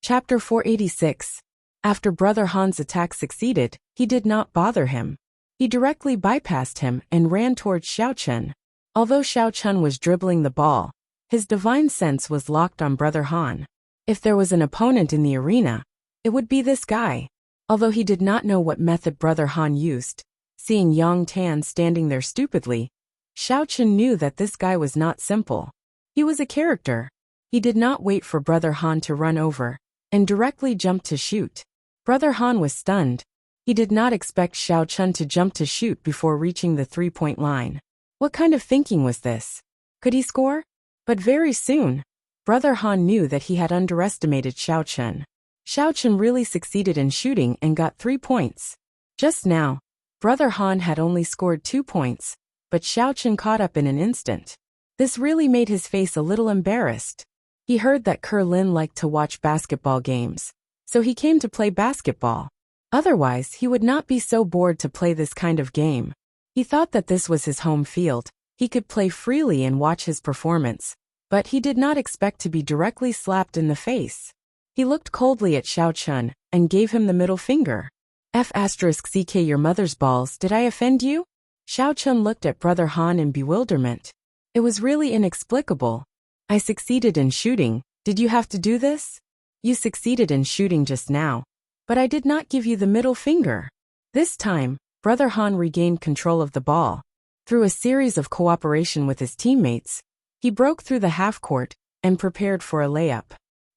Chapter 486. After Brother Han's attack succeeded, he did not bother him. He directly bypassed him and ran towards Xiao Chun. Although Xiao Chun was dribbling the ball, his divine sense was locked on Brother Han. If there was an opponent in the arena, it would be this guy. Although he did not know what method Brother Han used, seeing Yang Tan standing there stupidly, Xiao Chun knew that this guy was not simple. He was a character. He did not wait for Brother Han to run over, and directly jumped to shoot. Brother Han was stunned. He did not expect Xiao Chun to jump to shoot before reaching the three-point line. What kind of thinking was this? Could he score? But very soon, Brother Han knew that he had underestimated Xiao Chun. Xiao Chun really succeeded in shooting and got 3 points. Just now, Brother Han had only scored 2 points, but Xiao Chun caught up in an instant. This really made his face a little embarrassed. He heard that Lin liked to watch basketball games, so he came to play basketball. Otherwise, he would not be so bored to play this kind of game. He thought that this was his home field. He could play freely and watch his performance, but he did not expect to be directly slapped in the face. He looked coldly at Xiao Chun and gave him the middle finger. F***ck your mother's balls, did I offend you? Xiao Chun looked at Brother Han in bewilderment. It was really inexplicable. I succeeded in shooting. Did you have to do this? You succeeded in shooting just now, but I did not give you the middle finger. This time, Brother Han regained control of the ball. Through a series of cooperation with his teammates, he broke through the half-court and prepared for a layup.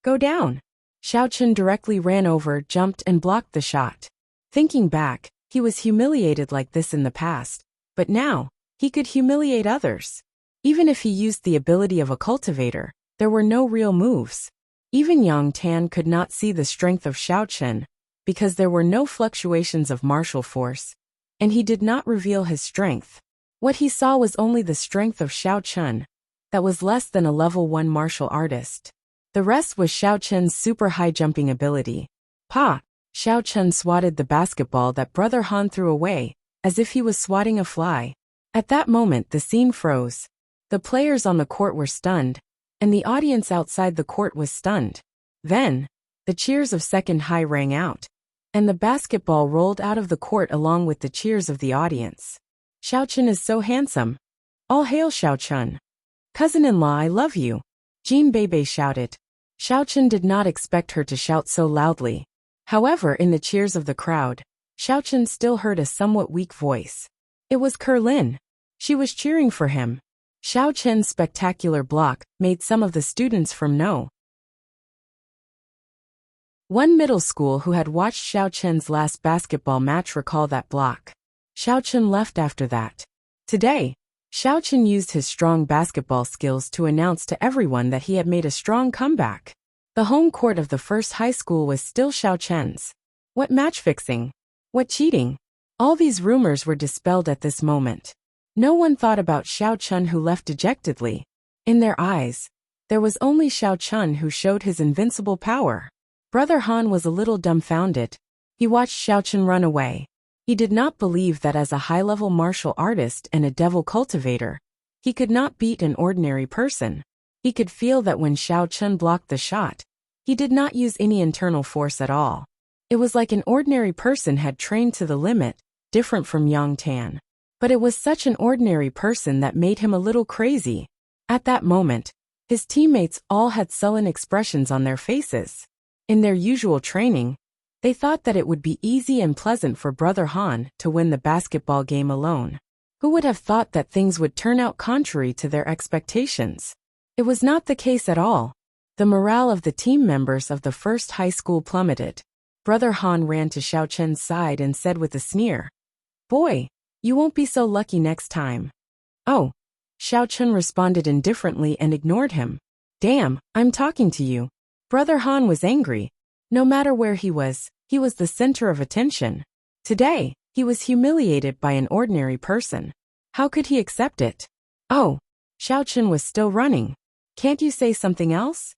Go down. Xiao Chun directly ran over, jumped and blocked the shot. Thinking back, he was humiliated like this in the past, but now, he could humiliate others. Even if he used the ability of a cultivator, there were no real moves. Even Yang Tan could not see the strength of Xiao Chun, because there were no fluctuations of martial force, and he did not reveal his strength. What he saw was only the strength of Xiao Chun, that was less than a level 1 martial artist. The rest was Xiao Chun's super high jumping ability. Pa! Xiao Chun swatted the basketball that Brother Han threw away, as if he was swatting a fly. At that moment the scene froze. The players on the court were stunned, and the audience outside the court was stunned. Then, the cheers of Second High rang out, and the basketball rolled out of the court along with the cheers of the audience. Xiao Chun is so handsome. All hail Xiao Chun. Cousin-in-law, I love you. Jean Bebe shouted. Xiao Chun did not expect her to shout so loudly. However, in the cheers of the crowd, Xiao Chun still heard a somewhat weak voice. It was Lin. She was cheering for him. Xiao Chun's spectacular block made some of the students from No. 1 middle school who had watched Xiao Chun's last basketball match recall that block. Xiao Chun left after that. Today, Xiao Chun used his strong basketball skills to announce to everyone that he had made a strong comeback. The home court of the first high school was still Xiao Chun's. What match fixing? What cheating? All these rumors were dispelled at this moment. No one thought about Xiao Chun, who left dejectedly. In their eyes, there was only Xiao Chun who showed his invincible power. Brother Han was a little dumbfounded. He watched Xiao Chun run away. He did not believe that as a high-level martial artist and a devil cultivator, he could not beat an ordinary person. He could feel that when Xiao Chun blocked the shot, he did not use any internal force at all. It was like an ordinary person had trained to the limit, different from Yang Tan. But it was such an ordinary person that made him a little crazy. At that moment, his teammates all had sullen expressions on their faces. In their usual training, they thought that it would be easy and pleasant for Brother Han to win the basketball game alone. Who would have thought that things would turn out contrary to their expectations? It was not the case at all. The morale of the team members of the first high school plummeted. Brother Han ran to Xiao Chun's side and said with a sneer, "Boy, you won't be so lucky next time." "Oh." Xiao Chun responded indifferently and ignored him. "Damn, I'm talking to you." Brother Han was angry. No matter where he was the center of attention. Today, he was humiliated by an ordinary person. How could he accept it? "Oh." Xiao Chun was still running. "Can't you say something else?"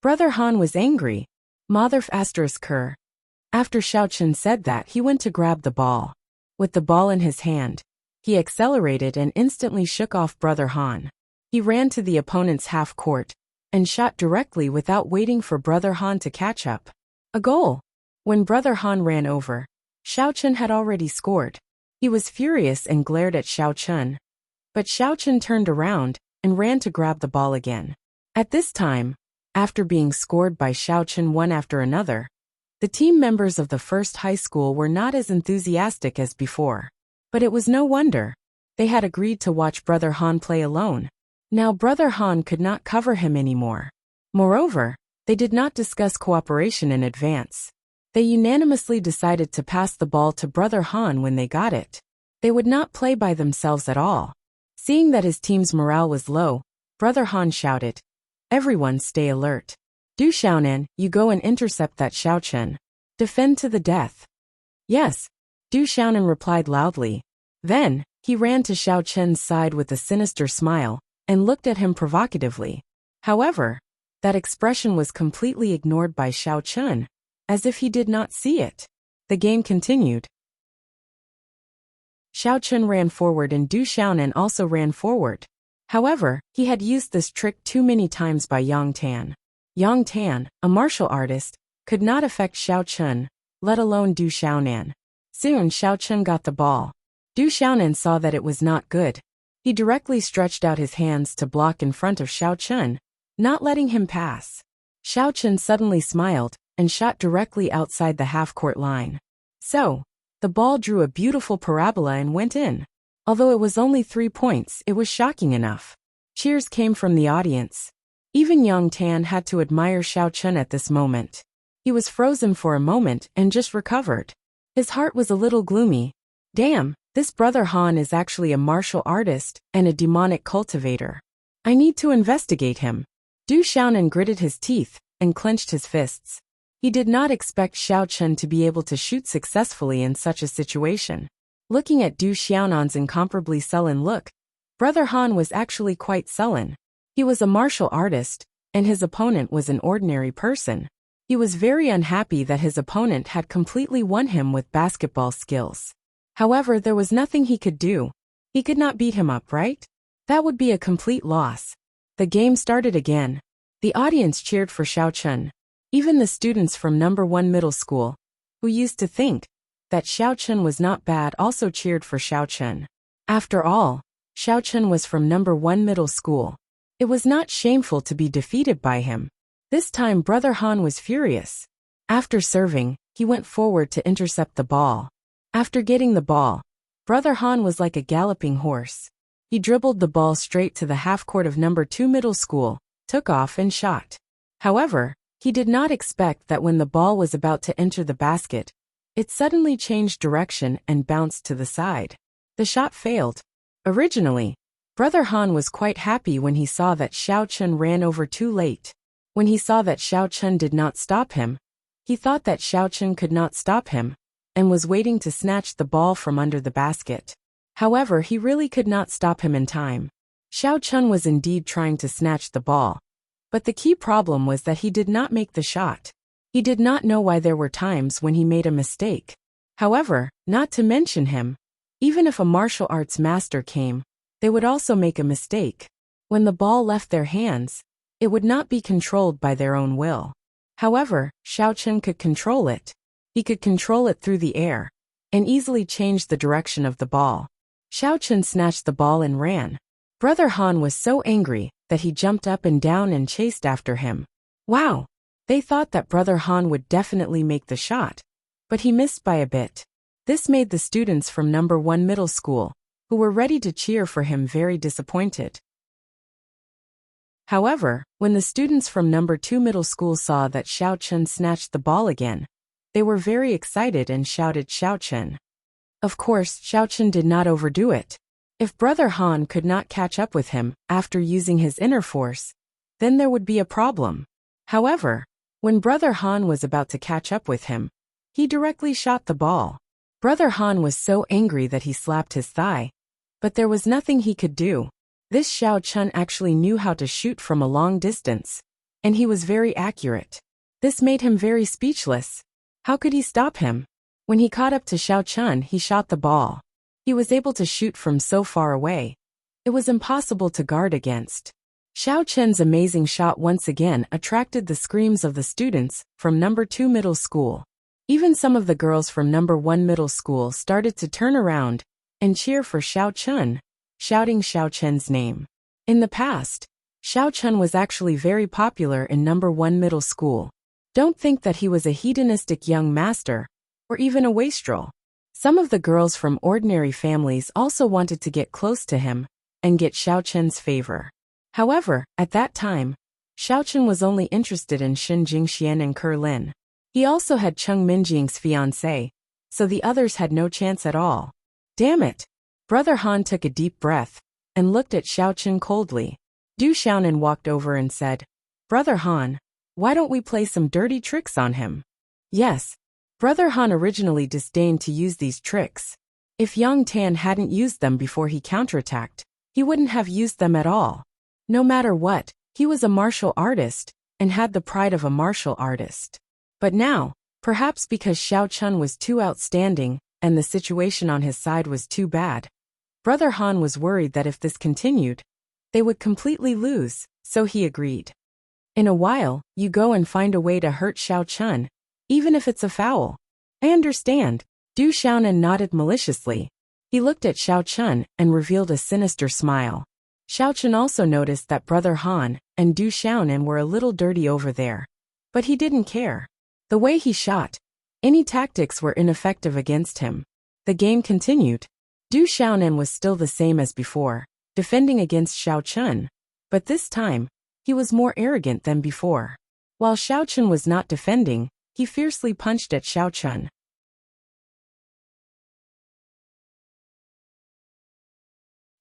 Brother Han was angry. Mother****. After Xiao Chun said that, he went to grab the ball. With the ball in his hand, he accelerated and instantly shook off Brother Han. He ran to the opponent's half-court, and shot directly without waiting for Brother Han to catch up. A goal! When Brother Han ran over, Xiao Chun had already scored. He was furious and glared at Xiao Chun. But Xiao Chun turned around and ran to grab the ball again. At this time, after being scored by Xiao Chun one after another, the team members of the first high school were not as enthusiastic as before. But it was no wonder. They had agreed to watch Brother Han play alone. Now Brother Han could not cover him anymore. Moreover, they did not discuss cooperation in advance. They unanimously decided to pass the ball to Brother Han when they got it. They would not play by themselves at all. Seeing that his team's morale was low, Brother Han shouted, "Everyone stay alert. Du Xiaonan, you go and intercept that Xiao Chun. Defend to the death." "Yes," Du Xiaonan replied loudly. Then, he ran to Xiao Chun's side with a sinister smile, and looked at him provocatively. However, that expression was completely ignored by Xiao Chun, as if he did not see it. The game continued. Xiao Chun ran forward and Du Xiaonan also ran forward. However, he had used this trick too many times by Yang Tan. Yang Tan, a martial artist, could not affect Xiao Chun, let alone Du Xiaonan. Soon Xiao Chun got the ball. Du Xiaonan saw that it was not good. He directly stretched out his hands to block in front of Xiao Chun, not letting him pass. Xiao Chun suddenly smiled and shot directly outside the half-court line. So, the ball drew a beautiful parabola and went in. Although it was only 3 points, it was shocking enough. Cheers came from the audience. Even Yang Tan had to admire Xiao Chun at this moment. He was frozen for a moment and just recovered. His heart was a little gloomy. Damn, this Brother Han is actually a martial artist and a demonic cultivator. I need to investigate him. Du Xiaonan gritted his teeth and clenched his fists. He did not expect Xiao Chun to be able to shoot successfully in such a situation. Looking at Du Xiaonan's incomparably sullen look, Brother Han was actually quite sullen. He was a martial artist, and his opponent was an ordinary person. He was very unhappy that his opponent had completely won him with basketball skills. However, there was nothing he could do. He could not beat him up, right? That would be a complete loss. The game started again. The audience cheered for Xiao Chun. Even the students from No. 1 middle school, who used to think that Xiao Chun was not bad, also cheered for Xiao Chun. After all, Xiao Chun was from No. 1 middle school. It was not shameful to be defeated by him. This time Brother Han was furious. After serving, he went forward to intercept the ball. After getting the ball, Brother Han was like a galloping horse. He dribbled the ball straight to the half-court of No. 2 middle school, took off and shot. However, he did not expect that when the ball was about to enter the basket, it suddenly changed direction and bounced to the side. The shot failed. Originally, Brother Han was quite happy when he saw that Xiao Chun ran over too late. When he saw that Xiao Chun did not stop him, he thought that Xiao Chun could not stop him, and was waiting to snatch the ball from under the basket. However, he really could not stop him in time. Xiao Chun was indeed trying to snatch the ball. But the key problem was that he did not make the shot. He did not know why there were times when he made a mistake. However, not to mention him, even if a martial arts master came, they would also make a mistake. When the ball left their hands, it would not be controlled by their own will. However, Xiao Chun could control it. He could control it through the air, and easily change the direction of the ball. Xiao Chun snatched the ball and ran. Brother Han was so angry that he jumped up and down and chased after him. Wow! They thought that Brother Han would definitely make the shot, but he missed by a bit. This made the students from No. 1 middle school, who were ready to cheer for him, very disappointed. However, when the students from No. 2 middle school saw that Xiao Chun snatched the ball again, they were very excited and shouted Xiao Chun. Of course, Xiao Chun did not overdo it. If Brother Han could not catch up with him after using his inner force, then there would be a problem. However, when Brother Han was about to catch up with him, he directly shot the ball. Brother Han was so angry that he slapped his thigh. But there was nothing he could do. This Xiao Chun actually knew how to shoot from a long distance, and he was very accurate. This made him very speechless. How could he stop him? When he caught up to Xiao Chun, he shot the ball. He was able to shoot from so far away. It was impossible to guard against. Xiao Chen's amazing shot once again attracted the screams of the students from number 2 middle school. Even some of the girls from number 1 middle school started to turn around and cheer for Xiao Chen, shouting Xiao Chen's name. In the past, Xiao Chen was actually very popular in number 1 middle school. Don't think that he was a hedonistic young master, or even a wastrel. Some of the girls from ordinary families also wanted to get close to him and get Xiao Chen's favor. However, at that time, Xiao Chen was only interested in Shen Jingxian and Ke Lin. He also had Cheng Minjing's fiancée, so the others had no chance at all. Damn it! Brother Han took a deep breath and looked at Xiao Chen coldly. Du Xiaonan walked over and said, "Brother Han, why don't we play some dirty tricks on him?" Yes, Brother Han originally disdained to use these tricks. If Yang Tan hadn't used them before he counterattacked, he wouldn't have used them at all. No matter what, he was a martial artist and had the pride of a martial artist. But now, perhaps because Xiao Chen was too outstanding and the situation on his side was too bad, Brother Han was worried that if this continued, they would completely lose, so he agreed. In a while, you go and find a way to hurt Xiao Chen, even if it's a foul. I understand. Du Xiaonan nodded maliciously. He looked at Xiao Chen and revealed a sinister smile. Xiao Chen also noticed that Brother Han and Du Xiaonan were a little dirty over there. But he didn't care. The way he shot, any tactics were ineffective against him. The game continued. Du Xiaonan was still the same as before, defending against Xiao Chen. But this time, he was more arrogant than before. While Xiao Chen was not defending, he fiercely punched at Xiao Chen.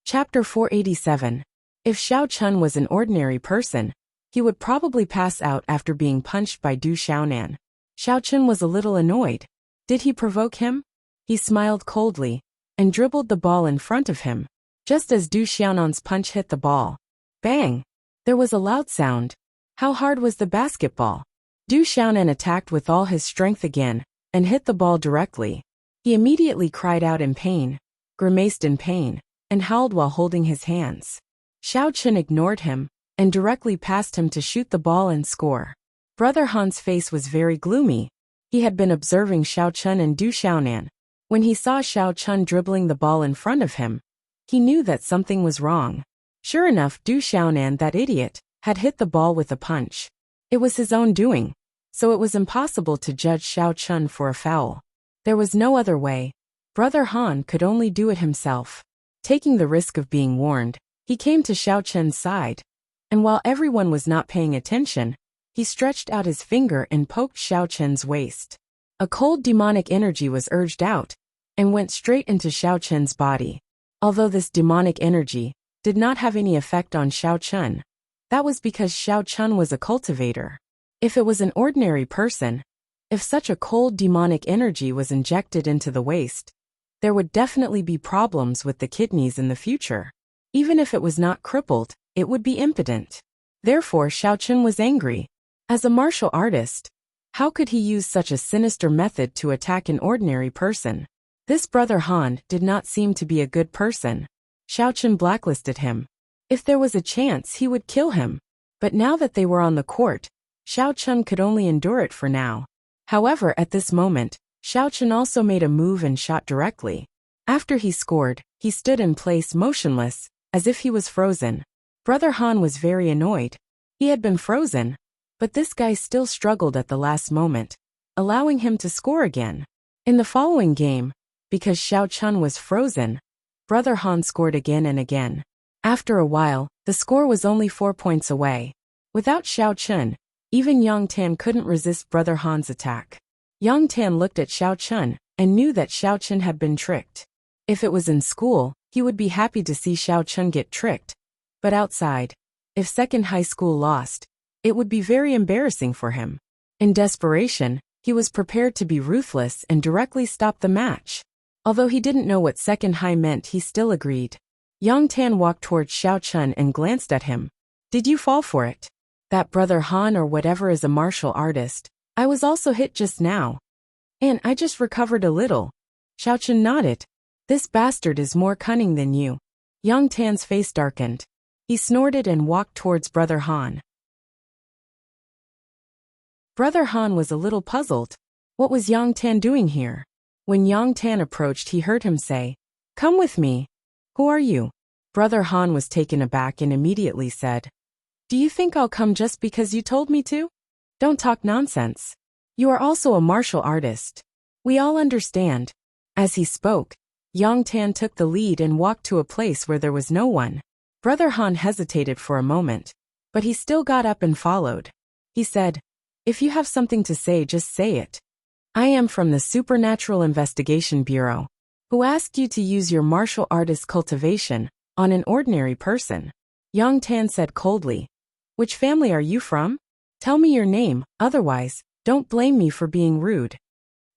Chapter 487. If Xiao Chen was an ordinary person, he would probably pass out after being punched by Du Xiaonan. Xiao Chen was a little annoyed. Did he provoke him? He smiled coldly and dribbled the ball in front of him. Just as Du Xiaonan's punch hit the ball, bang! There was a loud sound. How hard was the basketball? Du Xiaonan attacked with all his strength again and hit the ball directly. He immediately cried out in pain, grimaced in pain, and howled while holding his hands. Xiao Chen ignored him and directly passed him to shoot the ball and score. Brother Han's face was very gloomy. He had been observing Xiao Chen and Du Xiaonan. When he saw Xiao Chen dribbling the ball in front of him, he knew that something was wrong. Sure enough, Du Xiaonan, that idiot, had hit the ball with a punch. It was his own doing, so it was impossible to judge Xiao Chen for a foul. There was no other way. Brother Han could only do it himself. Taking the risk of being warned, he came to Xiao Chen's side, and while everyone was not paying attention, he stretched out his finger and poked Xiao Chen's waist. A cold demonic energy was urged out and went straight into Xiao Chen's body. Although this demonic energy did not have any effect on Xiao Chen, that was because Xiao Chen was a cultivator. If it was an ordinary person, if such a cold demonic energy was injected into the waist, there would definitely be problems with the kidneys in the future. Even if it was not crippled, it would be impotent. Therefore, Xiao Chen was angry. As a martial artist, how could he use such a sinister method to attack an ordinary person? This Brother Han did not seem to be a good person. Xiao Chen blacklisted him. If there was a chance, he would kill him. But now that they were on the court, Xiao Chen could only endure it for now. However, at this moment, Xiao Chen also made a move and shot directly. After he scored, he stood in place motionless, as if he was frozen. Brother Han was very annoyed. He had been frozen, but this guy still struggled at the last moment, allowing him to score again. In the following game, because Xiao Chen was frozen, Brother Han scored again and again. After a while, the score was only 4 points away. Without Xiao Chen, even Yang Tan couldn't resist Brother Han's attack. Yang Tan looked at Xiao Chen and knew that Xiao Chen had been tricked. If it was in school, he would be happy to see Xiao Chen get tricked. But outside, if second high school lost, it would be very embarrassing for him. In desperation, he was prepared to be ruthless and directly stop the match. Although he didn't know what second high meant, he still agreed. Yang Tan walked towards Xiao Chen and glanced at him. Did you fall for it? That Brother Han or whatever is a martial artist. I was also hit just now. And I just recovered a little. Xiao Chen nodded. This bastard is more cunning than you. Yang Tan's face darkened. He snorted and walked towards Brother Han. Brother Han was a little puzzled. What was Yang Tan doing here? When Yang Tan approached, he heard him say, "Come with me." "Who are you?" Brother Han was taken aback and immediately said, "Do you think I'll come just because you told me to? Don't talk nonsense. You are also a martial artist. We all understand." As he spoke, Yang Tan took the lead and walked to a place where there was no one. Brother Han hesitated for a moment, but he still got up and followed. He said, "If you have something to say, just say it. I am from the Supernatural Investigation Bureau. Who asked you to use your martial artist cultivation on an ordinary person?" Yang Tan said coldly, "Which family are you from? Tell me your name, otherwise, don't blame me for being rude."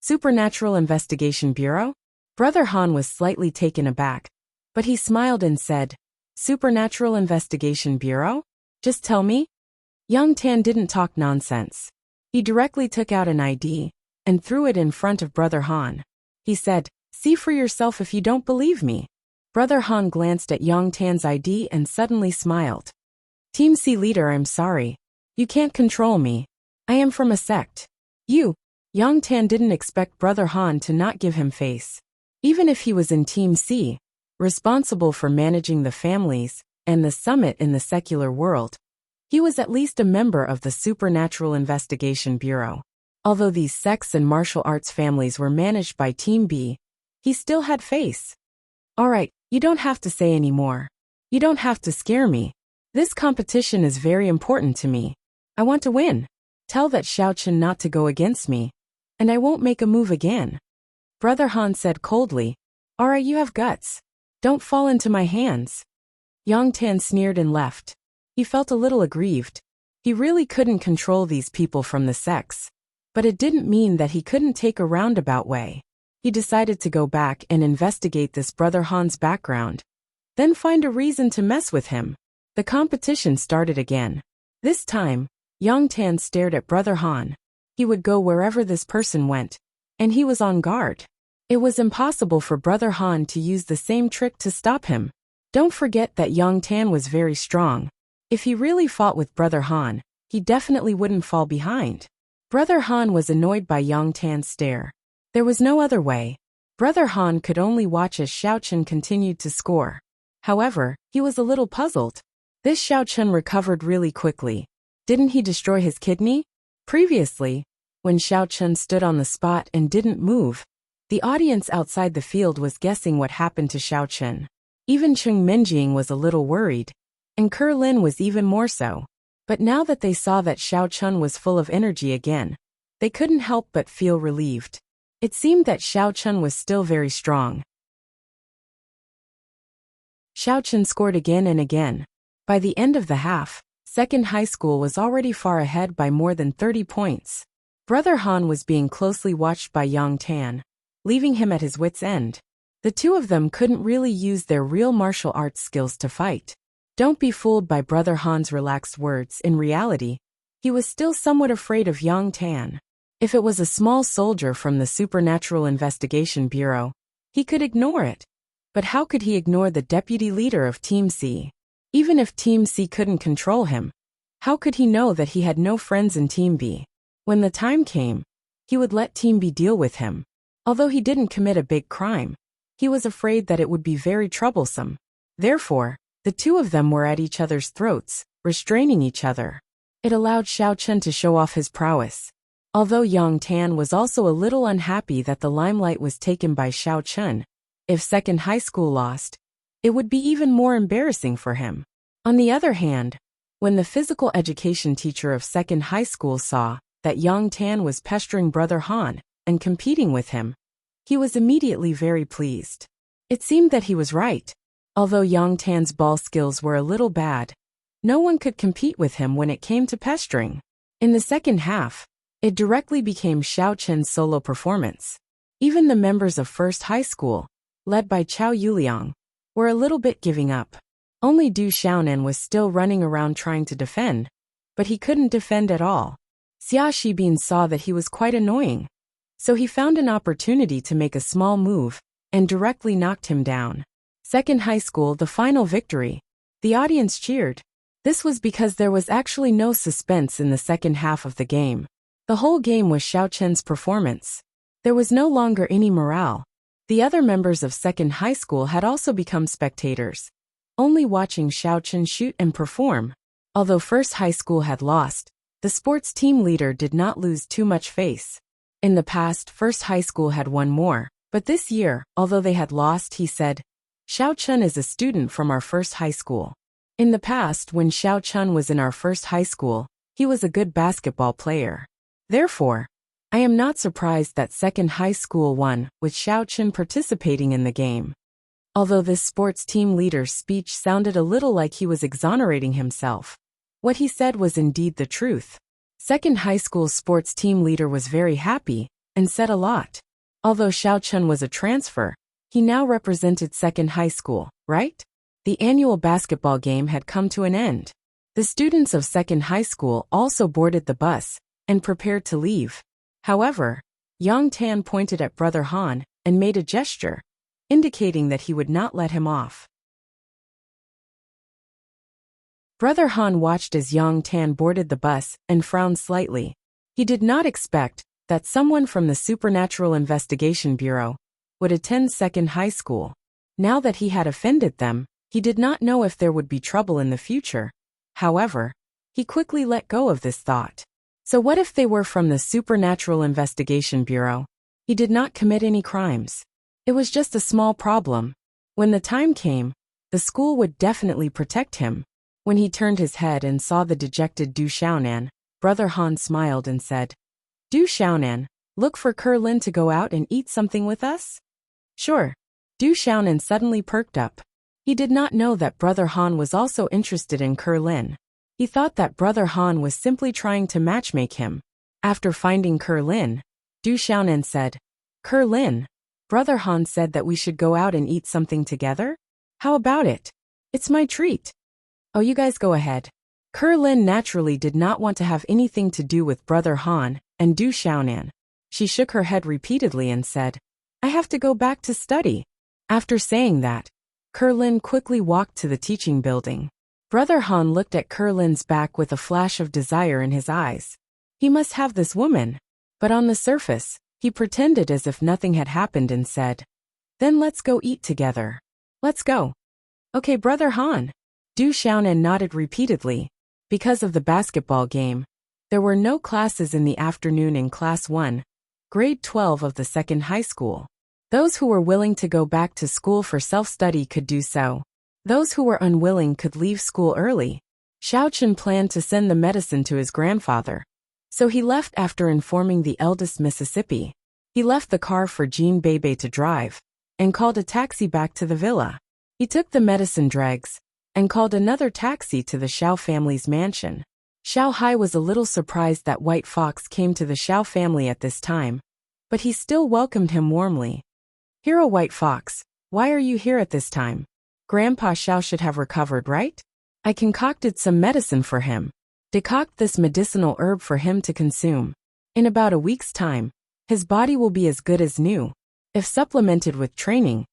"Supernatural Investigation Bureau?" Brother Han was slightly taken aback, but he smiled and said, "Supernatural Investigation Bureau? Just tell me." Yang Tan didn't talk nonsense. He directly took out an ID and threw it in front of Brother Han. He said, "See for yourself if you don't believe me." Brother Han glanced at Yang Tan's ID and suddenly smiled. "Team C leader, I'm sorry. You can't control me. I am from a sect." Yang Tan didn't expect Brother Han to not give him face. Even if he was in Team C, responsible for managing the families and the summit in the secular world, he was at least a member of the Supernatural Investigation Bureau. Although these sects and martial arts families were managed by Team B, he still had face. "Alright, you don't have to say any more. You don't have to scare me. This competition is very important to me. I want to win. Tell that Xiao Chen not to go against me, and I won't make a move again." Brother Han said coldly, "Alright, you have guts. Don't fall into my hands." Yang Tan sneered and left. He felt a little aggrieved. He really couldn't control these people from the sects, but it didn't mean that he couldn't take a roundabout way. He decided to go back and investigate this Brother Han's background, then find a reason to mess with him. The competition started again. This time, Yang Tan stared at Brother Han. He would go wherever this person went, and he was on guard. It was impossible for Brother Han to use the same trick to stop him. Don't forget that Yang Tan was very strong. If he really fought with Brother Han, he definitely wouldn't fall behind. Brother Han was annoyed by Yang Tan's stare. There was no other way. Brother Han could only watch as Xiao Chen continued to score. However, he was a little puzzled. This Xiao Chen recovered really quickly. Didn't he destroy his kidney? Previously, when Xiao Chen stood on the spot and didn't move, the audience outside the field was guessing what happened to Xiao Chen. Even Cheng Minjing was a little worried, and Ke Lin was even more so. But now that they saw that Xiao Chen was full of energy again, they couldn't help but feel relieved. It seemed that Xiao Chen was still very strong. Xiao Chen scored again and again. By the end of the half, Second High School was already far ahead by more than 30 points. Brother Han was being closely watched by Yang Tan, leaving him at his wits' end. The two of them couldn't really use their real martial arts skills to fight. Don't be fooled by Brother Han's relaxed words. In reality, he was still somewhat afraid of Yang Tan. If it was a small soldier from the Supernatural Investigation Bureau, he could ignore it. But how could he ignore the deputy leader of Team C? Even if Team C couldn't control him, how could he know that he had no friends in Team B? When the time came, he would let Team B deal with him. Although he didn't commit a big crime, he was afraid that it would be very troublesome. Therefore, the two of them were at each other's throats, restraining each other. It allowed Xiao Chen to show off his prowess. Although Yang Tan was also a little unhappy that the limelight was taken by Xiao Chen, if Second High School lost, it would be even more embarrassing for him. On the other hand, when the physical education teacher of Second High School saw that Yang Tan was pestering Brother Han and competing with him, he was immediately very pleased. It seemed that he was right. Although Yang Tan's ball skills were a little bad, no one could compete with him when it came to pestering. In the second half, it directly became Xiao Chen's solo performance. Even the members of First High School, led by Chao Yuliang, were a little bit giving up. Only Du Xiaonan was still running around trying to defend, but he couldn't defend at all. Xia Shibin saw that he was quite annoying, so he found an opportunity to make a small move and directly knocked him down. Second High School, the final victory. The audience cheered. This was because there was actually no suspense in the second half of the game. The whole game was Xiao Chen's performance. There was no longer any morale. The other members of second high school had also become spectators, only watching Xiao Chen shoot and perform. Although first high school had lost, the sports team leader did not lose too much face. In the past, first high school had won more, but this year, although they had lost, he said, Xiao Chen is a student from our first high school. In the past, when Xiao Chen was in our first high school, he was a good basketball player. Therefore, I am not surprised that second high school won, with Xiao Chen participating in the game. Although this sports team leader's speech sounded a little like he was exonerating himself, what he said was indeed the truth. Second high school sports team leader was very happy and said a lot. Although Xiao Chen was a transfer, he now represented second high school, right? The annual basketball game had come to an end. The students of second high school also boarded the bus and prepared to leave. However, Yang Tan pointed at Brother Han and made a gesture, indicating that he would not let him off. Brother Han watched as Yang Tan boarded the bus and frowned slightly. He did not expect that someone from the Supernatural Investigation Bureau would attend second high school. Now that he had offended them, he did not know if there would be trouble in the future. However, he quickly let go of this thought. So what if they were from the Supernatural Investigation Bureau? He did not commit any crimes. It was just a small problem. When the time came, the school would definitely protect him. When he turned his head and saw the dejected Du Xiaonan, Brother Han smiled and said, Du Xiaonan, look for Lin to go out and eat something with us? Sure. Du Xiaonan suddenly perked up. He did not know that Brother Han was also interested in Lin. He thought that Brother Han was simply trying to matchmake him. After finding Lin, Du Xiaonan said, Lin, Brother Han said that we should go out and eat something together? How about it? It's my treat. Oh, you guys go ahead. Lin naturally did not want to have anything to do with Brother Han and Du Xiaonan. She shook her head repeatedly and said, I have to go back to study. After saying that, Lin quickly walked to the teaching building. Brother Han looked at Lin's back with a flash of desire in his eyes. He must have this woman. But on the surface, he pretended as if nothing had happened and said, Then let's go eat together. Let's go. Okay, Brother Han. Du Xiaonan nodded repeatedly. Because of the basketball game, there were no classes in the afternoon in Class 1, Grade 12 of the second high school. Those who were willing to go back to school for self-study could do so. Those who were unwilling could leave school early. Xiao Chen planned to send the medicine to his grandfather, so he left after informing the eldest Mississippi. He left the car for Jean Bebe to drive and called a taxi back to the villa. He took the medicine dregs and called another taxi to the Xiao family's mansion. Xiao Hai was a little surprised that White Fox came to the Xiao family at this time, but he still welcomed him warmly. Hero White Fox, why are you here at this time? Grandpa Xiao should have recovered, right? I concocted some medicine for him. Decoct this medicinal herb for him to consume. In about a week's time, his body will be as good as new. If supplemented with training,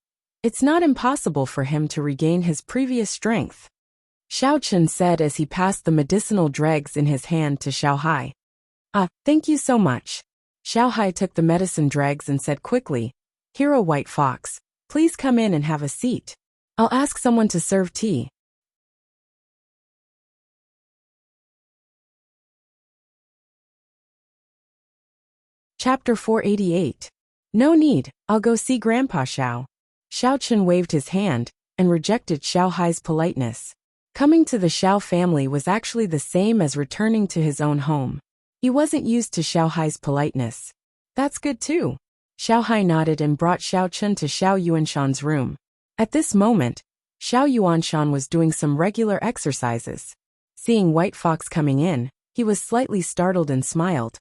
it's not impossible for him to regain his previous strength. Xiao Chen said as he passed the medicinal dregs in his hand to Xiao Hai. Thank you so much. Xiao Hai took the medicine dregs and said quickly, Hero White Fox, please come in and have a seat. I'll ask someone to serve tea. Chapter 488. No need, I'll go see Grandpa Xiao. Xiao Chen waved his hand and rejected Xiao Hai's politeness. Coming to the Xiao family was actually the same as returning to his own home. He wasn't used to Xiao Hai's politeness. That's good too. Xiao Hai nodded and brought Xiao Chen to Xiao Yuanshan's room. At this moment, Xiao Yuanshan was doing some regular exercises. Seeing White Fox coming in, he was slightly startled and smiled.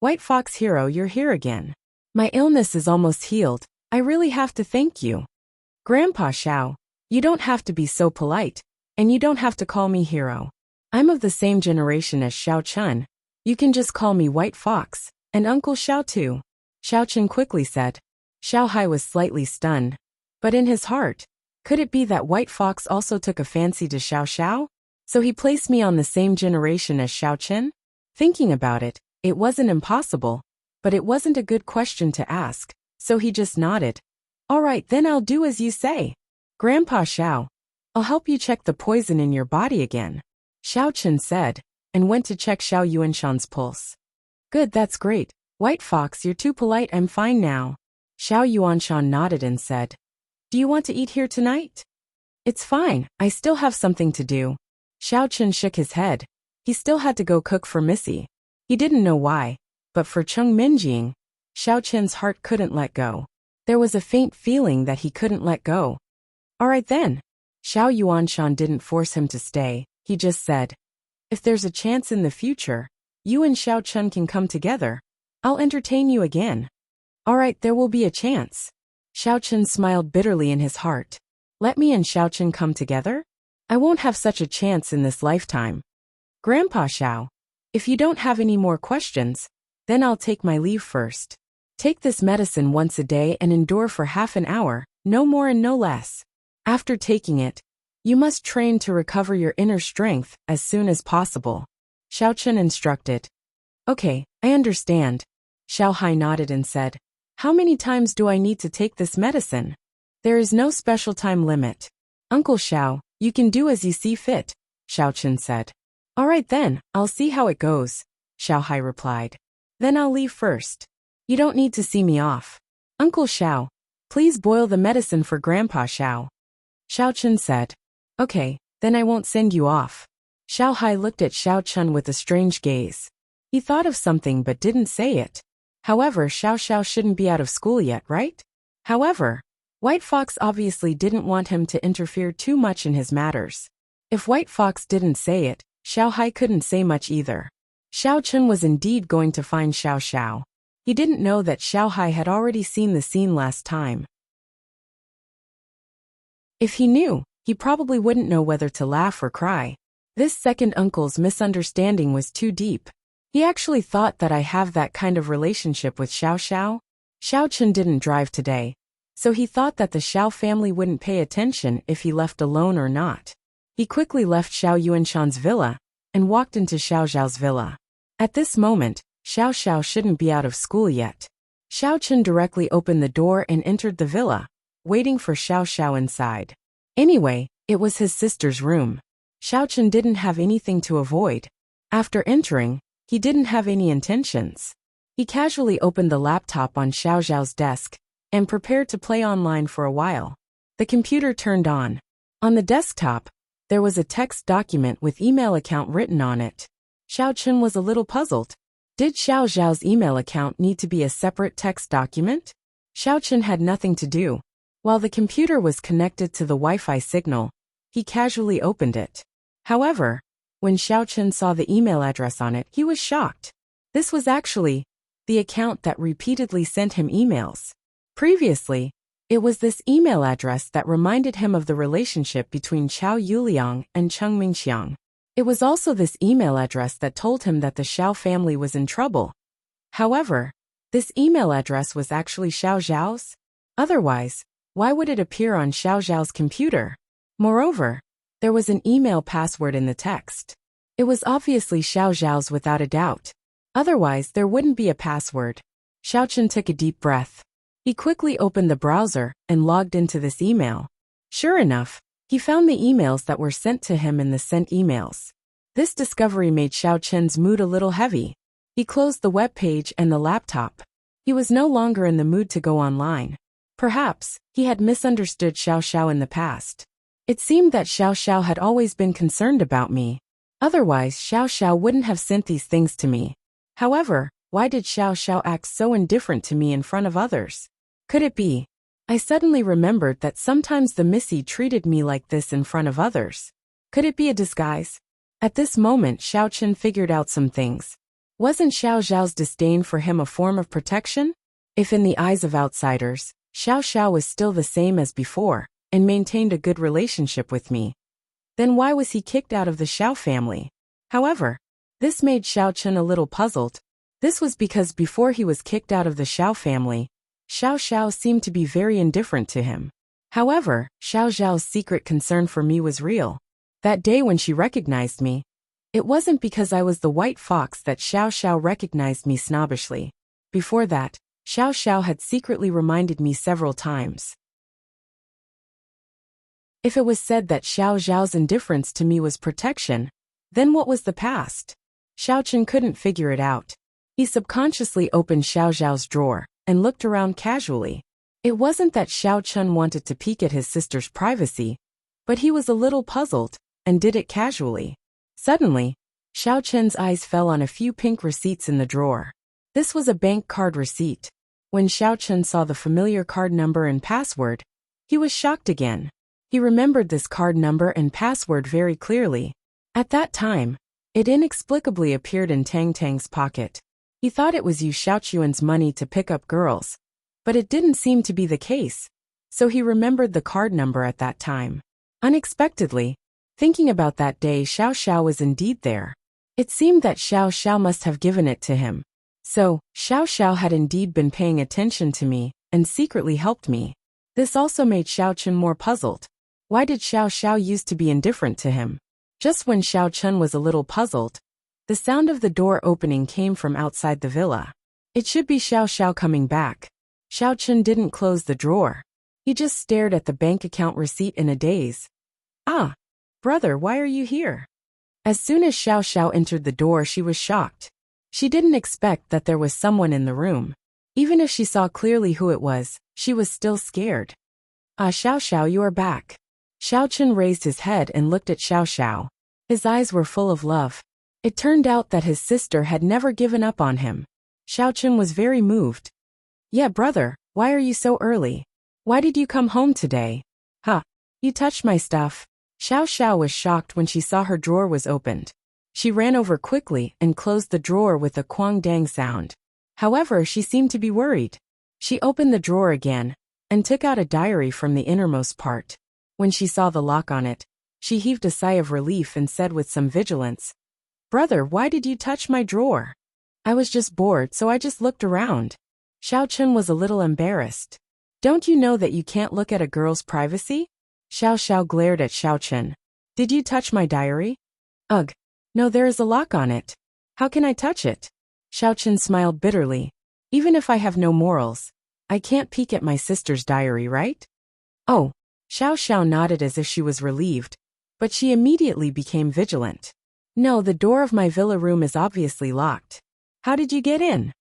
White Fox Hero, you're here again. My illness is almost healed. I really have to thank you. Grandpa Xiao, you don't have to be so polite, and you don't have to call me Hero. I'm of the same generation as Xiao Chen. You can just call me White Fox, and Uncle Xiao too. Xiao Chen quickly said. Xiao Hai was slightly stunned, but in his heart, Could it be that White Fox also took a fancy to Xiao Xiao? So he placed me on the same generation as Xiao Chen? Thinking about it, it wasn't impossible, but it wasn't a good question to ask, so he just nodded. All right, then I'll do as you say. Grandpa Xiao, I'll help you check the poison in your body again, Xiao Chen said, and went to check Xiao Yuanshan's pulse. Good, that's great. White Fox, you're too polite, I'm fine now. Xiao Yuanshan nodded and said, Do you want to eat here tonight? It's fine, I still have something to do. Xiao Chen shook his head. He still had to go cook for Missy. He didn't know why, but for Cheng Minjing, Xiao Chen's heart couldn't let go. There was a faint feeling that he couldn't let go. All right then. Xiao Yuanshan didn't force him to stay, he just said, If there's a chance in the future, you and Xiao Chen can come together. I'll entertain you again. All right, there will be a chance. Xiao Chen smiled bitterly in his heart. Let me and Xiao Chen come together? I won't have such a chance in this lifetime. Grandpa Xiao, if you don't have any more questions, then I'll take my leave first. Take this medicine once a day and endure for half an hour, no more and no less. After taking it, you must train to recover your inner strength as soon as possible. Xiao Chen instructed. Okay, I understand. Xiao Hai nodded and said, How many times do I need to take this medicine? There is no special time limit. Uncle Xiao, you can do as you see fit, Xiao Chen said. All right then, I'll see how it goes, Xiao Hai replied. Then I'll leave first. You don't need to see me off. Uncle Xiao, please boil the medicine for Grandpa Xiao. Xiao Chen said. Okay, then I won't send you off. Xiao Hai looked at Xiao Chen with a strange gaze. He thought of something but didn't say it. However, Xiao Xiao shouldn't be out of school yet, right? However, White Fox obviously didn't want him to interfere too much in his matters. If White Fox didn't say it, Xiao Hai couldn't say much either. Xiao Chen was indeed going to find Xiao Xiao. He didn't know that Xiao Hai had already seen the scene last time. If he knew, he probably wouldn't know whether to laugh or cry. This second uncle's misunderstanding was too deep. He actually thought that I have that kind of relationship with Xiao Xiao. Xiao Chen didn't drive today, so he thought that the Xiao family wouldn't pay attention if he left alone or not. He quickly left Xiao Yuanshan's villa and walked into Xiao Zhao's villa. At this moment, Xiao Xiao shouldn't be out of school yet. Xiao Chen directly opened the door and entered the villa, waiting for Xiao Xiao inside. Anyway, it was his sister's room. Xiao Chen didn't have anything to avoid. After entering, he didn't have any intentions. He casually opened the laptop on Xiao Zhao's desk and prepared to play online for a while. The computer turned on. On the desktop, there was a text document with email account written on it. Xiao Chen was a little puzzled. Did Xiao Zhao's email account need to be a separate text document? Xiao Chen had nothing to do. While the computer was connected to the Wi-Fi signal, he casually opened it. However, when Xiao Chen saw the email address on it, he was shocked. This was actually the account that repeatedly sent him emails. Previously, it was this email address that reminded him of the relationship between Chao Yuliang and Cheng Mingxiang. It was also this email address that told him that the Xiao family was in trouble. However, this email address was actually Xiao Zhao's. Otherwise, why would it appear on Xiao Zhao's computer? Moreover, there was an email password in the text. It was obviously Xiao Zhao's without a doubt. Otherwise, there wouldn't be a password. Xiao Chen took a deep breath. He quickly opened the browser and logged into this email. Sure enough, he found the emails that were sent to him in the sent emails. This discovery made Xiao Chen's mood a little heavy. He closed the web page and the laptop. He was no longer in the mood to go online. Perhaps, he had misunderstood Xiao Xiao in the past. It seemed that Xiao Xiao had always been concerned about me. Otherwise, Xiao Xiao wouldn't have sent these things to me. However, why did Xiao Xiao act so indifferent to me in front of others? Could it be? I suddenly remembered that sometimes the Missy treated me like this in front of others. Could it be a disguise? At this moment, Xiao Chen figured out some things. Wasn't Xiao Zhao's disdain for him a form of protection? If in the eyes of outsiders, Xiao Xiao was still the same as before and maintained a good relationship with me, then why was he kicked out of the Xiao family? However, this made Xiao Chen a little puzzled. This was because before he was kicked out of the Xiao family, Xiao Xiao seemed to be very indifferent to him. However, Xiao Zhao's secret concern for me was real. That day when she recognized me, it wasn't because I was the white fox that Xiao Xiao recognized me snobbishly. Before that, Xiao Xiao had secretly reminded me several times. If it was said that Xiao Zhao's indifference to me was protection, then what was the past? Xiao Chen couldn't figure it out. He subconsciously opened Xiao Zhao's drawer and looked around casually. It wasn't that Xiao Chen wanted to peek at his sister's privacy, but he was a little puzzled and did it casually. Suddenly, Xiao Chen's eyes fell on a few pink receipts in the drawer. This was a bank card receipt. When Xiao Chen saw the familiar card number and password, he was shocked again. He remembered this card number and password very clearly. At that time, it inexplicably appeared in Tang Tang's pocket. He thought it was Yu Xiaochuan's money to pick up girls, but it didn't seem to be the case, so he remembered the card number at that time. Unexpectedly, thinking about that day, Xiao Xiao was indeed there. It seemed that Xiao Xiao must have given it to him. So, Xiao Xiao had indeed been paying attention to me and secretly helped me. This also made Xiao Chen more puzzled. Why did Xiao Xiao used to be indifferent to him? Just when Xiao Chen was a little puzzled, the sound of the door opening came from outside the villa. It should be Xiao Xiao coming back. Xiao Chen didn't close the drawer. He just stared at the bank account receipt in a daze. Ah, brother, why are you here? As soon as Xiao Xiao entered the door, she was shocked. She didn't expect that there was someone in the room. Even if she saw clearly who it was, she was still scared. Ah, Xiao Xiao, you are back. Xiao Chen raised his head and looked at Xiao Xiao. His eyes were full of love. It turned out that his sister had never given up on him. Xiao Chen was very moved. Yeah, brother, why are you so early? Why did you come home today? Huh, you touched my stuff. Xiao Xiao was shocked when she saw her drawer was opened. She ran over quickly and closed the drawer with a quang dang sound. However, she seemed to be worried. She opened the drawer again and took out a diary from the innermost part. When she saw the lock on it, she heaved a sigh of relief and said with some vigilance, Brother, why did you touch my drawer? I was just bored, so I just looked around. Xiao Chen was a little embarrassed. Don't you know that you can't look at a girl's privacy? Xiao Xiao glared at Xiao Chen. Did you touch my diary? Ugh. No, there is a lock on it. How can I touch it? Xiao Chen smiled bitterly. Even if I have no morals, I can't peek at my sister's diary, right? Oh. Xiao Xiao nodded as if she was relieved, but she immediately became vigilant. No, the door of my villa room is obviously locked. How did you get in?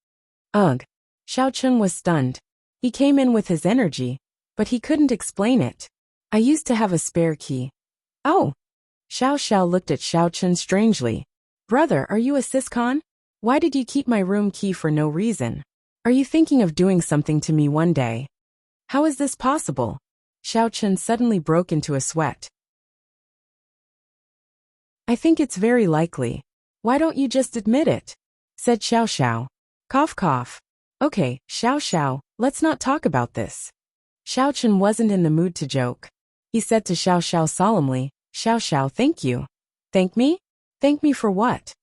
Ugh. Xiao Chen was stunned. He came in with his energy, but he couldn't explain it. I used to have a spare key. Oh. Xiao Xiao looked at Xiao Chen strangely. Brother, are you a siscon? Why did you keep my room key for no reason? Are you thinking of doing something to me one day? How is this possible? Xiao Chen suddenly broke into a sweat. I think it's very likely. Why don't you just admit it? Said Xiao Xiao. Cough cough. Okay, Xiao Xiao, let's not talk about this. Xiao Chen wasn't in the mood to joke. He said to Xiao Xiao solemnly, Xiao Xiao, thank you. Thank me? Thank me for what?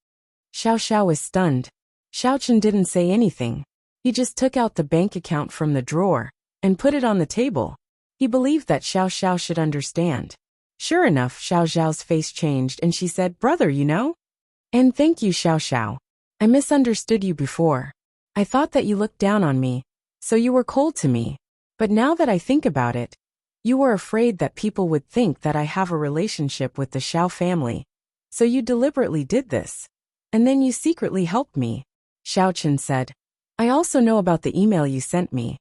Xiao Xiao was stunned. Xiao Chen didn't say anything. He just took out the bank account from the drawer and put it on the table. He believed that Xiao Xiao should understand. Sure enough, Xiao Xiao's face changed and she said, Brother, you know? And thank you, Xiao Xiao. I misunderstood you before. I thought that you looked down on me, so you were cold to me. But now that I think about it, you were afraid that people would think that I have a relationship with the Xiao family. So you deliberately did this. And then you secretly helped me. Xiao Chen said. I also know about the email you sent me.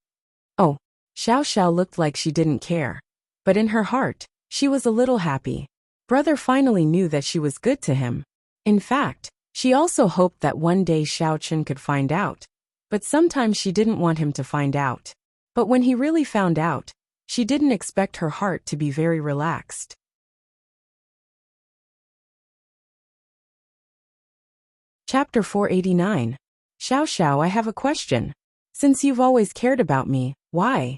Oh, Xiao Xiao looked like she didn't care. But in her heart, she was a little happy. Brother finally knew that she was good to him. In fact, she also hoped that one day Xiao Chen could find out. But sometimes she didn't want him to find out. But when he really found out, she didn't expect her heart to be very relaxed. Chapter 489. Xiao Xiao, I have a question. Since you've always cared about me, why?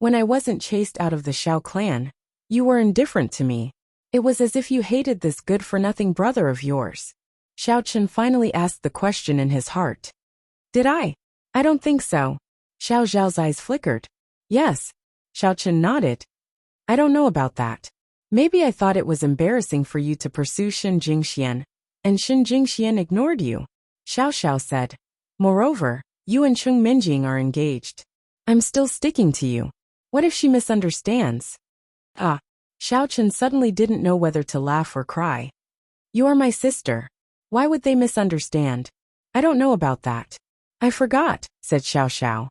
When I wasn't chased out of the Xiao clan, you were indifferent to me. It was as if you hated this good-for-nothing brother of yours. Xiao Chen finally asked the question in his heart. Did I? I don't think so. Xiao Zhao's eyes flickered. Yes. Xiao Chen nodded. I don't know about that. Maybe I thought it was embarrassing for you to pursue Shin Jingxian, and Shin Jingxian ignored you, Xiao Xiao said. Moreover, you and Chung Minjing are engaged. I'm still sticking to you. What if she misunderstands? Ah. Xiao Chen suddenly didn't know whether to laugh or cry. You are my sister. Why would they misunderstand? I don't know about that. I forgot, said Xiao Xiao.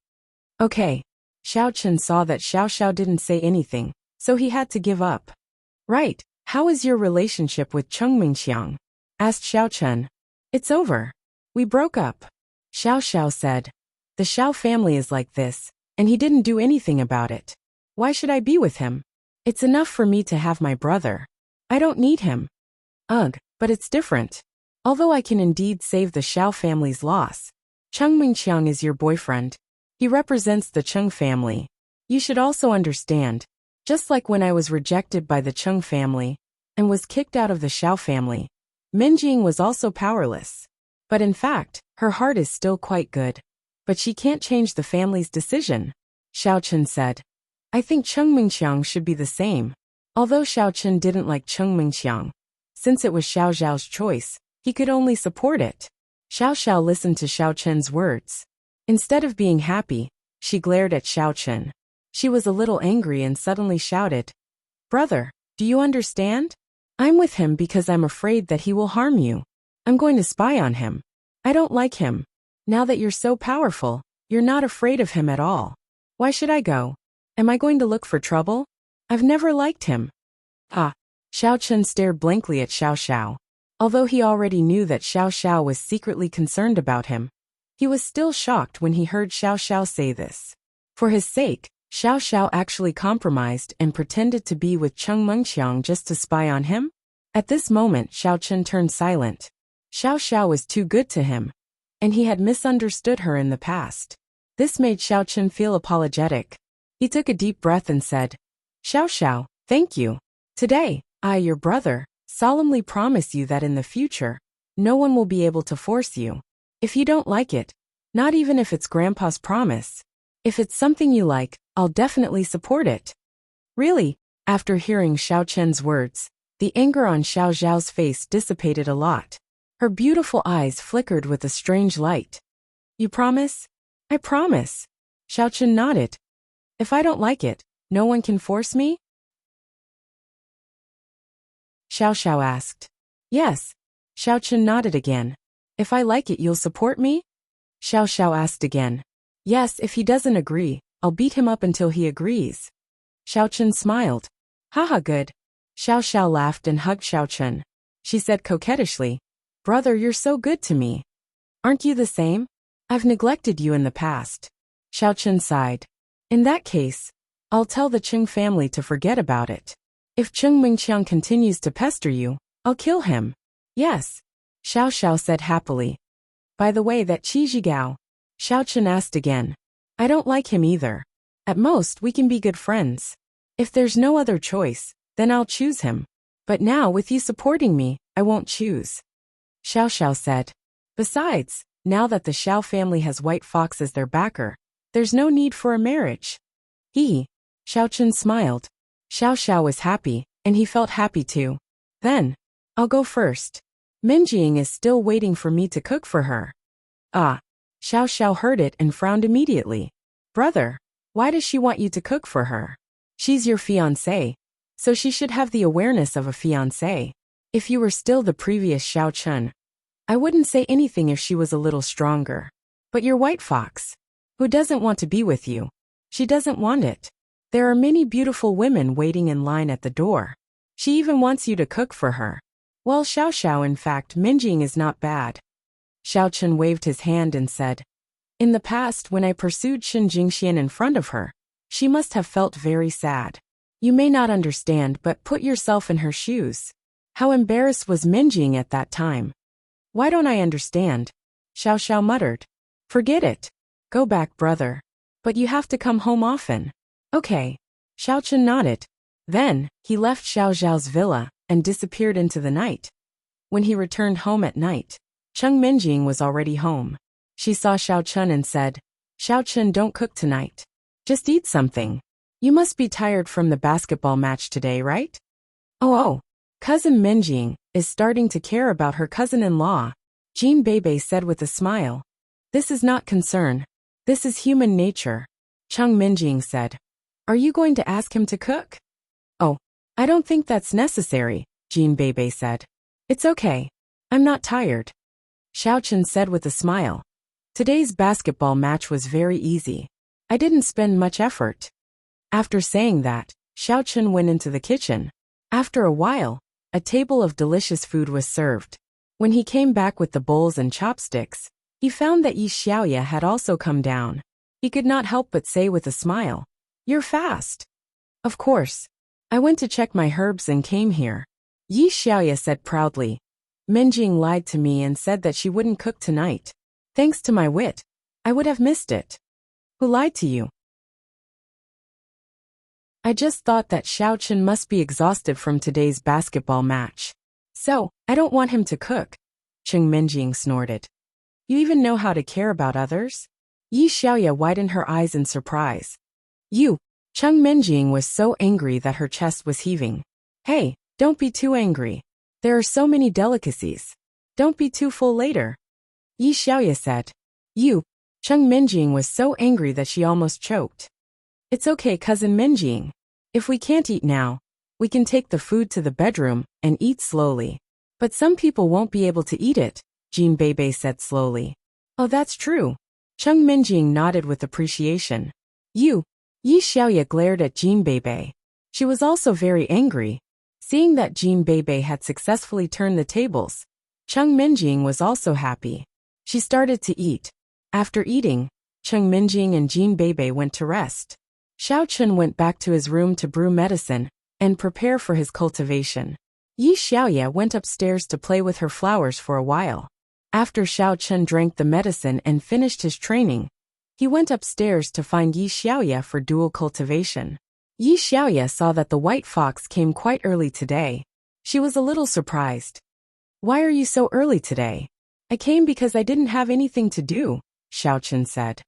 Okay. Xiao Chen saw that Xiao Xiao didn't say anything, so he had to give up. Right, how is your relationship with Chung Mingxiang? Asked Xiao Chen. It's over. We broke up. Xiao Xiao said. The Xiao family is like this, and he didn't do anything about it. Why should I be with him? It's enough for me to have my brother. I don't need him. Ugh, but it's different. Although I can indeed save the Xiao family's loss, Chung Mingxiang is your boyfriend. He represents the Chung family. You should also understand, just like when I was rejected by the Chung family and was kicked out of the Xiao family, Minjing was also powerless. But in fact, her heart is still quite good. But she can't change the family's decision, Xiao Chen said. I think Chung Mingxiang should be the same. Although Xiao Chen didn't like Chung Mingxiang, since it was Xiao Zhao's choice, he could only support it. Xiao Xiao listened to Xiao Chen's words. Instead of being happy, she glared at Xiao Chen. She was a little angry and suddenly shouted, Brother, do you understand? I'm with him because I'm afraid that he will harm you. I'm going to spy on him. I don't like him. Now that you're so powerful, you're not afraid of him at all. Why should I go? Am I going to look for trouble? I've never liked him. Ah. Xiao Chen stared blankly at Xiao Xiao. Although he already knew that Xiao Xiao was secretly concerned about him, he was still shocked when he heard Xiao Xiao say this. For his sake, Xiao Xiao actually compromised and pretended to be with Chung Mengqiang just to spy on him? At this moment Xiao Chen turned silent. Xiao Xiao was too good to him, and he had misunderstood her in the past. This made Xiao Chen feel apologetic. He took a deep breath and said, Xiao Xiao, thank you. Today, I, your brother, solemnly promise you that in the future, no one will be able to force you. If you don't like it, not even if it's Grandpa's promise, if it's something you like, I'll definitely support it. Really? After hearing Xiao Chen's words, the anger on Xiao Zhao's face dissipated a lot. Her beautiful eyes flickered with a strange light. You promise? I promise. Xiao Chen nodded. If I don't like it, no one can force me? Xiao Xiao asked. Yes. Xiao Chen nodded again. If I like it, you'll support me? Xiao Xiao asked again. Yes, if he doesn't agree, I'll beat him up until he agrees. Xiao Chen smiled. Haha, good. Xiao Xiao laughed and hugged Xiao Chen. She said coquettishly, Brother, you're so good to me. Aren't you the same? I've neglected you in the past. Xiao Chen sighed. In that case, I'll tell the Chung family to forget about it. If Chung Mingqiang continues to pester you, I'll kill him. Yes. Xiao Xiao said happily. By the way, that Qi Zhigao, Xiao Chen asked again. I don't like him either. At most, we can be good friends. If there's no other choice, then I'll choose him. But now, with you supporting me, I won't choose. Xiao Xiao said. Besides, now that the Xiao family has White Fox as their backer, there's no need for a marriage. Xiao Chen smiled. Xiao Xiao was happy, and he felt happy too. Then, I'll go first. Minjing is still waiting for me to cook for her. Ah. Xiao Xiao heard it and frowned immediately. Brother, why does she want you to cook for her? She's your fiancé, so she should have the awareness of a fiancé. If you were still the previous Xiao Chen, I wouldn't say anything if she was a little stronger. But your White Fox, who doesn't want to be with you? She doesn't want it. There are many beautiful women waiting in line at the door. She even wants you to cook for her. Well, Xiao Xiao, in fact, Minjing is not bad. Xiao Chen waved his hand and said, In the past, when I pursued Shin Jingxian in front of her, she must have felt very sad. You may not understand, but put yourself in her shoes. How embarrassed was Minjing at that time? Why don't I understand? Xiao Xiao muttered. Forget it. Go back, brother. But you have to come home often. Okay. Xiao Chen nodded. Then, he left Xiao Zhao's villa and disappeared into the night. When he returned home at night, Chung Minjing was already home. She saw Xiao Chen and said, Xiao Chen, don't cook tonight. Just eat something. You must be tired from the basketball match today, right? Oh, Cousin Minjing is starting to care about her cousin-in-law, Jean Bebe said with a smile. This is not concern. This is human nature, Chung Minjing said. Are you going to ask him to cook? Oh, I don't think that's necessary, Jean Bebe said. It's okay. I'm not tired. Xiao Chen said with a smile. Today's basketball match was very easy. I didn't spend much effort. After saying that, Xiao Chen went into the kitchen. After a while, a table of delicious food was served. When he came back with the bowls and chopsticks, he found that Yi Xiaoya had also come down. He could not help but say with a smile, You're fast. Of course. I went to check my herbs and came here. Yi Xiaoya said proudly. Minjing lied to me and said that she wouldn't cook tonight. Thanks to my wit, I would have missed it. Who lied to you? I just thought that Xiao Chen must be exhausted from today's basketball match. So, I don't want him to cook. Chung Minjing snorted. You even know how to care about others? Yi Xiaoya widened her eyes in surprise. You! Chung Minjing was so angry that her chest was heaving. Hey, don't be too angry. There are so many delicacies. Don't be too full later. Yi Xiaoya said. You! Chung Minjing was so angry that she almost choked. It's okay, Cousin Minjing. If we can't eat now, we can take the food to the bedroom and eat slowly. But some people won't be able to eat it, Jean Bebe said slowly. Oh, that's true. Chung Minjing nodded with appreciation. You! Yi Xiaoya glared at Jean Bebe. She was also very angry. Seeing that Jean Bebe had successfully turned the tables, Chung Minjing was also happy. She started to eat. After eating, Chung Minjing and Jean Bebe went to rest. Xiao Chen went back to his room to brew medicine and prepare for his cultivation. Yi Xiaoya went upstairs to play with her flowers for a while. After Xiao Chen drank the medicine and finished his training, he went upstairs to find Yi Xiaoya for dual cultivation. Yi Xiaoya saw that the white fox came quite early today. She was a little surprised. Why are you so early today? I came because I didn't have anything to do, Xiao Chen said.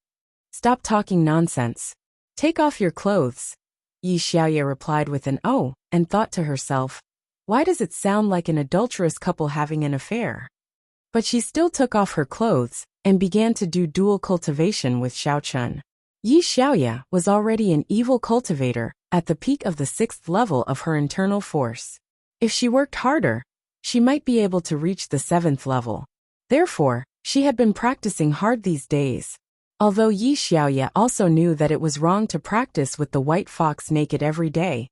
Stop talking nonsense. Take off your clothes. Yi Xiaoya replied with an oh, and thought to herself, why does it sound like an adulterous couple having an affair? But she still took off her clothes and began to do dual cultivation with Xiao Chen. Yi Xiaoya was already an evil cultivator at the peak of the 6th level of her internal force. If she worked harder, she might be able to reach the 7th level. Therefore, she had been practicing hard these days. Although Yi Xiaoya also knew that it was wrong to practice with the white fox naked every day,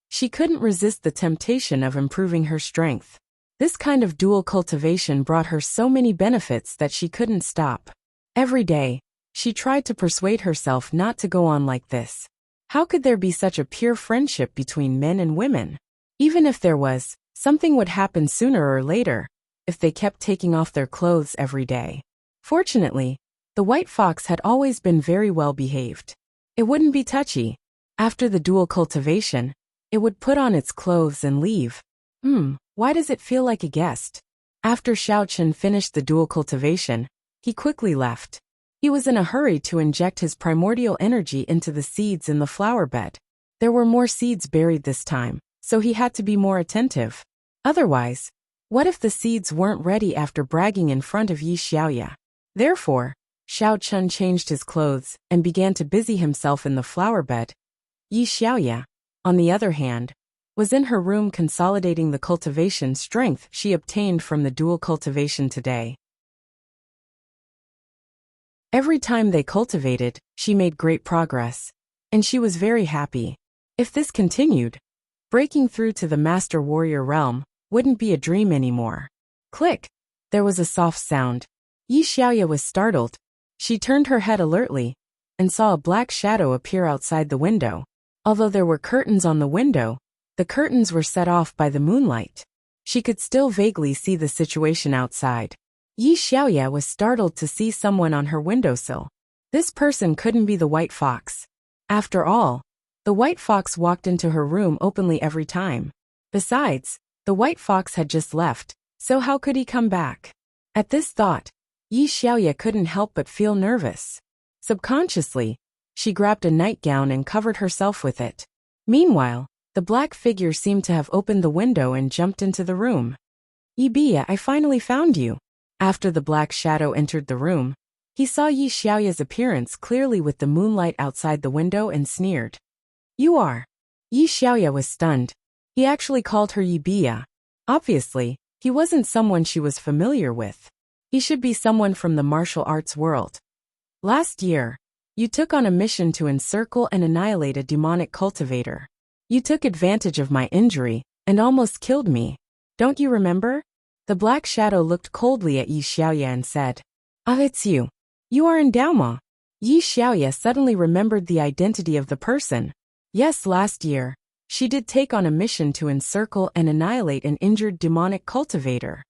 she couldn't resist the temptation of improving her strength. This kind of dual cultivation brought her so many benefits that she couldn't stop. Every day, she tried to persuade herself not to go on like this. How could there be such a pure friendship between men and women? Even if there was, something would happen sooner or later, if they kept taking off their clothes every day. Fortunately, the white fox had always been very well behaved. It wouldn't be touchy. After the dual cultivation, it would put on its clothes and leave. Why does it feel like a guest? After Xiao Chen finished the dual cultivation, he quickly left. He was in a hurry to inject his primordial energy into the seeds in the flower bed. There were more seeds buried this time, so he had to be more attentive. Otherwise, what if the seeds weren't ready after bragging in front of Yi Xiaoya? Therefore, Xiao Chen changed his clothes and began to busy himself in the flower bed. Yi Xiaoya, on the other hand, was in her room consolidating the cultivation strength she obtained from the dual cultivation today. Every time they cultivated, she made great progress, and she was very happy. If this continued, breaking through to the Master Warrior realm wouldn't be a dream anymore. Click! There was a soft sound. Yi Xiaoya was startled. She turned her head alertly and saw a black shadow appear outside the window. Although there were curtains on the window, the curtains were set off by the moonlight. She could still vaguely see the situation outside. Yi Xiaoya was startled to see someone on her windowsill. This person couldn't be the white fox. After all, the white fox walked into her room openly every time. Besides, the white fox had just left, so how could he come back? At this thought, Yi Xiaoya couldn't help but feel nervous. Subconsciously, She grabbed a nightgown and covered herself with it. Meanwhile, the black figure seemed to have opened the window and jumped into the room. Yibiya, I finally found you. After the black shadow entered the room, he saw Yi Xiaoya's appearance clearly with the moonlight outside the window and sneered. You are. Yi Xiaoya was stunned. He actually called her Yibiya. Obviously, he wasn't someone she was familiar with. He should be someone from the martial arts world. Last year, you took on a mission to encircle and annihilate a demonic cultivator. You took advantage of my injury and almost killed me. Don't you remember? The black shadow looked coldly at Yi Xiaoya and said, Ah, it's you. You are in Daoma. Yi Xiaoya suddenly remembered the identity of the person. Yes, last year, she did take on a mission to encircle and annihilate an injured demonic cultivator.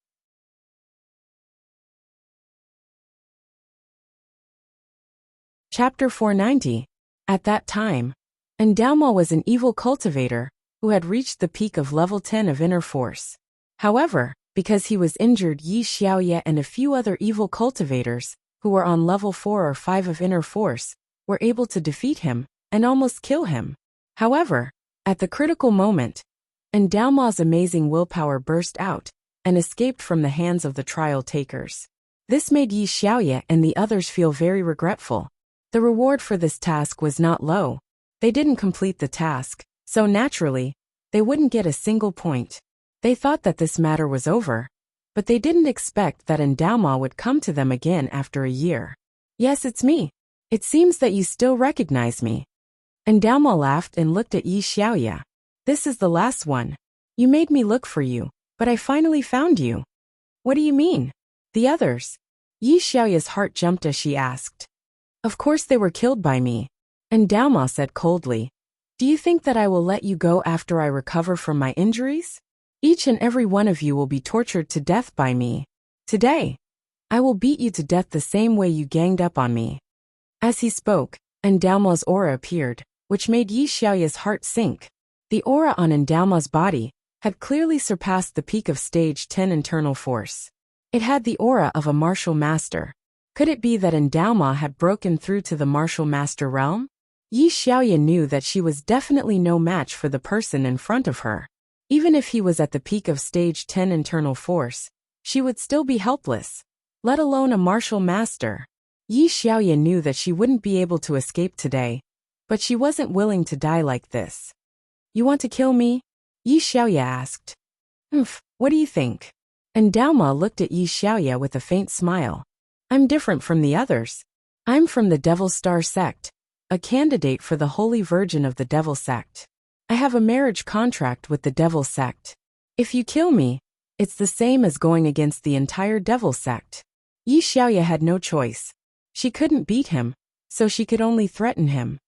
Chapter 490. At that time, Daoma was an evil cultivator who had reached the peak of level 10 of inner force. However, because he was injured, Yi Xiaoya and a few other evil cultivators, who were on level 4 or 5 of inner force, were able to defeat him and almost kill him. However, at the critical moment, Daoma's amazing willpower burst out and escaped from the hands of the trial takers. This made Yi Xiaoya and the others feel very regretful. The reward for this task was not low. They didn't complete the task, so naturally, they wouldn't get a single point. They thought that this matter was over, but they didn't expect that Daoma would come to them again after a year. Yes, it's me. It seems that you still recognize me. Daoma laughed and looked at Yi Xiaoya. This is the last one. You made me look for you, but I finally found you. What do you mean? The others? Yi Xiaoya's heart jumped as she asked. Of course they were killed by me. Daoma said coldly. Do you think that I will let you go after I recover from my injuries? Each and every one of you will be tortured to death by me. Today, I will beat you to death the same way you ganged up on me. As he spoke, Daoma's aura appeared, which made Yi Xiaoya's heart sink. The aura on Daoma's body had clearly surpassed the peak of stage 10 internal force. It had the aura of a martial master. Could it be that Daoma had broken through to the martial master realm? Yi Xiaoya knew that she was definitely no match for the person in front of her. Even if he was at the peak of stage 10 internal force, she would still be helpless, let alone a martial master. Yi Xiaoya knew that she wouldn't be able to escape today, but she wasn't willing to die like this. You want to kill me? Yi Xiaoya asked. What do you think? Daoma looked at Yi Xiaoya with a faint smile. I'm different from the others. I'm from the Devil Star sect, a candidate for the Holy Virgin of the Devil sect. I have a marriage contract with the Devil sect. If you kill me, it's the same as going against the entire Devil sect. Yi Xiaoya had no choice. She couldn't beat him, so she could only threaten him.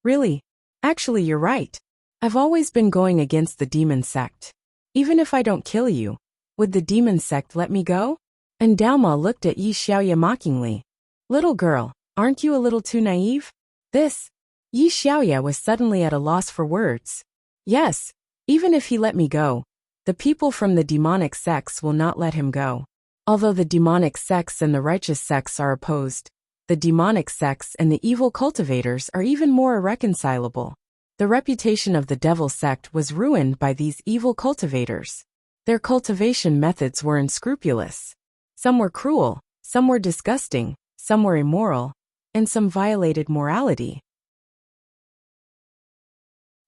Really? Actually, you're right. I've always been going against the demon sect. Even if I don't kill you, would the demon sect let me go? Daoma looked at Yi Xiaoya mockingly. Little girl, aren't you a little too naive? Yi Xiaoya was suddenly at a loss for words. Yes, even if he let me go, the people from the demonic sects will not let him go. Although the demonic sects and the righteous sects are opposed, the demonic sects and the evil cultivators are even more irreconcilable. The reputation of the devil sect was ruined by these evil cultivators. Their cultivation methods were unscrupulous. Some were cruel, some were disgusting, some were immoral, and some violated morality.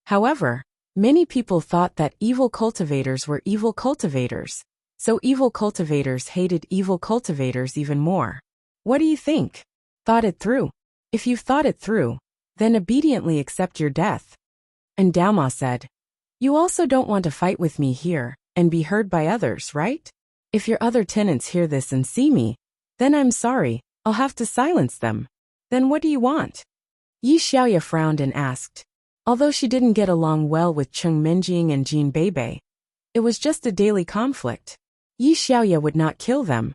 However, many people thought that evil cultivators were evil cultivators, so evil cultivators hated evil cultivators even more. What do you think? Thought it through. If you've thought it through, then obediently accept your death. Daoma said. You also don't want to fight with me here and be heard by others, right? If your other tenants hear this and see me, then I'm sorry, I'll have to silence them. Then what do you want? Yi Xiaoya frowned and asked. Although she didn't get along well with Cheng Minjing and Jin Beibei, it was just a daily conflict. Yi Xiaoya would not kill them.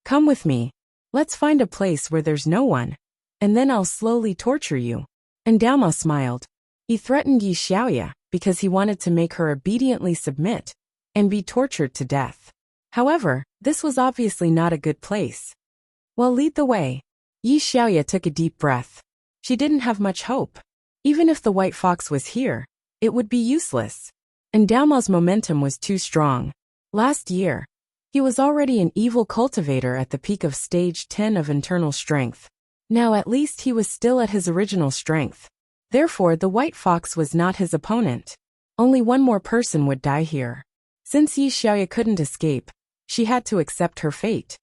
Come with me. Let's find a place where there's no one, and then I'll slowly torture you. Daoma smiled. He threatened Yi Xiaoya because he wanted to make her obediently submit and be tortured to death. However, this was obviously not a good place. Well, lead the way. Yi Xiaoya took a deep breath. She didn't have much hope. Even if the white fox was here, it would be useless. And Daoma's momentum was too strong. Last year, he was already an evil cultivator at the peak of stage 10 of internal strength. Now at least he was still at his original strength. Therefore the white fox was not his opponent. Only one more person would die here. Since Yi Xiaoya couldn't escape, she had to accept her fate.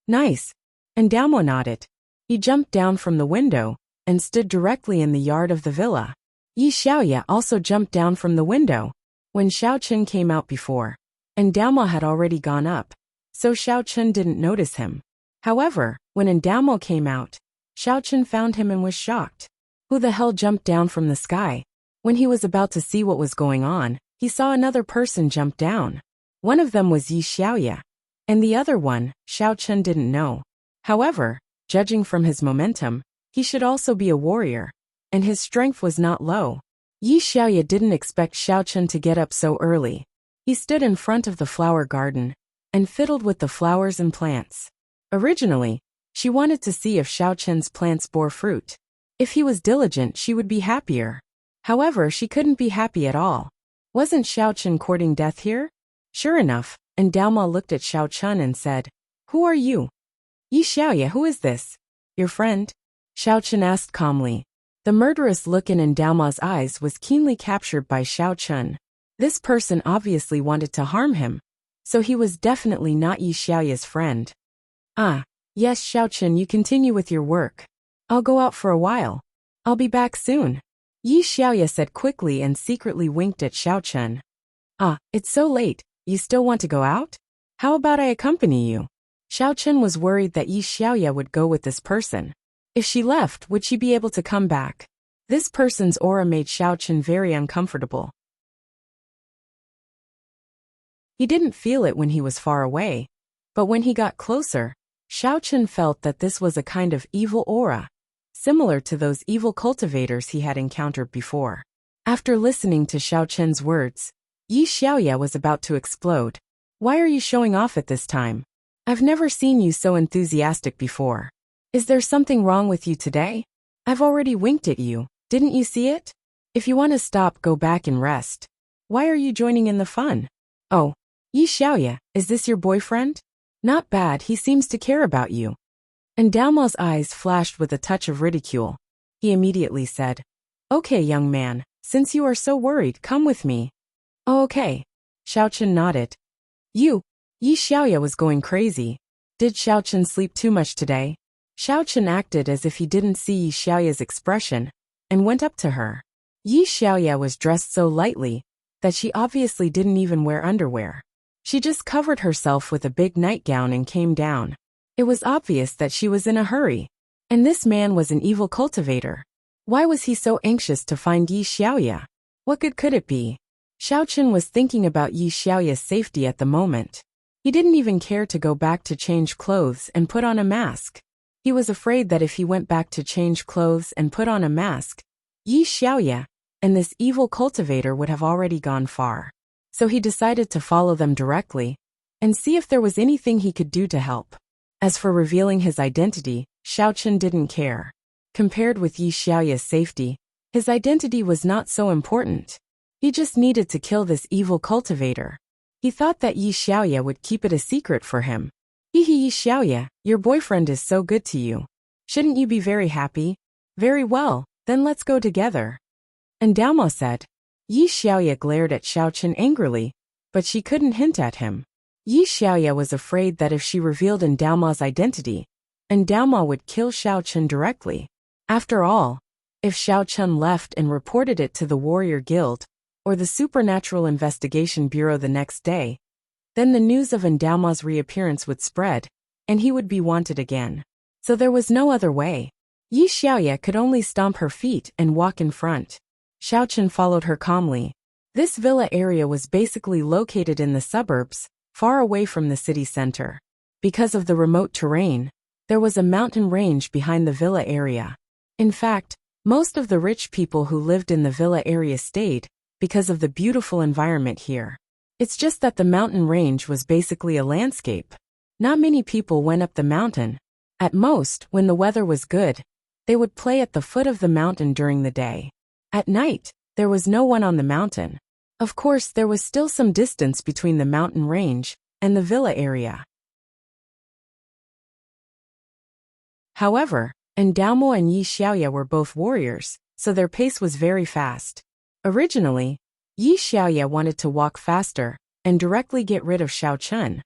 Nice. And Daomo nodded. He jumped down from the window and stood directly in the yard of the villa. Yi Xiaoya also jumped down from the window when Xiao Chen came out before, and Daomo had already gone up, so Xiao Chen didn't notice him. However, when Daomo came out, Xiao Chen found him and was shocked. Who the hell jumped down from the sky? When he was about to see what was going on, he saw another person jump down. One of them was Yi Xiaoya, and the other one, Xiao Chen didn't know. However, judging from his momentum, he should also be a warrior, and his strength was not low. Yi Xiaoya didn't expect Xiao Chen to get up so early. He stood in front of the flower garden and fiddled with the flowers and plants. Originally, she wanted to see if Xiao Chen's plants bore fruit. If he was diligent, she would be happier. However, she couldn't be happy at all. Wasn't Xiao Chen courting death here? Sure enough, and Daoma looked at Xiao Chen and said, "Who are you?" "Yi Xiaoya, who is this?" "Your friend?" Xiao Chen asked calmly. The murderous look in Daoma's eyes was keenly captured by Xiao Chen. This person obviously wanted to harm him, so he was definitely not Yi Xiaoya's friend. "Ah, yes, Xiao Chen, you continue with your work. I'll go out for a while. I'll be back soon," Yi Xiaoya said quickly and secretly winked at Xiao Chen. "Ah, it's so late, you still want to go out? How about I accompany you?" Xiao Chen was worried that Yi Xiaoya would go with this person. If she left, would she be able to come back? This person's aura made Xiao Chen very uncomfortable. He didn't feel it when he was far away, but when he got closer, Xiao Chen felt that this was a kind of evil aura, similar to those evil cultivators he had encountered before. After listening to Xiao Chen's words, Yi Xiaoya was about to explode. "Why are you showing off at this time? I've never seen you so enthusiastic before. Is there something wrong with you today? I've already winked at you, didn't you see it? If you want to stop, go back and rest. Why are you joining in the fun?" "Oh, Yi Xiaoya, is this your boyfriend? Not bad, he seems to care about you." And Daoma's eyes flashed with a touch of ridicule. He immediately said, "Okay, young man, since you are so worried, come with me." "Oh, okay." Xiao Chen nodded. Yi Xiaoya was going crazy. Did Xiao Chen sleep too much today? Xiao Chen acted as if he didn't see Yi Xiaoya's expression, and went up to her. Yi Xiaoya was dressed so lightly that she obviously didn't even wear underwear. She just covered herself with a big nightgown and came down. It was obvious that she was in a hurry. And this man was an evil cultivator. Why was he so anxious to find Yi Xiaoya? What good could it be? Xiao Chen was thinking about Yi Xiaoya's safety at the moment. He didn't even care to go back to change clothes and put on a mask. He was afraid that if he went back to change clothes and put on a mask, Yi Xiaoya and this evil cultivator would have already gone far. So he decided to follow them directly and see if there was anything he could do to help. As for revealing his identity, Xiao Chen didn't care. Compared with Yi Xiaoya's safety, his identity was not so important. He just needed to kill this evil cultivator. He thought that Yi Xiaoya would keep it a secret for him. Yi Xiaoya, your boyfriend is so good to you. Shouldn't you be very happy? Very well, then let's go together. And Daoma said. Yi Xiaoya glared at Xiao Chen angrily, but she couldn't hint at him. Yi Xiaoya was afraid that if she revealed Daoma's identity, Daoma would kill Xiao Chen directly. After all, if Xiao Chen left and reported it to the Warrior Guild, or the Supernatural Investigation Bureau the next day, then the news of Daoma's reappearance would spread, and he would be wanted again. So there was no other way. Yi Xiaoya could only stomp her feet and walk in front. Xiao Chen followed her calmly. This villa area was basically located in the suburbs, far away from the city center. Because of the remote terrain, there was a mountain range behind the villa area. In fact, most of the rich people who lived in the villa area stayed, because of the beautiful environment here. It's just that the mountain range was basically a landscape. Not many people went up the mountain. At most, when the weather was good, They would play at the foot of the mountain during the day. At night, there was no one on the mountain. Of course, there was still some distance between the mountain range and the villa area. However, Endamo and Yi Xiaoya were both warriors, so their pace was very fast. Originally, Yi Xiaoya wanted to walk faster and directly get rid of Xiao Chun.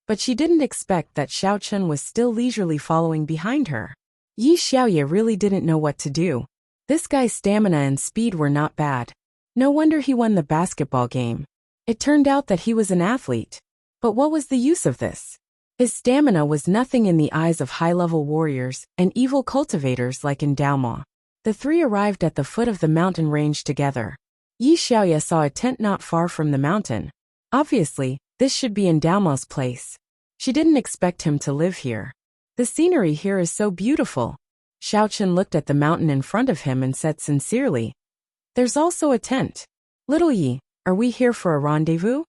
But she didn't expect that Xiao Chun was still leisurely following behind her. Yi Xiaoya really didn't know what to do. This guy's stamina and speed were not bad. No wonder he won the basketball game. It turned out that he was an athlete. But what was the use of this? His stamina was nothing in the eyes of high-level warriors and evil cultivators like Endamo. The three arrived at the foot of the mountain range together. Yi Xiaoya saw a tent not far from the mountain. Obviously, this should be Endamo's place. She didn't expect him to live here. The scenery here is so beautiful. Xiao Chun looked at the mountain in front of him and said sincerely, "There's also a tent. Little Yi, are we here for a rendezvous?"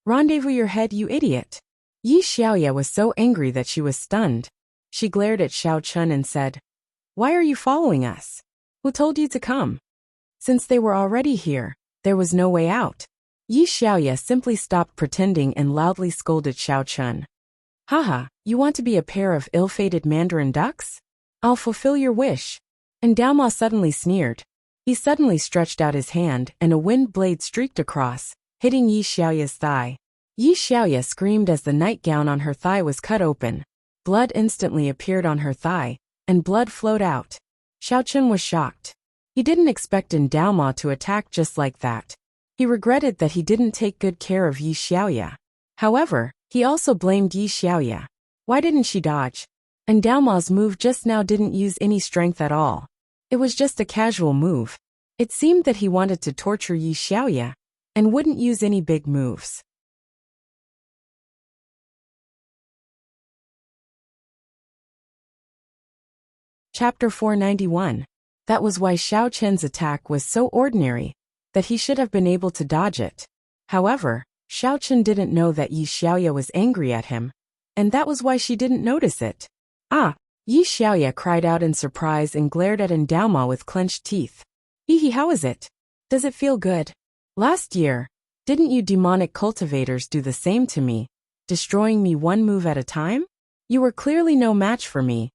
"Rendezvous your head, you idiot." Yi Xiaoya was so angry that she was stunned. She glared at Xiao Chun and said, "Why are you following us? Who told you to come?" Since they were already here, there was no way out. Yi Xiaoya simply stopped pretending and loudly scolded Xiao Chun. "Haha, you want to be a pair of ill-fated mandarin ducks? I'll fulfill your wish." And Daoma suddenly sneered. He suddenly stretched out his hand and a wind blade streaked across, hitting Yi Xiaoya's thigh. Yi Xiaoya screamed as the nightgown on her thigh was cut open. Blood instantly appeared on her thigh, and blood flowed out. Xiao Chun was shocked. He didn't expect Daoma to attack just like that. He regretted that he didn't take good care of Yi Xiaoya. However, he also blamed Yi Xiaoya. Why didn't she dodge? And Daoma's move just now didn't use any strength at all. It was just a casual move. It seemed that he wanted to torture Yi Xiaoya and wouldn't use any big moves. Chapter 491. That was why Xiao Chen's attack was so ordinary that he should have been able to dodge it. However, Xiao Chen didn't know that Yi Xiaoya was angry at him, and that was why she didn't notice it. "Ah!" Yi Xiaoya cried out in surprise and glared at Endaoma with clenched teeth. "Hehe, how is it? Does it feel good? Last year, didn't you demonic cultivators do the same to me, destroying me one move at a time? You were clearly no match for me,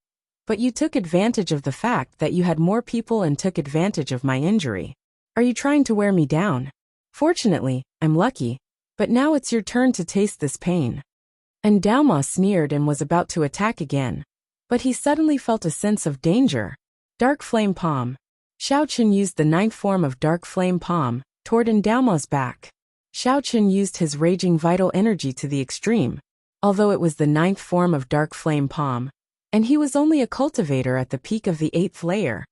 but you took advantage of the fact that you had more people and took advantage of my injury. Are you trying to wear me down? Fortunately, I'm lucky, but now it's your turn to taste this pain." And Daoma sneered and was about to attack again. But he suddenly felt a sense of danger. Dark Flame Palm. Xiao Chun used the 9th form of Dark Flame Palm toward Daoma's back. Xiao Chun used his raging vital energy to the extreme, although it was the 9th form of Dark Flame Palm, and he was only a cultivator at the peak of the 8th layer.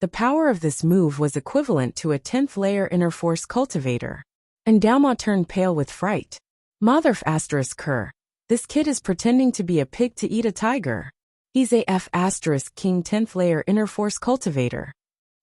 The power of this move was equivalent to a 10th layer inner force cultivator. And Daoma turned pale with fright. Motherf asterisk her. This kid is pretending to be a pig to eat a tiger. He's a F asterisk king 10th layer inner force cultivator.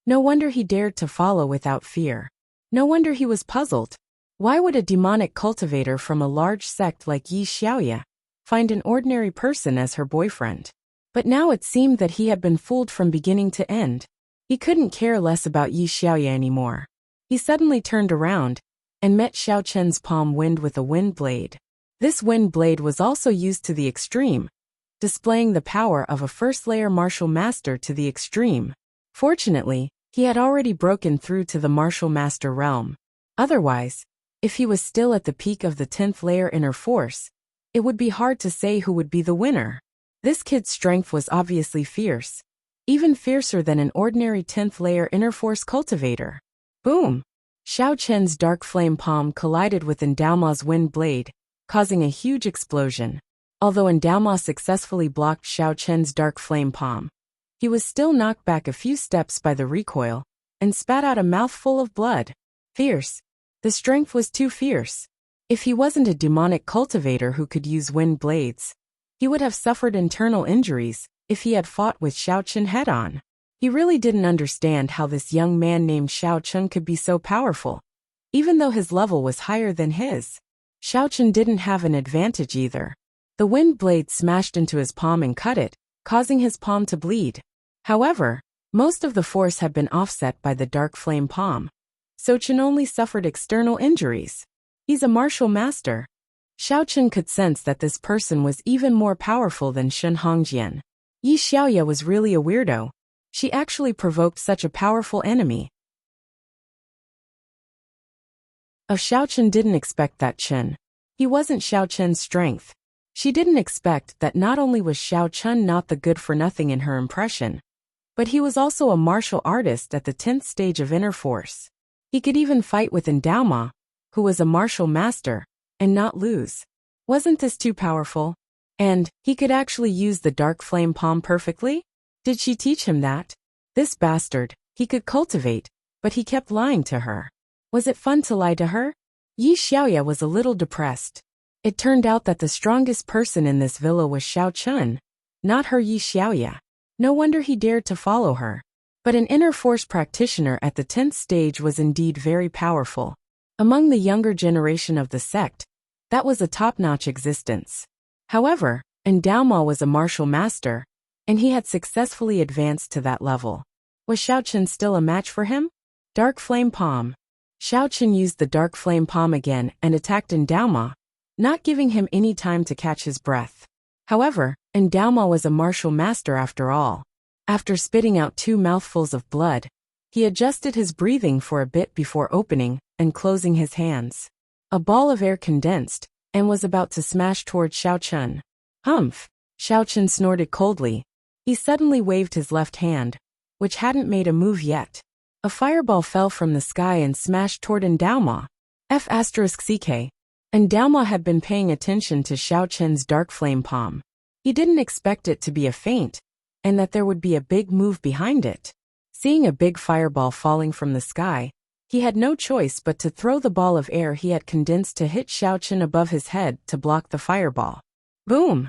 No wonder he dared to follow without fear. No wonder he was puzzled. Why would a demonic cultivator from a large sect like Yi Xiaoya find an ordinary person as her boyfriend? But now it seemed that he had been fooled from beginning to end. He couldn't care less about Yi Xiaoya anymore. He suddenly turned around and met Xiao Chen's palm wind with a wind blade. This wind blade was also used to the extreme, displaying the power of a first-layer martial master to the extreme. Fortunately, he had already broken through to the martial master realm. Otherwise, if he was still at the peak of the 10th layer inner force, it would be hard to say who would be the winner. This kid's strength was obviously fierce, even fiercer than an ordinary 10th layer inner force cultivator. Boom! Xiao Chen's dark flame palm collided with Daoma's wind blade, causing a huge explosion. Although Daoma successfully blocked Xiao Chen's dark flame palm, he was still knocked back a few steps by the recoil and spat out a mouthful of blood. Fierce. The strength was too fierce. If he wasn't a demonic cultivator who could use wind blades, he would have suffered internal injuries if he had fought with Xiao Chen head-on. He really didn't understand how this young man named Xiao Chen could be so powerful. Even though his level was higher than his, Xiao Chen didn't have an advantage either. The wind blade smashed into his palm and cut it, causing his palm to bleed. However, Most of the force had been offset by the dark flame palm, so Chen only suffered external injuries. He's a martial master. Xiao Chen could sense that this person was even more powerful than Shen Hongjian. Yi Xiaoya was really a weirdo. She actually provoked such a powerful enemy. Xiao Chen didn't expect that Chen. He wasn't Xiao Chen's strength. She didn't expect that not only was Xiao Chen not the good-for-nothing in her impression, but he was also a martial artist at the 10th stage of inner force. He could even fight with Endaoma, who was a martial master, and not lose. Wasn't this too powerful? And he could actually use the dark flame palm perfectly? Did she teach him that? This bastard, he could cultivate, but he kept lying to her. Was it fun to lie to her? Yi Xiaoya was a little depressed. It turned out that the strongest person in this villa was Xiao Chen, not her Yi Xiaoya. No wonder he dared to follow her. But an inner force practitioner at the 10th stage was indeed very powerful. Among the younger generation of the sect, that was a top-notch existence. However, Endaoma was a martial master, and he had successfully advanced to that level. Was Xiao Chen still a match for him? Dark Flame Palm. Xiao Chen used the Dark Flame Palm again and attacked Endaoma, not giving him any time to catch his breath. However, Endaoma was a martial master after all. After spitting out 2 mouthfuls of blood, he adjusted his breathing for a bit before opening and closing his hands. A ball of air condensed and was about to smash toward Xiao Chen. Humph! Xiao Chen snorted coldly. He suddenly waved his left hand, which hadn't made a move yet. A fireball fell from the sky and smashed toward Endaoma. F***CK. Endaoma had been paying attention to Xiao Chen's dark flame palm. He didn't expect it to be a feint, and that there would be a big move behind it. Seeing a big fireball falling from the sky, he had no choice but to throw the ball of air he had condensed to hit Xiao Chen above his head to block the fireball. Boom!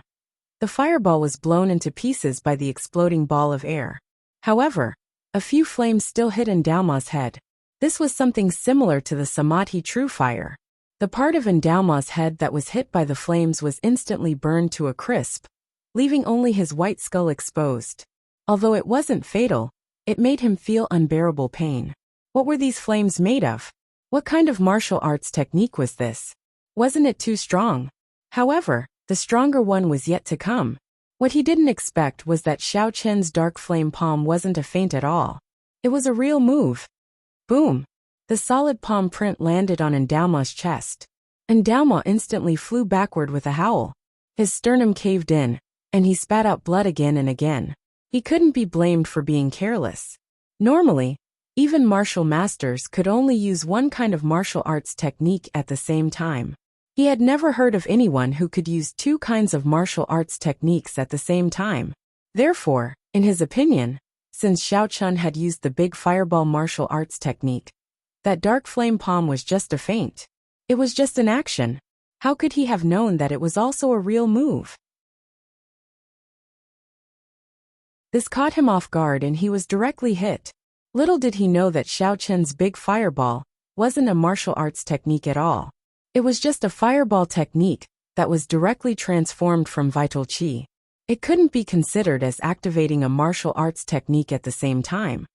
The fireball was blown into pieces by the exploding ball of air. However, a few flames still hit Endaoma's head. This was something similar to the Samadhi True Fire. The part of Endaoma's head that was hit by the flames was instantly burned to a crisp, leaving only his white skull exposed. Although it wasn't fatal, it made him feel unbearable pain. What were these flames made of? What kind of martial arts technique was this? Wasn't it too strong? However, the stronger one was yet to come. What he didn't expect was that Xiao Chen's dark flame palm wasn't a feint at all. It was a real move. Boom! The solid palm print landed on Endaoma's chest. Endaoma instantly flew backward with a howl. His sternum caved in, and he spat out blood again and again. He couldn't be blamed for being careless. Normally, even martial masters could only use one kind of martial arts technique at the same time. He had never heard of anyone who could use 2 kinds of martial arts techniques at the same time. Therefore, in his opinion, since Xiao Chen had used the big fireball martial arts technique, that dark flame palm was just a feint. It was just an action. How could he have known that it was also a real move? This caught him off guard and he was directly hit. Little did he know that Xiao Chen's big fireball wasn't a martial arts technique at all. It was just a fireball technique that was directly transformed from vital qi. It couldn't be considered as activating a martial arts technique at the same time.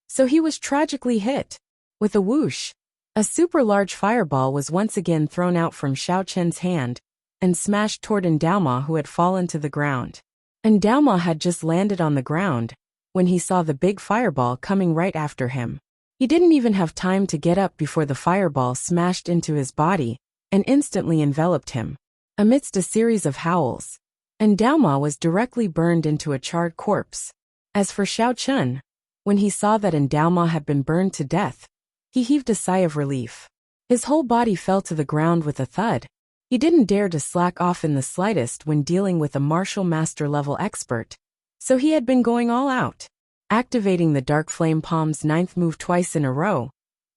So he was tragically hit. With a whoosh, a super large fireball was once again thrown out from Xiao Chen's hand and smashed toward Endaoma, who had fallen to the ground. Endaoma had just landed on the ground when he saw the big fireball coming right after him. He didn't even have time to get up before the fireball smashed into his body and instantly enveloped him. Amidst a series of howls, Endaoma was directly burned into a charred corpse. As for Xiao Chen, when he saw that Endaoma had been burned to death, he heaved a sigh of relief. His whole body fell to the ground with a thud. He didn't dare to slack off in the slightest when dealing with a martial master level expert, so he had been going all out. Activating the Dark Flame Palm's 9th move twice in a row,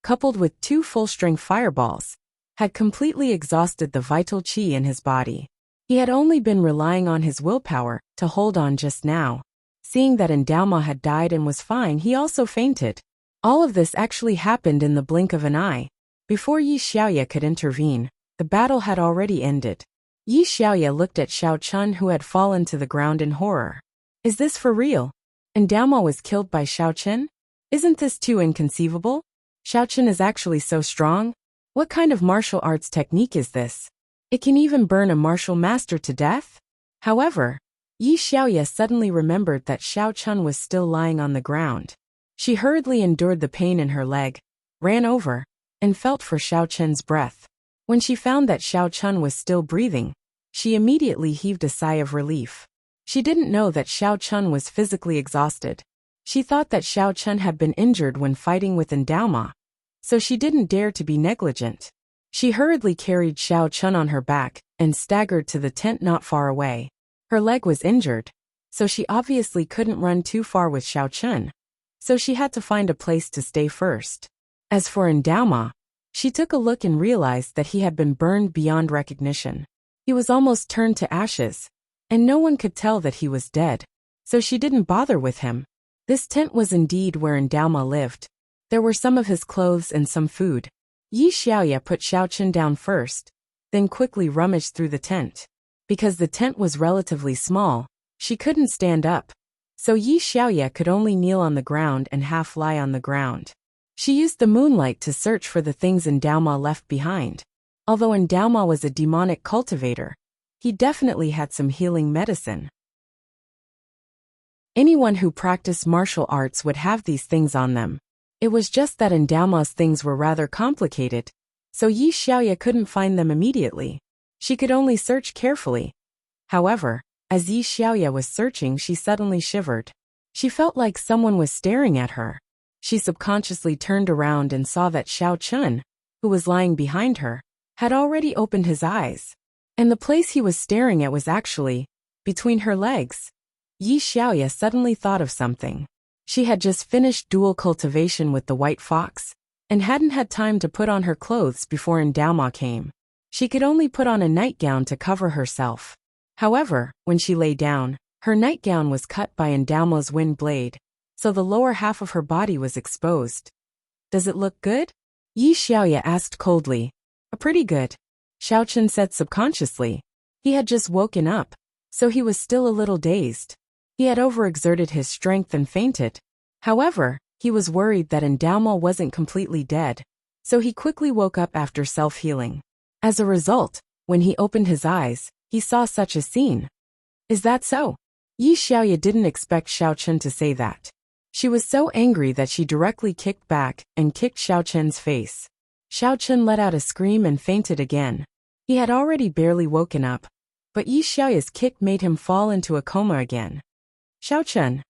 coupled with 2 full-strength fireballs, had completely exhausted the vital qi in his body. He had only been relying on his willpower to hold on just now. Seeing that Endaoma had died and was fine, he also fainted. All of this actually happened in the blink of an eye. Before Yi Xiaoya could intervene, the battle had already ended. Yi Xiaoya looked at Xiao Chen, who had fallen to the ground in horror. Is this for real? And Daoma was killed by Xiaochen? Isn't this too inconceivable? Xiaochen is actually so strong? What kind of martial arts technique is this? It can even burn a martial master to death? However, Yi Xiaoya suddenly remembered that Xiaochen was still lying on the ground. She hurriedly endured the pain in her leg, ran over, and felt for Xiaochen's breath. When she found that Xiaochen was still breathing, she immediately heaved a sigh of relief. She didn't know that Xiaochen was physically exhausted. She thought that Xiaochen had been injured when fighting with Daoma, so she didn't dare to be negligent. She hurriedly carried Xiaochen on her back and staggered to the tent not far away. Her leg was injured, so she obviously couldn't run too far with Xiaochen, so she had to find a place to stay first. As for Daoma, she took a look and realized that he had been burned beyond recognition. He was almost turned to ashes, and no one could tell that he was dead, so she didn't bother with him. This tent was indeed where Daoma lived. There were some of his clothes and some food. Yi Xiaoya put Xiaochen down first, then quickly rummaged through the tent. Because the tent was relatively small, she couldn't stand up, so Yi Xiaoya could only kneel on the ground and half lie on the ground. She used the moonlight to search for the things Daoma left behind. Although Daoma was a demonic cultivator, he definitely had some healing medicine. Anyone who practiced martial arts would have these things on them. It was just that Daoma's things were rather complicated, so Yi Xiaoya couldn't find them immediately. She could only search carefully. However, as Yi Xiaoya was searching, she suddenly shivered. She felt like someone was staring at her. She subconsciously turned around and saw that Xiaochen, who was lying behind her, had already opened his eyes. And the place he was staring at was actually between her legs. Yi Xiaoya suddenly thought of something. She had just finished dual cultivation with the white fox, and hadn't had time to put on her clothes before Daoma came. She could only put on a nightgown to cover herself. However, when she lay down, her nightgown was cut by Daoma's wind blade, so the lower half of her body was exposed. Does it look good? Yi Xiaoya asked coldly. Pretty good, Xiaochen said subconsciously. He had just woken up, so he was still a little dazed. He had overexerted his strength and fainted. However, he was worried that Daoma wasn't completely dead, so he quickly woke up after self-healing. As a result, when he opened his eyes, he saw such a scene. Is that so? Yi Xiaoya didn't expect Xiaochen to say that. She was so angry that she directly kicked back and kicked Xiaochen's face. Xiaochen let out a scream and fainted again. He had already barely woken up, but Yi Xiaoya's kick made him fall into a coma again. Xiaochen.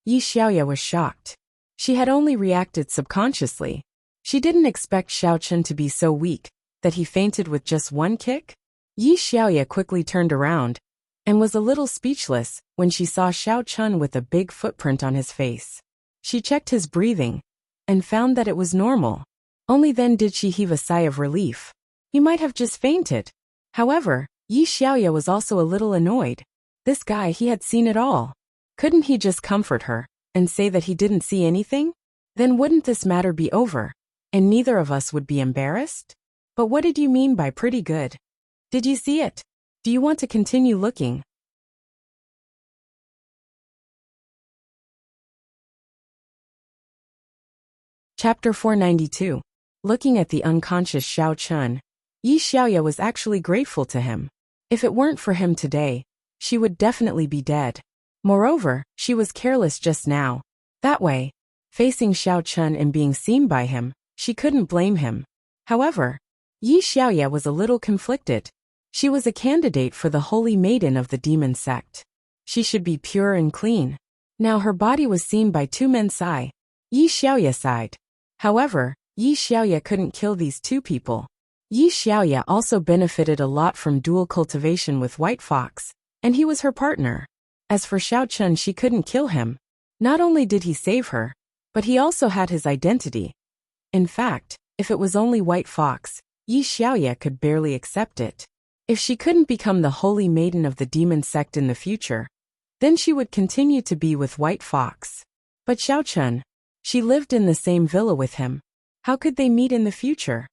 Yi Xiaoya was shocked. She had only reacted subconsciously. She didn't expect Xiaochen to be so weak that he fainted with just one kick. Yi Xiaoya quickly turned around and was a little speechless when she saw Xiaochen with a big footprint on his face. She checked his breathing and found that it was normal. Only then did she heave a sigh of relief. He might have just fainted. However, Yi Xiaoya was also a little annoyed. This guy, he had seen it all. Couldn't he just comfort her and say that he didn't see anything? Then wouldn't this matter be over, and neither of us would be embarrassed? But what did you mean by pretty good? Did you see it? Do you want to continue looking? Chapter 492. Looking at the unconscious Xiaochen, Yi Xiaoya was actually grateful to him. If it weren't for him today, she would definitely be dead. Moreover, she was careless just now. That way, facing Xiaochen and being seen by him, she couldn't blame him. However, Yi Xiaoya was a little conflicted. She was a candidate for the holy maiden of the demon sect. She should be pure and clean. Now her body was seen by two men. Yi Xiaoya sighed. However, Yi Xiaoya couldn't kill these two people. Yi Xiaoya also benefited a lot from dual cultivation with White Fox, and he was her partner. As for Xiaochen, she couldn't kill him. Not only did he save her, but he also had his identity. In fact, if it was only White Fox, Yi Xiaoya could barely accept it. If she couldn't become the holy maiden of the demon sect in the future, then she would continue to be with White Fox. But Xiaochen, she lived in the same villa with him. How could they meet in the future?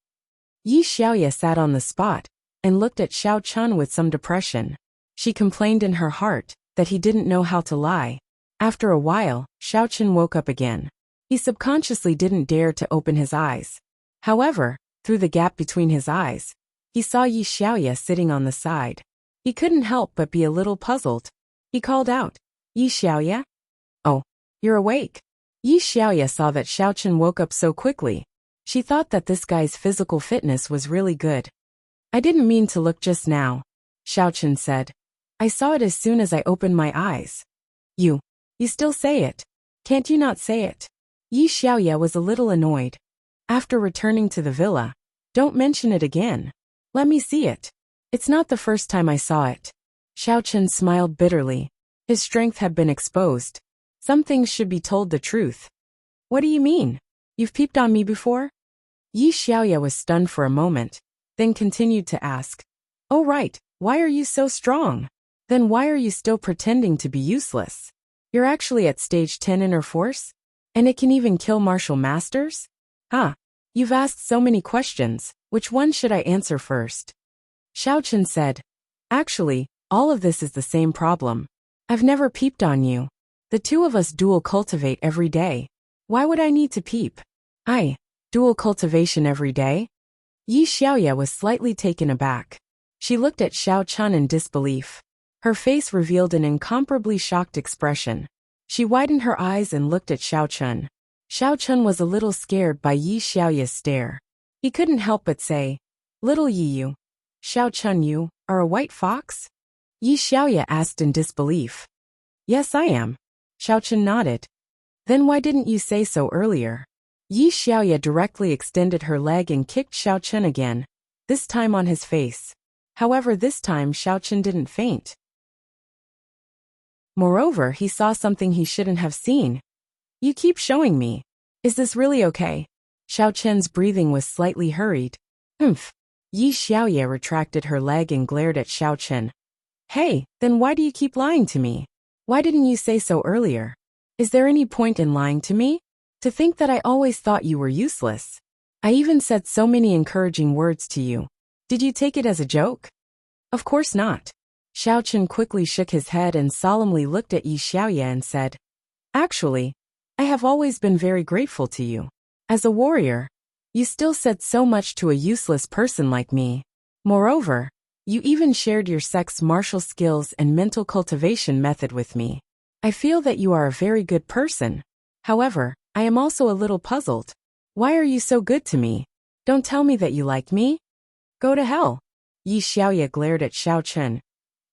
Yi Xiaoya sat on the spot and looked at Xiaochen with some depression. She complained in her heart that he didn't know how to lie. After a while, Xiaochen woke up again. He subconsciously didn't dare to open his eyes. However, through the gap between his eyes, he saw Yi Xiaoya sitting on the side. He couldn't help but be a little puzzled. He called out, "Yi Xiaoya? Oh, you're awake." Yi Xiaoya saw that Xiaochen woke up so quickly. She thought that this guy's physical fitness was really good. "I didn't mean to look just now," Xiaochen said. "I saw it as soon as I opened my eyes." You still say it. Can't you not say it?" Yi Xiaoya was a little annoyed. After returning to the villa, "Don't mention it again. Let me see it. It's not the first time I saw it." Xiaochen smiled bitterly. His strength had been exposed. Some things should be told the truth. "What do you mean? You've peeped on me before?" Yi Xiaoya was stunned for a moment, then continued to ask, "Oh right, why are you so strong? Then why are you still pretending to be useless? You're actually at stage 10 inner force? And it can even kill martial masters? Huh, you've asked so many questions, which one should I answer first?" Xiaochen said, "Actually, all of this is the same problem. I've never peeped on you. The two of us dual cultivate every day. Why would I need to peep? Dual cultivation every day?" Yi Xiaoya was slightly taken aback. She looked at Xiaochen in disbelief. Her face revealed an incomparably shocked expression. She widened her eyes and looked at Xiaochen. Xiaochen was a little scared by Yi Xiaoya's stare. He couldn't help but say, "Little Yi, you, Xiaochen, you are a white fox?" Yi Xiaoya asked in disbelief. "Yes, I am." Xiaochen nodded. "Then why didn't you say so earlier?" Yi Xiaoya directly extended her leg and kicked Xiaochen again, this time on his face. However, this time Xiaochen didn't faint. Moreover, he saw something he shouldn't have seen. "You keep showing me. Is this really okay?" Xiaochen's breathing was slightly hurried. "Humph." Yi Xiaoya retracted her leg and glared at Xiaochen. "Hey, then why do you keep lying to me? Why didn't you say so earlier? Is there any point in lying to me? To think that I always thought you were useless. I even said so many encouraging words to you. Did you take it as a joke?" "Of course not." Xiaochen quickly shook his head and solemnly looked at Yi Xiaoya and said, "Actually, I have always been very grateful to you. As a warrior, you still said so much to a useless person like me. Moreover, you even shared your sex martial skills and mental cultivation method with me. I feel that you are a very good person. However, I am also a little puzzled. Why are you so good to me? Don't tell me that you like me? Go to hell." Yi Xiaoya glared at Xiaochen.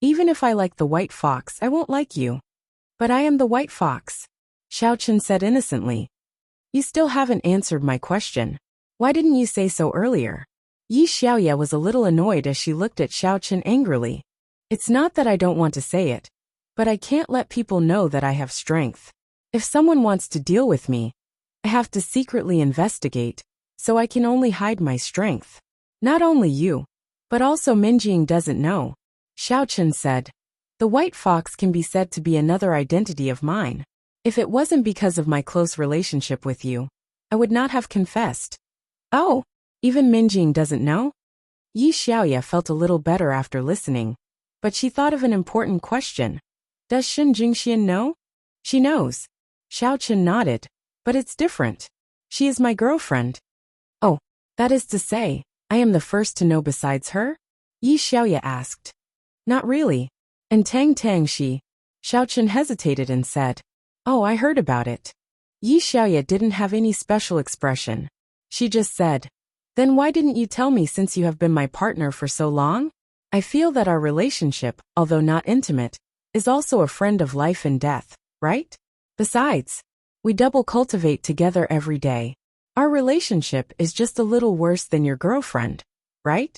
"Even if I like the white fox, I won't like you." "But I am the white fox," Xiaochen said innocently. "You still haven't answered my question. Why didn't you say so earlier?" Yi Xiaoya was a little annoyed as she looked at Xiaochen angrily. "It's not that I don't want to say it, but I can't let people know that I have strength. If someone wants to deal with me, I have to secretly investigate, so I can only hide my strength. Not only you, but also Minjing doesn't know," Xiaochen said. "The white fox can be said to be another identity of mine. If it wasn't because of my close relationship with you, I would not have confessed." "Oh, even Minjing doesn't know?" Yi Xiaoya felt a little better after listening, but she thought of an important question. "Does Shen Jingxian know?" "She knows." Xiaochen nodded. "But it's different. She is my girlfriend." "Oh, that is to say, I am the first to know besides her?" Yi Xiaoya asked. "Not really. And Tang she..." Xiaochen hesitated and said, "Oh, I heard about it." Yi Xiaoya didn't have any special expression. She just said, "Then why didn't you tell me since you have been my partner for so long? I feel that our relationship, although not intimate, is also a friend of life and death, right? Besides, we double cultivate together every day. Our relationship is just a little worse than your girlfriend, right?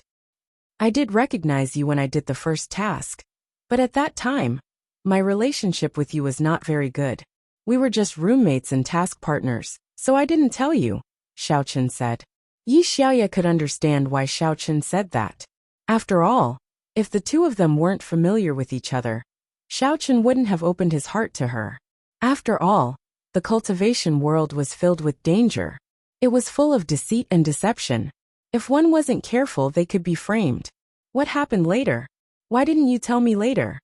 I did recognize you when I did the first task, but at that time, my relationship with you was not very good. We were just roommates and task partners, so I didn't tell you," Xiaochen said. Yi Xiaoya could understand why Xiaochen said that. After all, if the two of them weren't familiar with each other, Xiaochen wouldn't have opened his heart to her. After all, the cultivation world was filled with danger. It was full of deceit and deception. If one wasn't careful, they could be framed. "What happened later? Why didn't you tell me later?"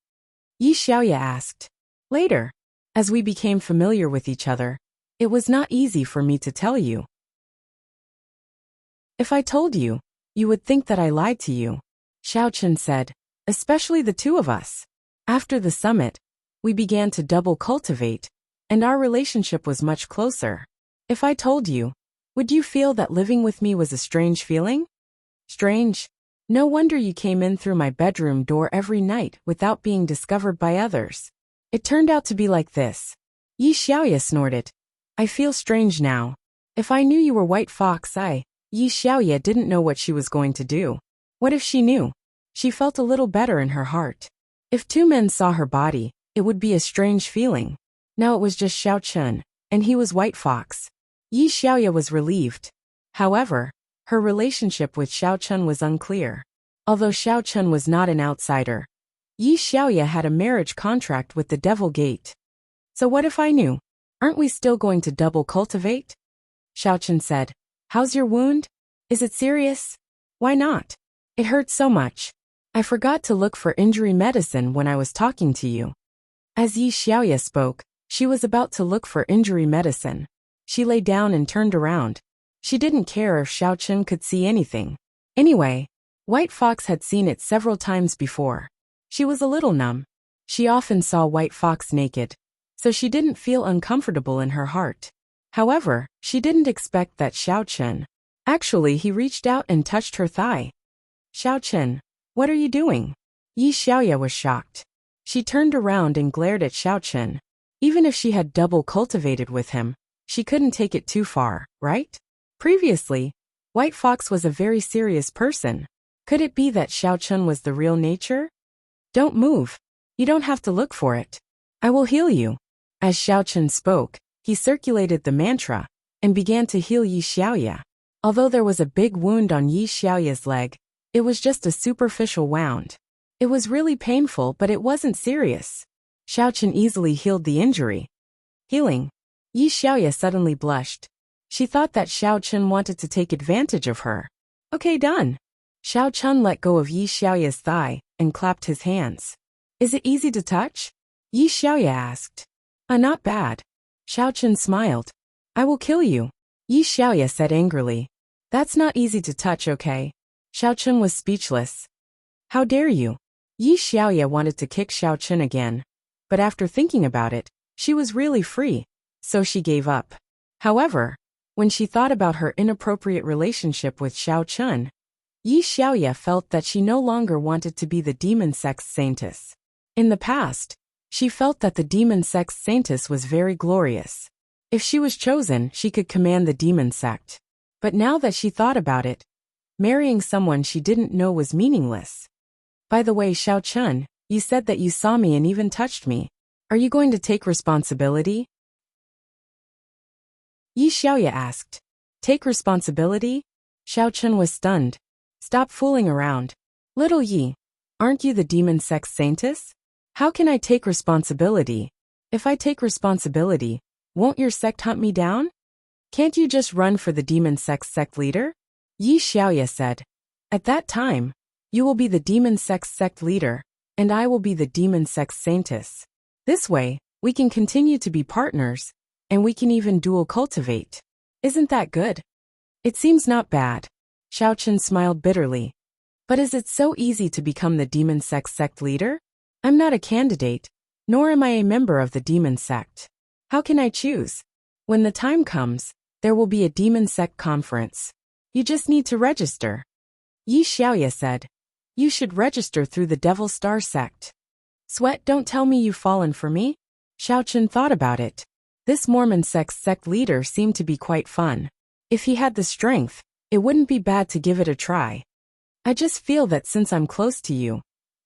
Yi Xiaoya asked. "Later?" As we became familiar with each other, it was not easy for me to tell you. If I told you, you would think that I lied to you, Xiaochen said, especially the two of us. After the summit, we began to double cultivate, and our relationship was much closer. If I told you, would you feel that living with me was a strange feeling? Strange? No wonder you came in through my bedroom door every night without being discovered by others. It turned out to be like this. Yi Xiaoya snorted. I feel strange now. If I knew you were White Fox, Yi Xiaoya didn't know what she was going to do. What if she knew? She felt a little better in her heart. If two men saw her body, it would be a strange feeling. Now it was just Xiaochen, and he was White Fox. Yi Xiaoya was relieved. However, her relationship with Xiaochen was unclear. Although Xiaochen was not an outsider, Yi Xiaoya had a marriage contract with the Devil Gate. So what if I knew? Aren't we still going to double cultivate? Xiaochen said. How's your wound? Is it serious? Why not? It hurts so much. I forgot to look for injury medicine when I was talking to you. As Yi Xiaoya spoke, she was about to look for injury medicine. She lay down and turned around. She didn't care if Xiaochen could see anything. Anyway, White Fox had seen it several times before. She was a little numb. She often saw White Fox naked, so she didn't feel uncomfortable in her heart. However, she didn't expect that Xiaochen. Actually, he reached out and touched her thigh. Xiaochen, what are you doing? Yi Xiaoya was shocked. She turned around and glared at Xiaochen. Even if she had double cultivated with him, she couldn't take it too far, right? Previously, White Fox was a very serious person. Could it be that Xiaochen was the real nature? Don't move. You don't have to look for it. I will heal you. As Xiaochen spoke, he circulated the mantra and began to heal Yi Xiaoya. Although there was a big wound on Yi Xiaoya's leg, it was just a superficial wound. It was really painful, but it wasn't serious. Xiaochen easily healed the injury. Healing. Yi Xiaoya suddenly blushed. She thought that Xiaochen wanted to take advantage of her. Okay, done. Xiaochen let go of Yi Xiaoya's thigh and clapped his hands. Is it easy to touch? Yi Xiaoya asked. Not bad. Xiaochen smiled. I will kill you. Yi Xiaoya said angrily. That's not easy to touch, okay? Xiaochen was speechless. How dare you? Yi Xiaoya wanted to kick Xiaochen again, but after thinking about it, she was really free, so she gave up. However, when she thought about her inappropriate relationship with Xiaochen, Yi Xiaoya felt that she no longer wanted to be the demon sex saintess. In the past, she felt that the demon sex saintess was very glorious. If she was chosen, she could command the demon sect. But now that she thought about it, marrying someone she didn't know was meaningless. By the way, Xiaochen, you said that you saw me and even touched me. Are you going to take responsibility? Yi Xiaoya asked. Take responsibility? Xiaochen was stunned. Stop fooling around. Little Yi, aren't you the demon sex saintess? How can I take responsibility? If I take responsibility, won't your sect hunt me down? Can't you just run for the demon sex sect leader? Yi Xiaoya said. At that time, you will be the demon sex sect leader, and I will be the demon sex saintess. This way, we can continue to be partners, and we can even dual cultivate. Isn't that good? It seems not bad. Xiaochen smiled bitterly. But is it so easy to become the demon sex sect leader? I'm not a candidate, nor am I a member of the demon sect. How can I choose? When the time comes, there will be a demon sect conference. You just need to register. Yi Xiaoya said. You should register through the Devil Star sect. Sweat, don't tell me you've fallen for me? Xiaochen thought about it. This Mormon sect leader seemed to be quite fun. If he had the strength, it wouldn't be bad to give it a try. I just feel that since I'm close to you,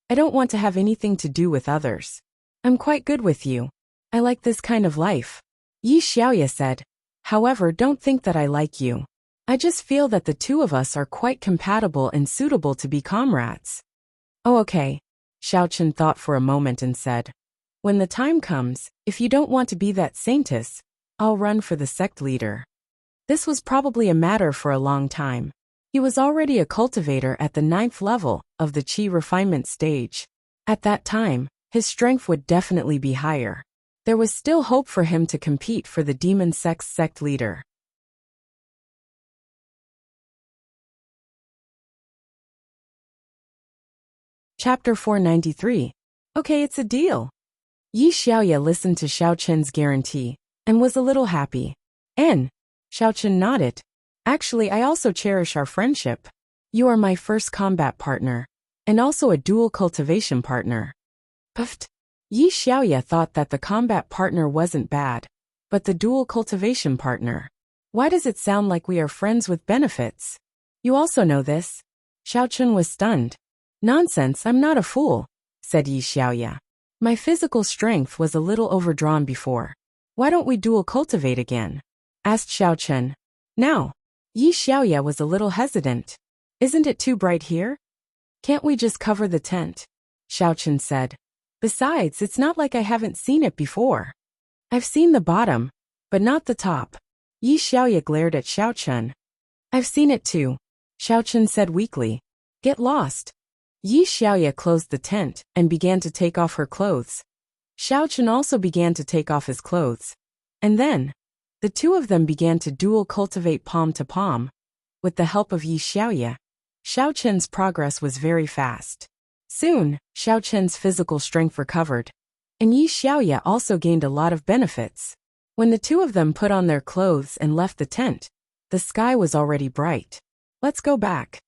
I don't want to have anything to do with others. I'm quite good with you. I like this kind of life. Yi Xiaoya said. However, don't think that I like you. I just feel that the two of us are quite compatible and suitable to be comrades. Oh, okay. Xiaochen thought for a moment and said. When the time comes, if you don't want to be that saintess, I'll run for the sect leader. This was probably a matter for a long time. He was already a cultivator at the 9th level of the Qi refinement stage. At that time, his strength would definitely be higher. There was still hope for him to compete for the demon sex sect leader. Chapter 493. Okay, it's a deal. Yi Xiaoya listened to Xiao Chen's guarantee and was a little happy. And Xiao Chen nodded. Actually, I also cherish our friendship. You are my first combat partner, and also a dual cultivation partner. Puffed. Yi Xiaoya thought that the combat partner wasn't bad, but the dual cultivation partner. Why does it sound like we are friends with benefits? You also know this? Xiao Chen was stunned. Nonsense, I'm not a fool, said Yi Xiaoya. My physical strength was a little overdrawn before. Why don't we dual cultivate again? Asked Xiao Chen. Now, Yi Xiaoya was a little hesitant. Isn't it too bright here? Can't we just cover the tent? Xiao Chen said. Besides, it's not like I haven't seen it before. I've seen the bottom, but not the top. Yi Xiaoya glared at Xiao Chen. I've seen it too, Xiao Chen said weakly. Get lost. Yi Xiaoya closed the tent and began to take off her clothes. Xiao Chen also began to take off his clothes. And then, the two of them began to dual cultivate palm to palm. With the help of Yi Xiaoya, Xiao Chen's progress was very fast. Soon, Xiao Chen's physical strength recovered, and Yi Xiaoya also gained a lot of benefits. When the two of them put on their clothes and left the tent, the sky was already bright. Let's go back.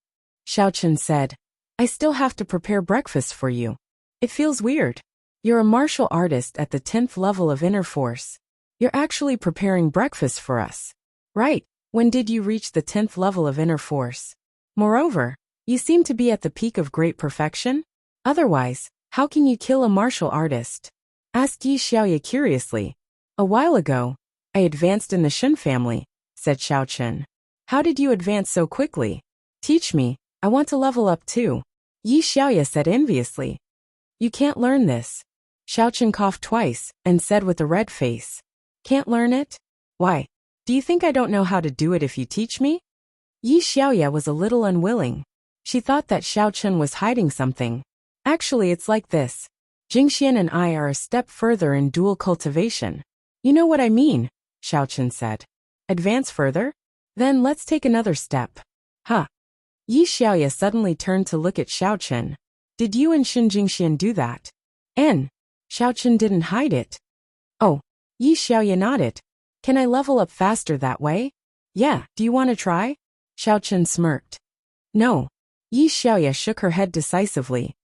Xiao Chen said, I still have to prepare breakfast for you. It feels weird. You're a martial artist at the 10th level of inner force. You're actually preparing breakfast for us. Right, when did you reach the 10th level of inner force? Moreover, you seem to be at the peak of great perfection? Otherwise, how can you kill a martial artist? Asked Yi Xiaoya curiously. A while ago, I advanced in the Shun family, said Xiao Chen. How did you advance so quickly? Teach me, I want to level up too. Yi Xiaoya said enviously. You can't learn this. Xiao Chen coughed twice and said with a red face. Can't learn it? Why? Do you think I don't know how to do it if you teach me? Yi Xiaoya was a little unwilling. She thought that Xiao Chen was hiding something. Actually, it's like this. Jingxian and I are a step further in dual cultivation. You know what I mean, Xiao Chen said. Advance further? Then let's take another step. Huh. Yi Xiaoya suddenly turned to look at Xiao Chen. Did you and Shin Jingxian do that? And Xiao Chen didn't hide it. Oh, Yi Xiaoya nodded. Can I level up faster that way? Yeah, do you want to try? Xiao Chen smirked. No. Yi Xiaoya shook her head decisively.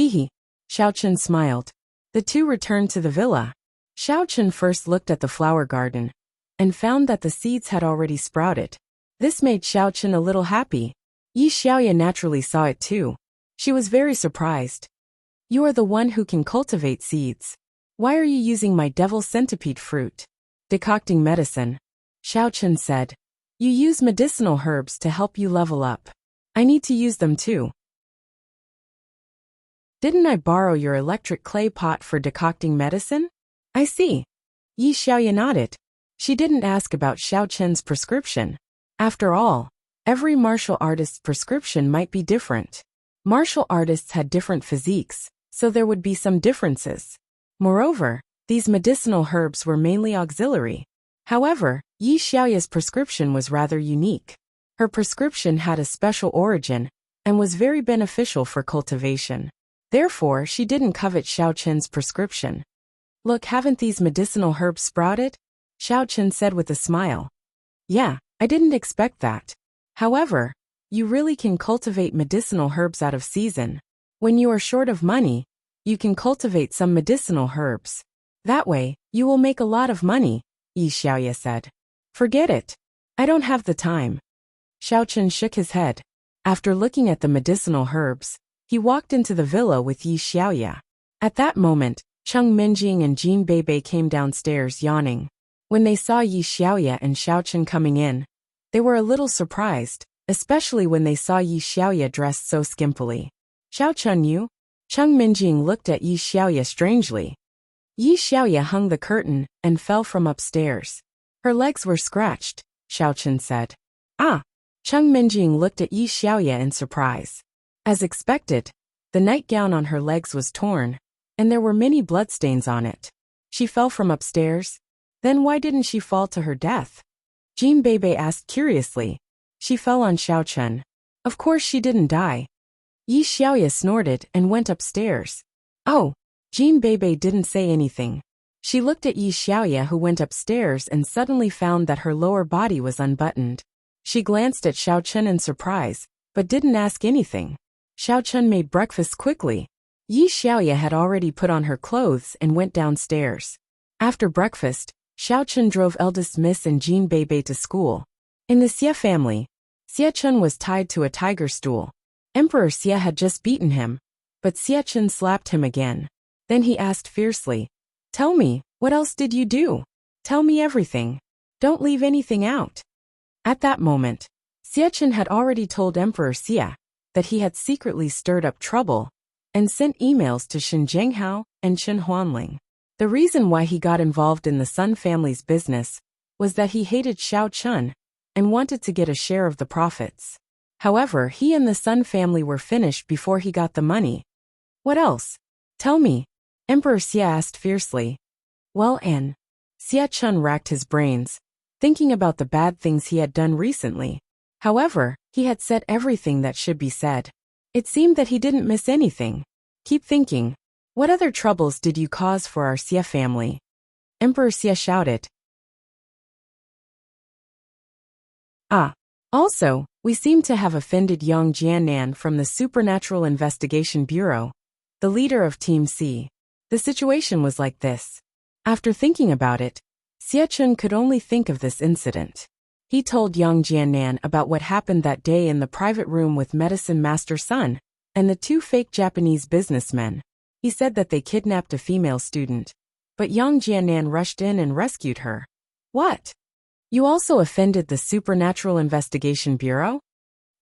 Hee. Xiao Chen smiled. The two returned to the villa. Xiao Chen first looked at the flower garden and found that the seeds had already sprouted. This made Xiao Chen a little happy. Yi Xiaoya naturally saw it too. She was very surprised. You are the one who can cultivate seeds. Why are you using my devil centipede fruit? Decocting medicine. Xiao Chen said. You use medicinal herbs to help you level up. I need to use them too. Didn't I borrow your electric clay pot for decocting medicine? I see. Yi Xiaoya nodded. She didn't ask about Xiao Chen's prescription. After all, every martial artist's prescription might be different. Martial artists had different physiques, so there would be some differences. Moreover, these medicinal herbs were mainly auxiliary. However, Yi Xiaoya's prescription was rather unique. Her prescription had a special origin and was very beneficial for cultivation. Therefore, she didn't covet Xiao Chen's prescription. Look, haven't these medicinal herbs sprouted? Xiao Chen said with a smile. Yeah, I didn't expect that. However, you really can cultivate medicinal herbs out of season. When you are short of money, you can cultivate some medicinal herbs. That way, you will make a lot of money, Yi Xiaoya said. Forget it. I don't have the time. Xiao Chen shook his head. After looking at the medicinal herbs, he walked into the villa with Yi Xiaoya. At that moment, Cheng Minjing and Jin Beibei came downstairs yawning. When they saw Yi Xiaoya and Xiao Chen coming in, they were a little surprised, especially when they saw Yi Xiaoya dressed so skimpily. Xiao Chen you? Cheng Minjing looked at Yi Xiaoya strangely. Yi Xiaoya hung the curtain and fell from upstairs. Her legs were scratched, Xiao Chen said. Ah! Cheng Minjing looked at Yi Xiaoya in surprise. As expected, the nightgown on her legs was torn, and there were many bloodstains on it. She fell from upstairs? Then why didn't she fall to her death? Jean Bebe asked curiously. She fell on Xiaochen. Of course she didn't die. Yi Xiaoya snorted and went upstairs. Oh. Jean Bebe didn't say anything. She looked at Yi Xiaoya, who went upstairs and suddenly found that her lower body was unbuttoned. She glanced at Xiaochen in surprise, but didn't ask anything. Xiaochen made breakfast quickly. Yi Xiaoya had already put on her clothes and went downstairs. After breakfast, Xiaochen drove eldest Miss and Jean Bebe to school. In the Xie family, Xiaochen was tied to a tiger stool. Emperor Xie had just beaten him, but Xiaochen slapped him again. Then he asked fiercely, "Tell me, what else did you do? Tell me everything. Don't leave anything out." At that moment, Xiaochen had already told Emperor Xie that he had secretly stirred up trouble and sent emails to Shen Zhenghao and Chen Huanling. The reason why he got involved in the Sun family's business was that he hated Xiao Chun and wanted to get a share of the profits. However, he and the Sun family were finished before he got the money. What else? Tell me, Emperor Xie asked fiercely. Well, Xie Chun racked his brains, thinking about the bad things he had done recently. However, he had said everything that should be said. It seemed that he didn't miss anything. Keep thinking. What other troubles did you cause for our Xie family? Emperor Xie shouted. Also, we seem to have offended Yang Jiannan from the Supernatural Investigation Bureau, the leader of Team C. The situation was like this. After thinking about it, Xiechun could only think of this incident. He told Yang Jiannan about what happened that day in the private room with Medicine Master Sun and the two fake Japanese businessmen. He said that they kidnapped a female student, but Yang Jiannan rushed in and rescued her. What? You also offended the Supernatural Investigation Bureau?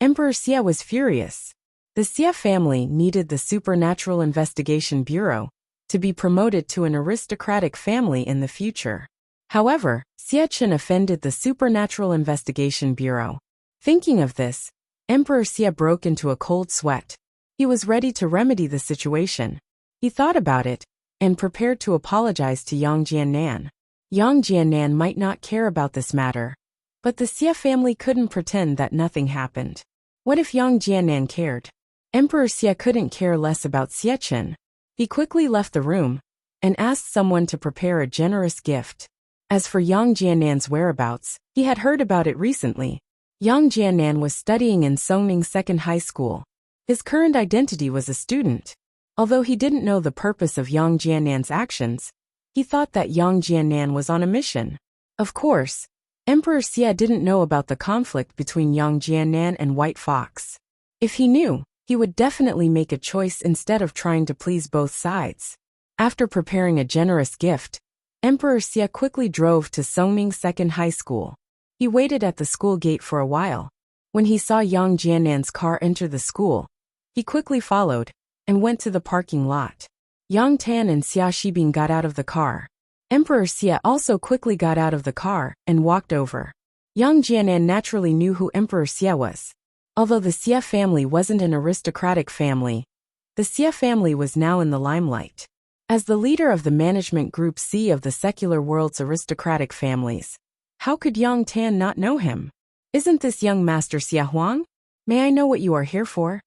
Emperor Xie was furious. The Xie family needed the Supernatural Investigation Bureau to be promoted to an aristocratic family in the future. However, Xiechun offended the Supernatural Investigation Bureau. Thinking of this, Emperor Xie broke into a cold sweat. He was ready to remedy the situation. He thought about it and prepared to apologize to Yang Jiannan. Yang Jiannan might not care about this matter, but the Xie family couldn't pretend that nothing happened. What if Yang Jiannan cared? Emperor Xie couldn't care less about Xiechun. He quickly left the room and asked someone to prepare a generous gift. As for Yang Jiannan's whereabouts, he had heard about it recently. Yang Jiannan was studying in Songning Second High School. His current identity was a student. Although he didn't know the purpose of Yang Jiannan's actions, he thought that Yang Jiannan was on a mission. Of course, Emperor Xie didn't know about the conflict between Yang Jiannan and White Fox. If he knew, he would definitely make a choice instead of trying to please both sides. After preparing a generous gift, Emperor Xie quickly drove to Songning Second High School. He waited at the school gate for a while. When he saw Yang Jiannan's car enter the school, he quickly followed and went to the parking lot. Yang Tan and Xia Shibin got out of the car. Emperor Xie also quickly got out of the car and walked over. Yang Jiannan naturally knew who Emperor Xie was. Although the Xie family wasn't an aristocratic family, the Xie family was now in the limelight. As the leader of the management group C of the secular world's aristocratic families, how could Yang Tan not know him? Isn't this young Master Xie Huang? May I know what you are here for?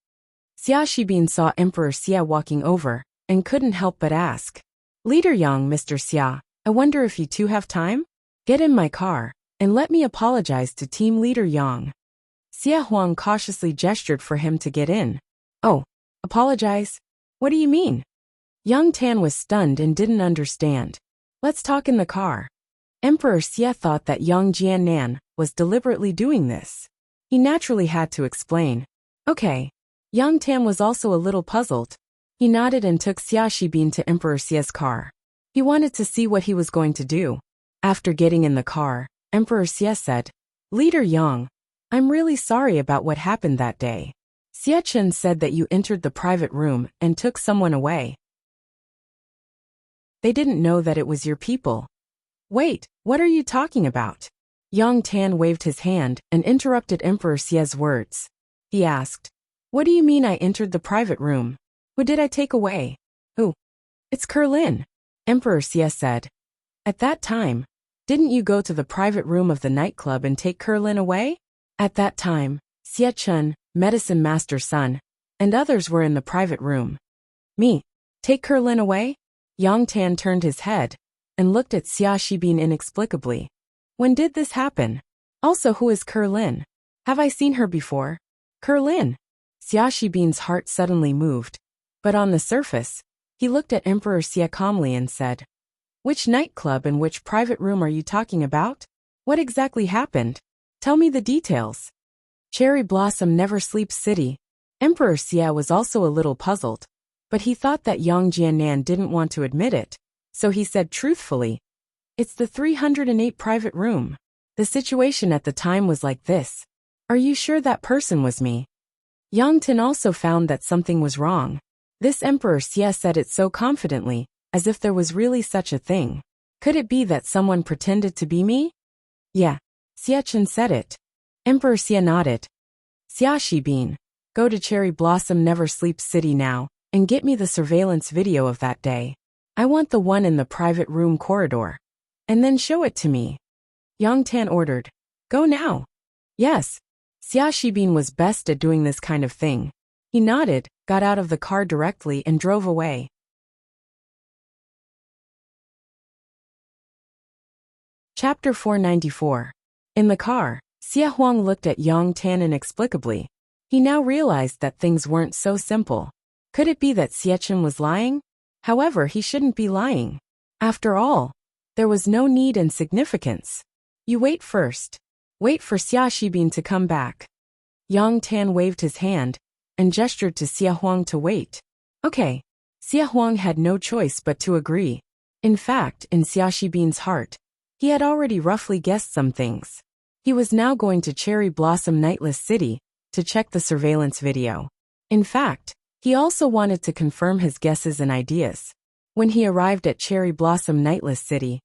Xia Shibin saw Emperor Xie walking over and couldn't help but ask. Leader Yang, Mr. Xia, I wonder if you two have time? Get in my car and let me apologize to Team Leader Yang. Xie Huang cautiously gestured for him to get in. Oh, apologize? What do you mean? Yang Tan was stunned and didn't understand. Let's talk in the car. Emperor Xie thought that Yang Jiannan was deliberately doing this. He naturally had to explain. Okay. Yang Tan was also a little puzzled. He nodded and took Xia Shibin to Emperor Xie's car. He wanted to see what he was going to do. After getting in the car, Emperor Xie said, Leader Yang, I'm really sorry about what happened that day. Xie Chen said that you entered the private room and took someone away. They didn't know that it was your people. Wait, what are you talking about? Yang Tan waved his hand and interrupted Emperor Xie's words. He asked, What do you mean I entered the private room? Who did I take away? Who? It's Kerlin. Emperor Xia said. At that time, didn't you go to the private room of the nightclub and take Kerlin away? At that time, Xia Chun, medicine master's son, and others were in the private room. Me? Take Kerlin away? Yang Tan turned his head and looked at Xia Shibin inexplicably. When did this happen? Also, who is Kerlin? Have I seen her before? Kerlin? Xia Shibin's heart suddenly moved, but on the surface, he looked at Emperor Xia calmly and said, Which nightclub and which private room are you talking about? What exactly happened? Tell me the details. Cherry Blossom Never Sleeps City. Emperor Xia was also a little puzzled, but he thought that Yang Jiannan didn't want to admit it, so he said truthfully, It's the 308 private room. The situation at the time was like this. Are you sure that person was me? Yang Tin also found that something was wrong. This Emperor Xia said it so confidently, as if there was really such a thing. Could it be that someone pretended to be me? Yeah, Xia Chen said it. Emperor Xia nodded. Xia Shibin, go to Cherry Blossom Never Sleeps City now, and get me the surveillance video of that day. I want the one in the private room corridor. And then show it to me. Yang Tan ordered. Go now. Yes. Xia Shibin was best at doing this kind of thing. He nodded, got out of the car directly and drove away. Chapter 494. In the car, Xia Huang looked at Yang Tan inexplicably. He now realized that things weren't so simple. Could it be that Xia Chen was lying? However, he shouldn't be lying. After all, there was no need and significance. You wait first. Wait for Xia Shibin to come back. Yang Tan waved his hand and gestured to Xia Huang to wait. Okay. Xia Huang had no choice but to agree. In fact, in Xia Shibin's heart, he had already roughly guessed some things. He was now going to Cherry Blossom Nightless City to check the surveillance video. In fact, he also wanted to confirm his guesses and ideas. When he arrived at Cherry Blossom Nightless City,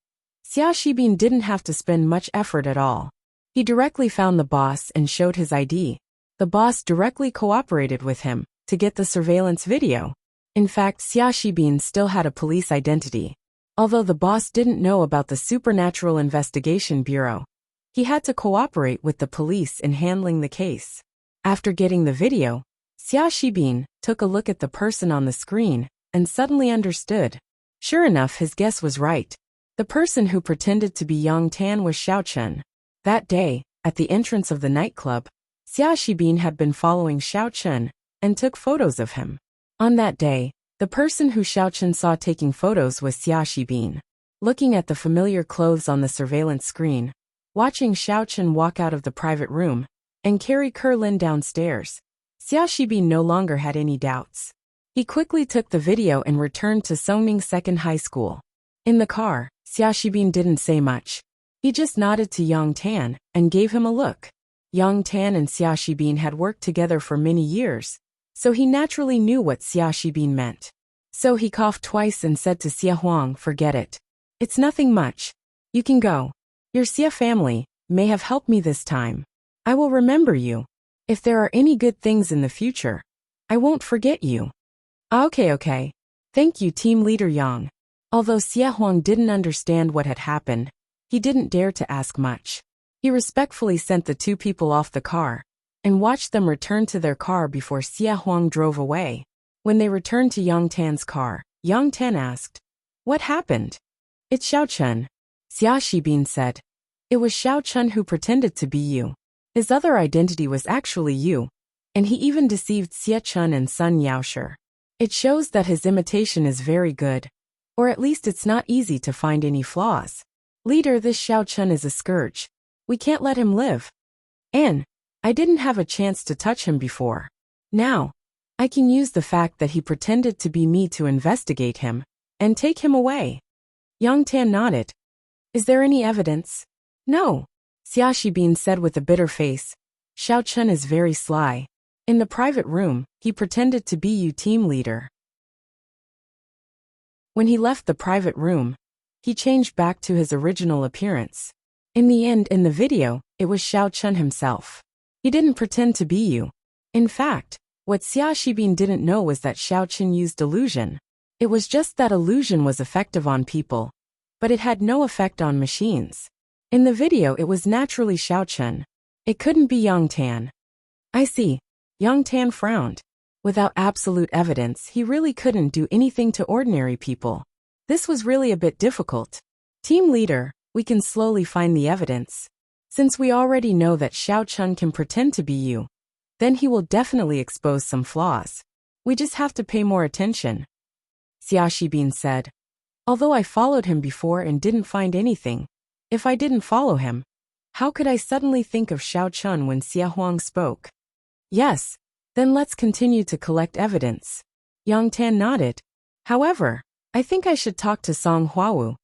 Xia Shibin didn't have to spend much effort at all. He directly found the boss and showed his ID. The boss directly cooperated with him to get the surveillance video. In fact, Xia Shibin still had a police identity. Although the boss didn't know about the Supernatural Investigation Bureau, he had to cooperate with the police in handling the case. After getting the video, Xia Shibin took a look at the person on the screen and suddenly understood. Sure enough, his guess was right. The person who pretended to be Yang Tan was Xiao Chen. That day, at the entrance of the nightclub, Xia Shibin had been following Xiao Chen and took photos of him. On that day, the person who Xiao Chen saw taking photos was Xia Shibin. Looking at the familiar clothes on the surveillance screen, watching Xiao Chen walk out of the private room and carry Kerlin downstairs, Xia Shibin no longer had any doubts. He quickly took the video and returned to Songming Second High School. In the car, Xia Shibin didn't say much. He just nodded to Yang Tan and gave him a look. Yang Tan and Xia Shibin had worked together for many years, so he naturally knew what Xia Shibin meant. So he coughed twice and said to Xia Huang, forget it. It's nothing much. You can go. Your Xia family may have helped me this time. I will remember you. If there are any good things in the future, I won't forget you. Okay. Thank you, Team Leader Yang. Although Xia Huang didn't understand what had happened, he didn't dare to ask much. He respectfully sent the two people off the car and watched them return to their car before Xia Huang drove away. When they returned to Yang Tan's car, Yang Tan asked, What happened? It's Xiao Chen. Xia Shibin said. It was Xiao Chen who pretended to be you. His other identity was actually you, and he even deceived Xia Chen and Sun Yaoshi. It shows that his imitation is very good, or at least it's not easy to find any flaws. Leader, this Xiao Chen is a scourge. We can't let him live. And I didn't have a chance to touch him before. Now, I can use the fact that he pretended to be me to investigate him and take him away. Yang Tan nodded. Is there any evidence? No. Xia Shibin said with a bitter face. Xiao Chen is very sly. In the private room, he pretended to be you team leader. When he left the private room, he changed back to his original appearance. In the end, in the video, it was Xiao Chen himself. He didn't pretend to be you. In fact, what Xia Shibin didn't know was that Xiao Chen used delusion. It was just that illusion was effective on people, but it had no effect on machines. In the video it was naturally Xiaochen. It couldn't be Yang Tan. I see. Yang Tan frowned. Without absolute evidence, he really couldn't do anything to ordinary people. This was really a bit difficult. Team leader, we can slowly find the evidence. Since we already know that Xiaochen can pretend to be you, then he will definitely expose some flaws. We just have to pay more attention. Xia Shibin said. Although I followed him before and didn't find anything, if I didn't follow him, how could I suddenly think of Xiaochen when Xia Huang spoke? Yes, then let's continue to collect evidence. Yang Tan nodded. However, I think I should talk to Song Huawu.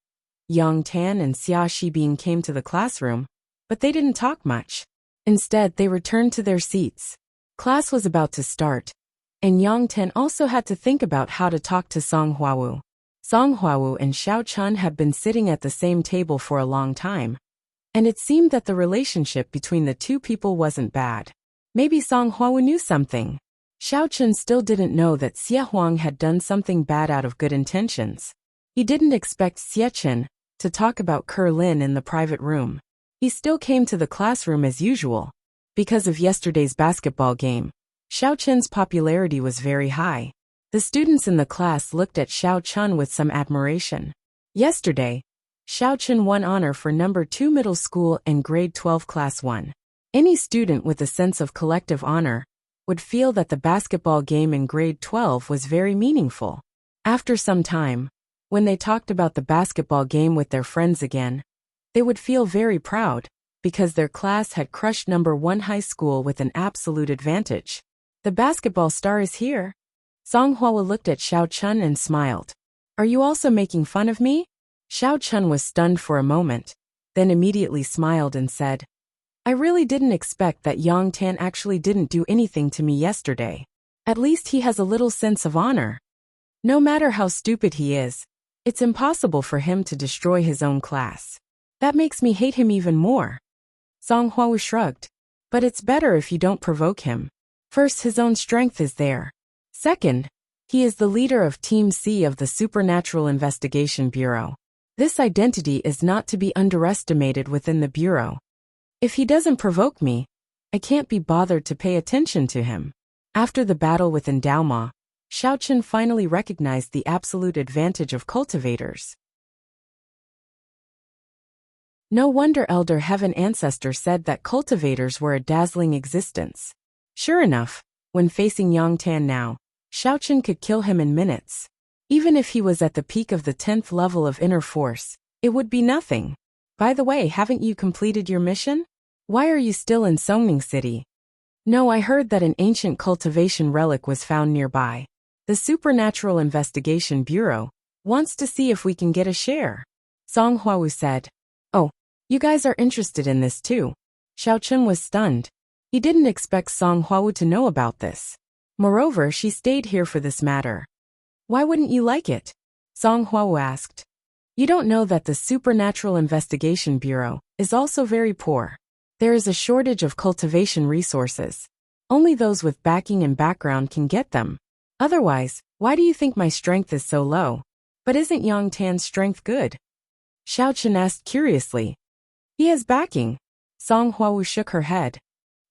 Yang Tan and Xia Shibin came to the classroom, but they didn't talk much. Instead, they returned to their seats. Class was about to start, and Yang Tan also had to think about how to talk to Song Huawu. Song Huawu and Xiaochen had been sitting at the same table for a long time, and it seemed that the relationship between the two people wasn't bad. Maybe Song Huawu knew something. Xiaochen still didn't know that Xia Huang had done something bad out of good intentions. He didn't expect Xiaochen to talk about Lin in the private room. He still came to the classroom as usual. Because of yesterday's basketball game, Xiaochen's popularity was very high. The students in the class looked at Xiaochen with some admiration. Yesterday, Xiaochen won honor for number 2 middle school and grade 12 class 1. Any student with a sense of collective honor would feel that the basketball game in grade 12 was very meaningful. After some time, when they talked about the basketball game with their friends again, they would feel very proud, because their class had crushed number 1 high school with an absolute advantage. The basketball star is here. Song Huawu looked at Xiaochen and smiled. Are you also making fun of me? Xiaochen was stunned for a moment, then immediately smiled and said, I really didn't expect that Yang Tan actually didn't do anything to me yesterday. At least he has a little sense of honor. No matter how stupid he is, it's impossible for him to destroy his own class. That makes me hate him even more. Song Huawu shrugged. But it's better if you don't provoke him. First, his own strength is there. Second, he is the leader of Team C of the Supernatural Investigation Bureau. This identity is not to be underestimated within the Bureau. If he doesn't provoke me, I can't be bothered to pay attention to him. After the battle with Endowma, Xiaochen finally recognized the absolute advantage of cultivators. No wonder Elder Heaven Ancestor said that cultivators were a dazzling existence. Sure enough, when facing Yang Tan now, Xiaochen could kill him in minutes. Even if he was at the peak of the 10th level of inner force, it would be nothing. By the way, haven't you completed your mission? Why are you still in Songning City? No, I heard that an ancient cultivation relic was found nearby. The Supernatural Investigation Bureau wants to see if we can get a share. Song Huawu said. Oh, you guys are interested in this too. Xiaochen was stunned. He didn't expect Song Huawu to know about this. Moreover, she stayed here for this matter. Why wouldn't you like it? Song Huawu asked. You don't know that the Supernatural Investigation Bureau is also very poor. There is a shortage of cultivation resources. Only those with backing and background can get them. Otherwise, why do you think my strength is so low? But isn't Yang Tan's strength good? Xiaochen asked curiously. He has backing. Song Huawu shook her head.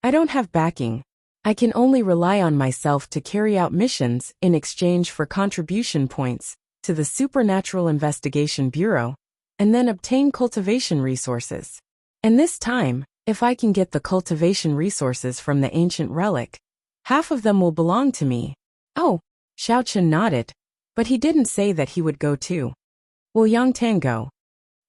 I don't have backing. I can only rely on myself to carry out missions in exchange for contribution points to the Supernatural Investigation Bureau, and then obtain cultivation resources. And this time, if I can get the cultivation resources from the ancient relic, half of them will belong to me. Oh, Xiaochen nodded, but he didn't say that he would go too. Will Yang Tan go?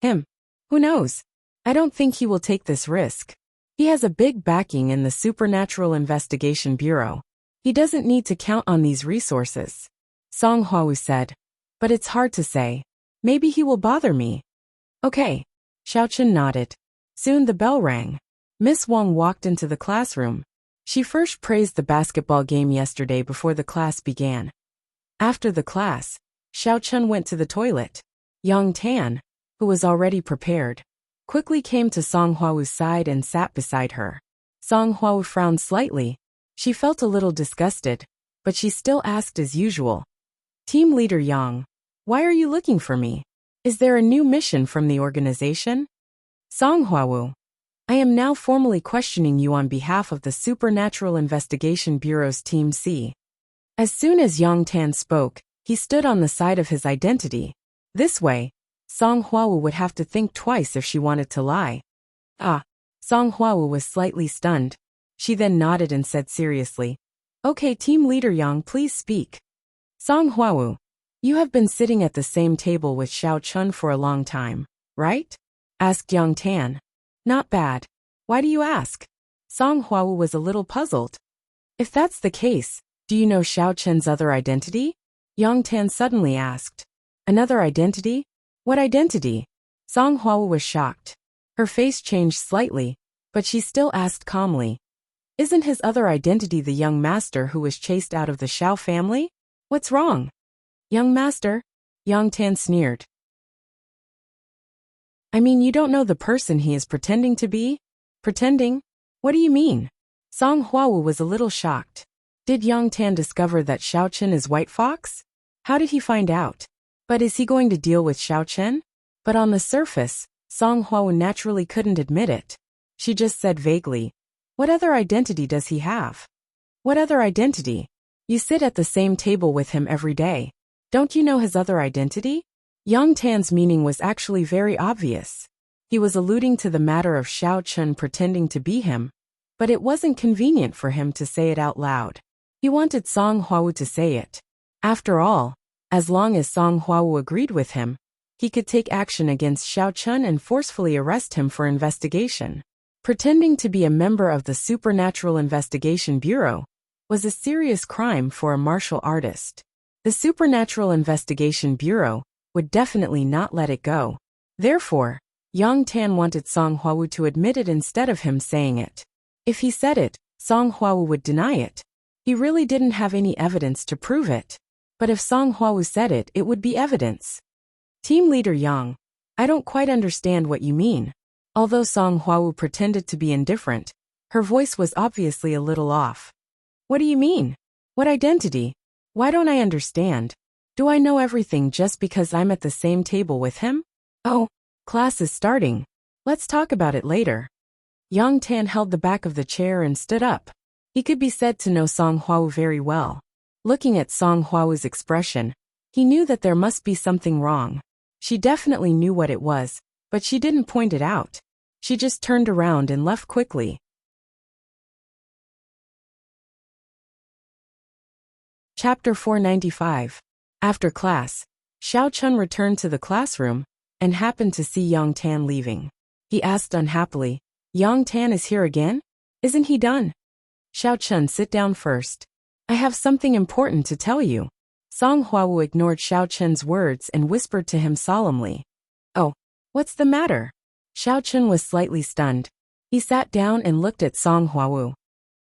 Him? Who knows? I don't think he will take this risk. He has a big backing in the Supernatural Investigation Bureau. He doesn't need to count on these resources. Song Huawu said. But it's hard to say. Maybe he will bother me. Okay. Xiaochen nodded. Soon the bell rang. Miss Wang walked into the classroom. She first praised the basketball game yesterday before the class began. After the class, Xiaochen went to the toilet. Yang Tan, who was already prepared, quickly came to Song Huawu's side and sat beside her. Song Huawu frowned slightly. She felt a little disgusted, but she still asked as usual. Team Leader Yang, why are you looking for me? Is there a new mission from the organization? Song Hwawu, I am now formally questioning you on behalf of the Supernatural Investigation Bureau's Team C. As soon as Yang Tan spoke, he stood on the side of his identity. This way, Song Hwawu would have to think twice if she wanted to lie. Song Hwawu was slightly stunned. She then nodded and said seriously, Okay, Team Leader Yang, please speak. Song Hwawu, you have been sitting at the same table with Xiao Chun for a long time, right? Asked Yang Tan. Not bad. Why do you ask? Song Hwawu was a little puzzled. If that's the case, do you know Xiao Chun's other identity? Yang Tan suddenly asked. Another identity? What identity? Song Hwawu was shocked. Her face changed slightly, but she still asked calmly. Isn't his other identity the young master who was chased out of the Xiao family? What's wrong? Young master? Yang Tan sneered. I mean, you don't know the person he is pretending to be? Pretending? What do you mean? Song Hwawu was a little shocked. Did Yang Tan discover that Xiao Chen is White Fox? How did he find out? But is he going to deal with Xiao Chen? But on the surface, Song Hwawu naturally couldn't admit it. She just said vaguely, What other identity does he have? What other identity? You sit at the same table with him every day. Don't you know his other identity? Yang Tan's meaning was actually very obvious. He was alluding to the matter of Xiao Chen pretending to be him, but it wasn't convenient for him to say it out loud. He wanted Song Hwawu to say it. After all, as long as Song Hwawu agreed with him, he could take action against Xiao Chen and forcefully arrest him for investigation. Pretending to be a member of the Supernatural Investigation Bureau was a serious crime for a martial artist. The Supernatural Investigation Bureau would definitely not let it go. Therefore, Yang Tan wanted Song Hwawu to admit it instead of him saying it. If he said it, Song Hwawu would deny it. He really didn't have any evidence to prove it. But if Song Hwawu said it, it would be evidence. Team Leader Yang, I don't quite understand what you mean. Although Song Hwawu pretended to be indifferent, her voice was obviously a little off. What do you mean? What identity? Why don't I understand? Do I know everything just because I'm at the same table with him? Oh, class is starting. Let's talk about it later. Yang Tan held the back of the chair and stood up. He could be said to know Song Hwawu very well. Looking at Song Hwawu's expression, he knew that there must be something wrong. She definitely knew what it was, but she didn't point it out. She just turned around and left quickly. Chapter 495. After class, Xiao Chun returned to the classroom and happened to see Yang Tan leaving. He asked unhappily, Yang Tan is here again? Isn't he done? Xiao Chun, sit down first. I have something important to tell you. Song Hwawu ignored Xiao Chun's words and whispered to him solemnly. Oh, what's the matter? Xiao Chun was slightly stunned. He sat down and looked at Song Hwawu.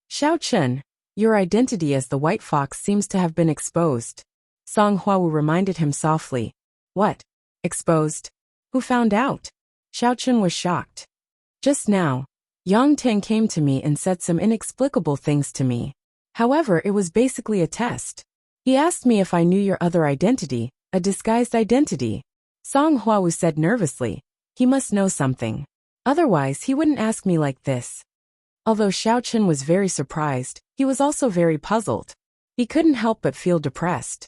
Xiao Chun, your identity as the White Fox seems to have been exposed. Song Hwawu reminded him softly. What? Exposed? Who found out? Xiao Chun was shocked. Just now, Yang Tan came to me and said some inexplicable things to me. However, it was basically a test. He asked me if I knew your other identity, a disguised identity. Song Hwawu said nervously. He must know something. Otherwise, he wouldn't ask me like this. Although Xiao Chun was very surprised, he was also very puzzled. He couldn't help but feel depressed.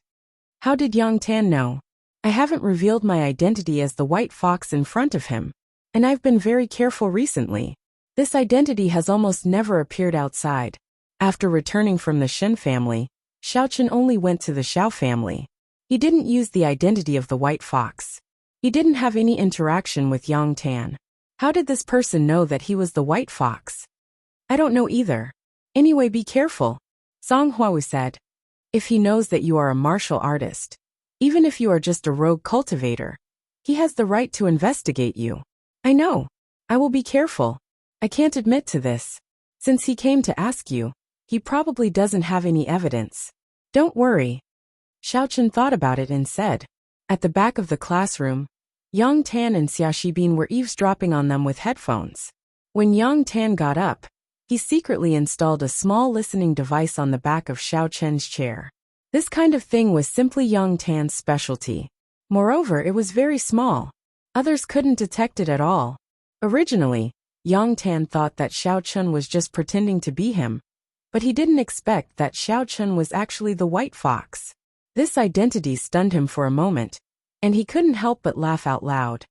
How did Yang Tan know? I haven't revealed my identity as the White Fox in front of him, and I've been very careful recently. This identity has almost never appeared outside. After returning from the Shen family, Xiao Chun only went to the Xiao family. He didn't use the identity of the White Fox. He didn't have any interaction with Yang Tan. How did this person know that he was the White Fox? I don't know either. Anyway, be careful, Song Hwawu said. If he knows that you are a martial artist, even if you are just a rogue cultivator, he has the right to investigate you. I know. I will be careful. I can't admit to this. Since he came to ask you, he probably doesn't have any evidence. Don't worry. Xiao Chun thought about it and said. At the back of the classroom, Yang Tan and Xia Shibin were eavesdropping on them with headphones. When Yang Tan got up, he secretly installed a small listening device on the back of Xiao Chen's chair. This kind of thing was simply Yang Tan's specialty. Moreover, it was very small. Others couldn't detect it at all. Originally, Yang Tan thought that Xiao Chun was just pretending to be him, but he didn't expect that Xiao Chun was actually the white fox. This identity stunned him for a moment, and he couldn't help but laugh out loud.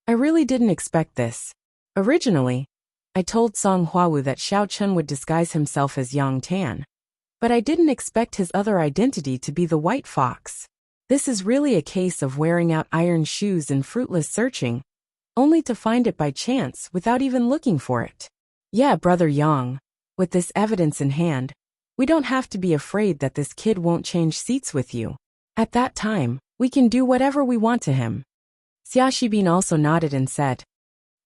I really didn't expect this. Originally, I told Song Huawu that Xiao Chun would disguise himself as Yang Tan, but I didn't expect his other identity to be the white fox. This is really a case of wearing out iron shoes and fruitless searching, only to find it by chance without even looking for it. Yeah, Brother Yang, with this evidence in hand, we don't have to be afraid that this kid won't change seats with you. At that time, we can do whatever we want to him. Xia Shibin also nodded and said,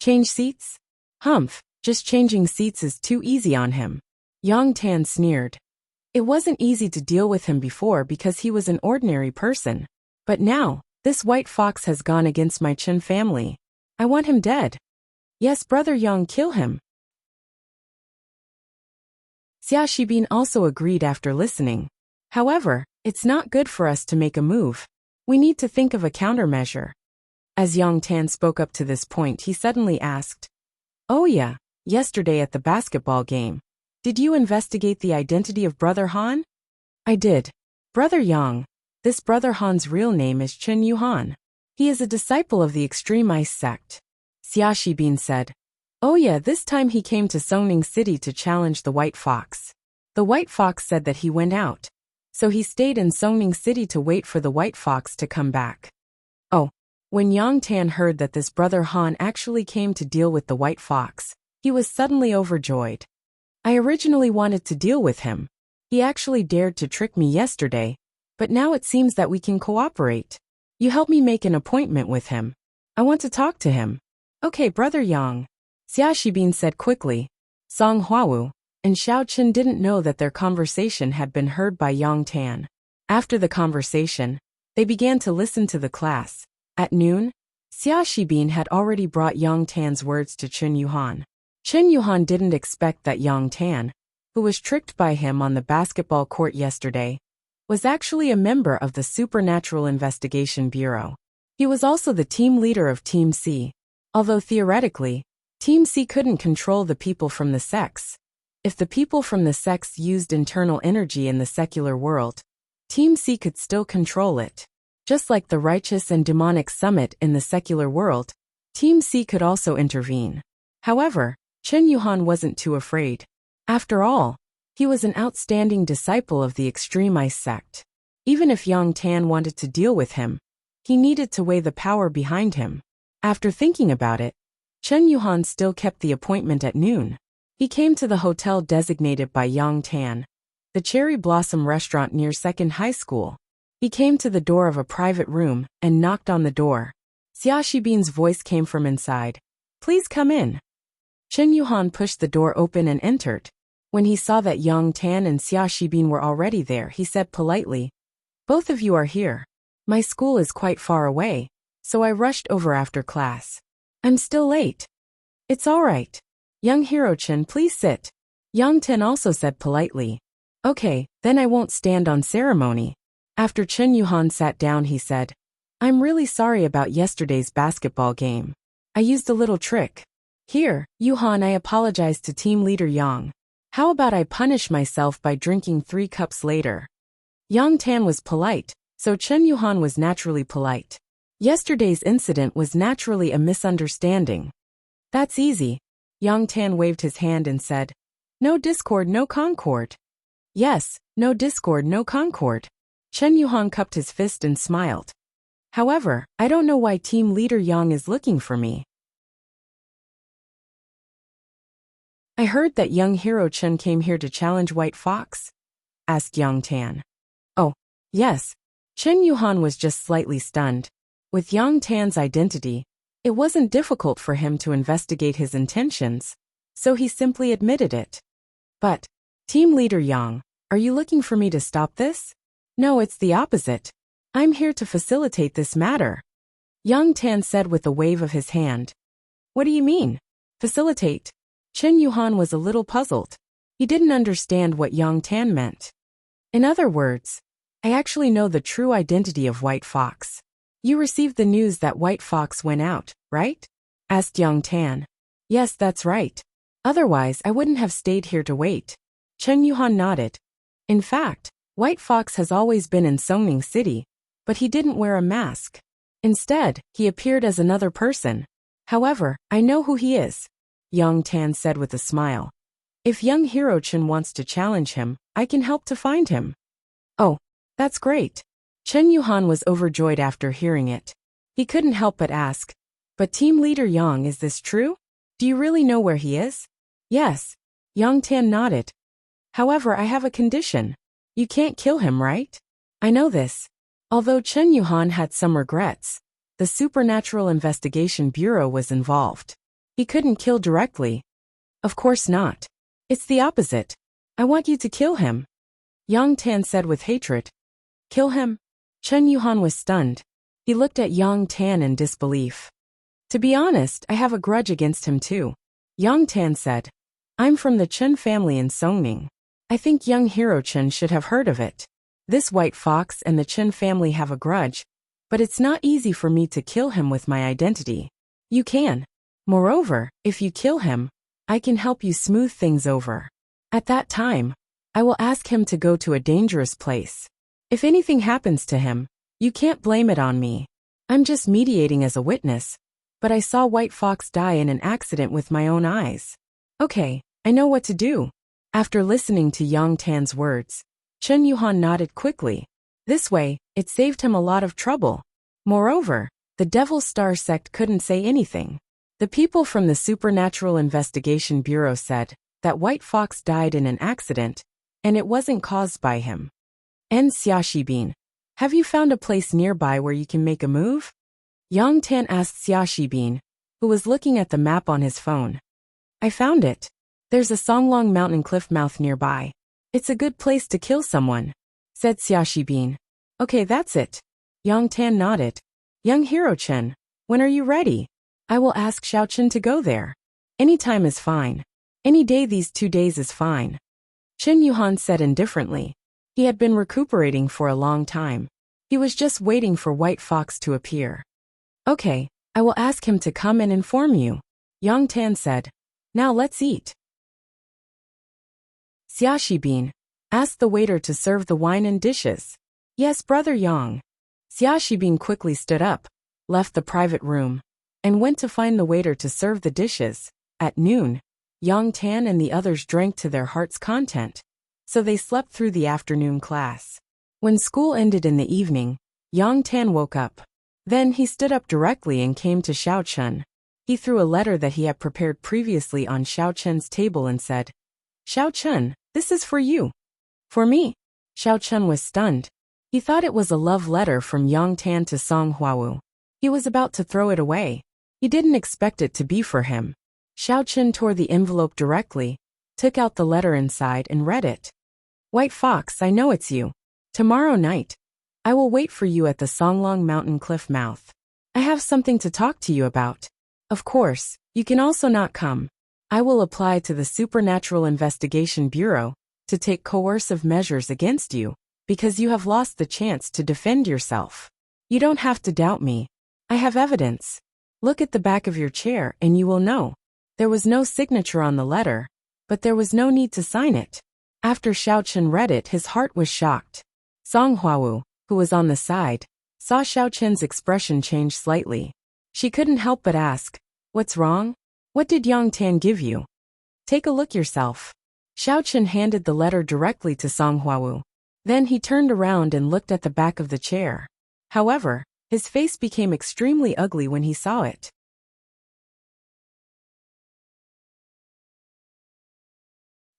Change seats? Humph, just changing seats is too easy on him. Yang Tan sneered. It wasn't easy to deal with him before because he was an ordinary person. But now, this white fox has gone against my Chen family. I want him dead. Yes, Brother Yang, kill him. Xia Shibin also agreed after listening. However, it's not good for us to make a move. We need to think of a countermeasure. As Yang Tan spoke up to this point, he suddenly asked, Oh yeah, yesterday at the basketball game, did you investigate the identity of Brother Han? I did. Brother Yang, this Brother Han's real name is Chen Yuhan. He is a disciple of the Extreme Ice sect. Xia Shibin said, Oh yeah, this time he came to Songning City to challenge the White Fox. The White Fox said that he went out, so he stayed in Songning City to wait for the White Fox to come back. Oh, when Yang Tan heard that this Brother Han actually came to deal with the White Fox, he was suddenly overjoyed. I originally wanted to deal with him. He actually dared to trick me yesterday, but now it seems that we can cooperate. You help me make an appointment with him. I want to talk to him. Okay, Brother Yang. Xia Shibin said quickly. Song Huawu and Xiao Chen didn't know that their conversation had been heard by Yang Tan. After the conversation, they began to listen to the class. At noon, Xia Shibin had already brought Yang Tan's words to Chen Yuhan. Chen Yuhan didn't expect that Yang Tan, who was tricked by him on the basketball court yesterday, was actually a member of the Supernatural Investigation Bureau. He was also the team leader of Team C. Although theoretically, Team C couldn't control the people from the sects. If the people from the sects used internal energy in the secular world, Team C could still control it. Just like the righteous and demonic summit in the secular world, Team C could also intervene. However, Chen Yuhan wasn't too afraid. After all, he was an outstanding disciple of the Extreme Ice sect. Even if Yang Tan wanted to deal with him, he needed to weigh the power behind him. After thinking about it, Chen Yuhan still kept the appointment at noon. He came to the hotel designated by Yang Tan, the Cherry Blossom restaurant near Second High School. He came to the door of a private room and knocked on the door. Xia Shibin's voice came from inside. Please come in. Chen Yuhan pushed the door open and entered. When he saw that Yang Tan and Xia Shibin were already there, he said politely, Both of you are here. My school is quite far away, so I rushed over after class. I'm still late. It's all right. Young Hiro-chan, please sit. Yang Tan also said politely. Okay, then I won't stand on ceremony. After Chen Yuhan sat down, he said, I'm really sorry about yesterday's basketball game. I used a little trick. Here, Yuhan, I apologize to team leader Yang. How about I punish myself by drinking 3 cups later? Yang Tan was polite, so Chen Yuhan was naturally polite. Yesterday's incident was naturally a misunderstanding. That's easy. Yang Tan waved his hand and said, No discord, no concord. Yes, no discord, no concord. Chen Yuhan cupped his fist and smiled. However, I don't know why team leader Yang is looking for me. I heard that young Hiro-chan came here to challenge White Fox? Asked Yang Tan. Oh, yes. Chen Yuhan was just slightly stunned. With Yang Tan's identity, it wasn't difficult for him to investigate his intentions, so he simply admitted it. But, team leader Yang, are you looking for me to stop this? No, it's the opposite. I'm here to facilitate this matter. Yang Tan said with a wave of his hand. What do you mean? Facilitate? Chen Yuhan was a little puzzled. He didn't understand what Yang Tan meant. In other words, I actually know the true identity of White Fox. You received the news that White Fox went out, right? Asked Young Tan. Yes, that's right. Otherwise, I wouldn't have stayed here to wait. Chen Yuhan nodded. In fact, White Fox has always been in Songning City, but he didn't wear a mask. Instead, he appeared as another person. However, I know who he is, Young Tan said with a smile. If young Hero Chen wants to challenge him, I can help to find him. Oh, that's great. Chen Yuhan was overjoyed after hearing it. He couldn't help but ask, but Team Leader Yang, is this true? Do you really know where he is? Yes. Young Tan nodded. However, I have a condition. You can't kill him, right? I know this. Although Chen Yuhan had some regrets, the Supernatural Investigation Bureau was involved. He couldn't kill directly. Of course not. It's the opposite. I want you to kill him. Yang Tan said with hatred. Kill him? Chen Yuhan was stunned. He looked at Yang Tan in disbelief. To be honest, I have a grudge against him too. Yang Tan said. I'm from the Chen family in Songning. I think young Hero Chen should have heard of it. This White Fox and the Chen family have a grudge, but it's not easy for me to kill him with my identity. You can. Moreover, if you kill him, I can help you smooth things over. At that time, I will ask him to go to a dangerous place. If anything happens to him, you can't blame it on me. I'm just mediating as a witness, but I saw White Fox die in an accident with my own eyes. Okay, I know what to do. After listening to Yang Tan's words, Chen Yuhan nodded quickly. This way, it saved him a lot of trouble. Moreover, the Devil Star sect couldn't say anything. The people from the Supernatural Investigation Bureau said that White Fox died in an accident, and it wasn't caused by him. And Xiaxibin, have you found a place nearby where you can make a move? Yang Tan asked Xiaxibin, who was looking at the map on his phone. I found it. There's a Songlong mountain cliff mouth nearby. It's a good place to kill someone, said Xiaxibin. Okay, that's it. Yang Tan nodded. Young Hero Chen, when are you ready? I will ask Xiao Chen to go there. Any time is fine. Any day these 2 days is fine. Chen Yuhan said indifferently. He had been recuperating for a long time. He was just waiting for White Fox to appear. Okay, I will ask him to come and inform you, Yang Tan said. Now let's eat. Xiaxibin, asked the waiter to serve the wine and dishes. Yes, Brother Yang. Xiaxibin quickly stood up, left the private room, and went to find the waiter to serve the dishes. At noon, Yang Tan and the others drank to their heart's content, so they slept through the afternoon class. When school ended in the evening, Yang Tan woke up. Then he stood up directly and came to Xiao Chen. He threw a letter that he had prepared previously on Xiao Chen's table and said, Xiao Chen, this is for you. For me? Xiao Chen was stunned. He thought it was a love letter from Yang Tan to Song Huawu. He was about to throw it away. He didn't expect it to be for him. Xiao Chen tore the envelope directly, took out the letter inside and read it. White Fox, I know it's you. Tomorrow night, I will wait for you at the Songlong mountain cliff mouth. I have something to talk to you about. Of course, you can also not come. I will apply to the Supernatural Investigation Bureau to take coercive measures against you because you have lost the chance to defend yourself. You don't have to doubt me. I have evidence. Look at the back of your chair and you will know. There was no signature on the letter, but there was no need to sign it. After Xiao Chen read it, his heart was shocked. Song Huawu, who was on the side, saw Xiao Chen's expression change slightly. She couldn't help but ask, what's wrong? What did Yang Tan give you? Take a look yourself. Xiao Chen handed the letter directly to Song Huawu. Then he turned around and looked at the back of the chair. However, his face became extremely ugly when he saw it.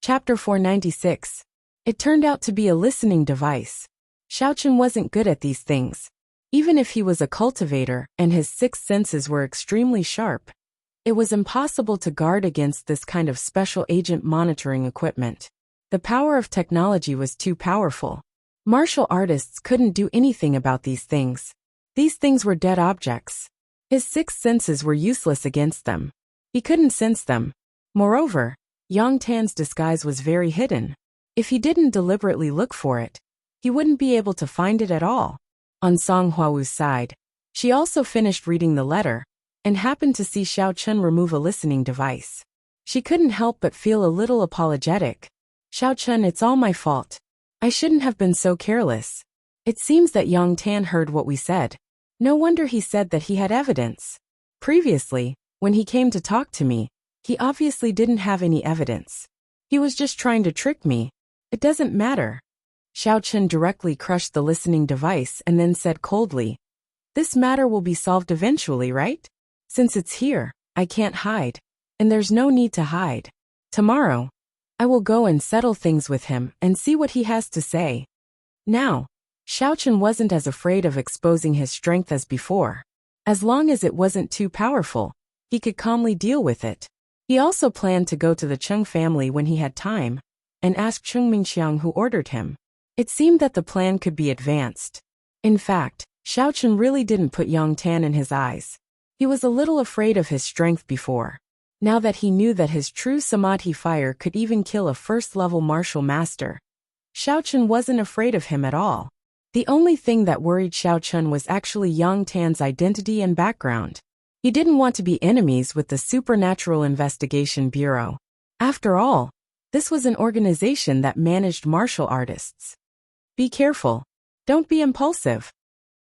Chapter 496. It turned out to be a listening device. Xiao Chen wasn't good at these things. Even if he was a cultivator and his sixth senses were extremely sharp, it was impossible to guard against this kind of special agent monitoring equipment. The power of technology was too powerful. Martial artists couldn't do anything about these things. These things were dead objects. His sixth senses were useless against them. He couldn't sense them. Moreover, Yang Tan's disguise was very hidden. If he didn't deliberately look for it, he wouldn't be able to find it at all. On Song Huawu's side, she also finished reading the letter and happened to see Xiao Chun remove a listening device. She couldn't help but feel a little apologetic. Xiao Chun, it's all my fault. I shouldn't have been so careless. It seems that Yang Tan heard what we said. No wonder he said that he had evidence. Previously, when he came to talk to me, he obviously didn't have any evidence. He was just trying to trick me. It doesn't matter. Xiao Chun directly crushed the listening device and then said coldly, "This matter will be solved eventually, right? Since it's here, I can't hide. And there's no need to hide. Tomorrow, I will go and settle things with him and see what he has to say." Now, Xiao Chun wasn't as afraid of exposing his strength as before. As long as it wasn't too powerful, he could calmly deal with it. He also planned to go to the Chung family when he had time and ask Chung Mingxiang who ordered him. It seemed that the plan could be advanced. In fact, Xiao Chun really didn't put Yang Tan in his eyes. He was a little afraid of his strength before. Now that he knew that his true Samadhi fire could even kill a first-level martial master, Xiao Chun wasn't afraid of him at all. The only thing that worried Xiao Chun was actually Yang Tan's identity and background. He didn't want to be enemies with the Supernatural Investigation Bureau. After all, this was an organization that managed martial artists. Be careful. Don't be impulsive.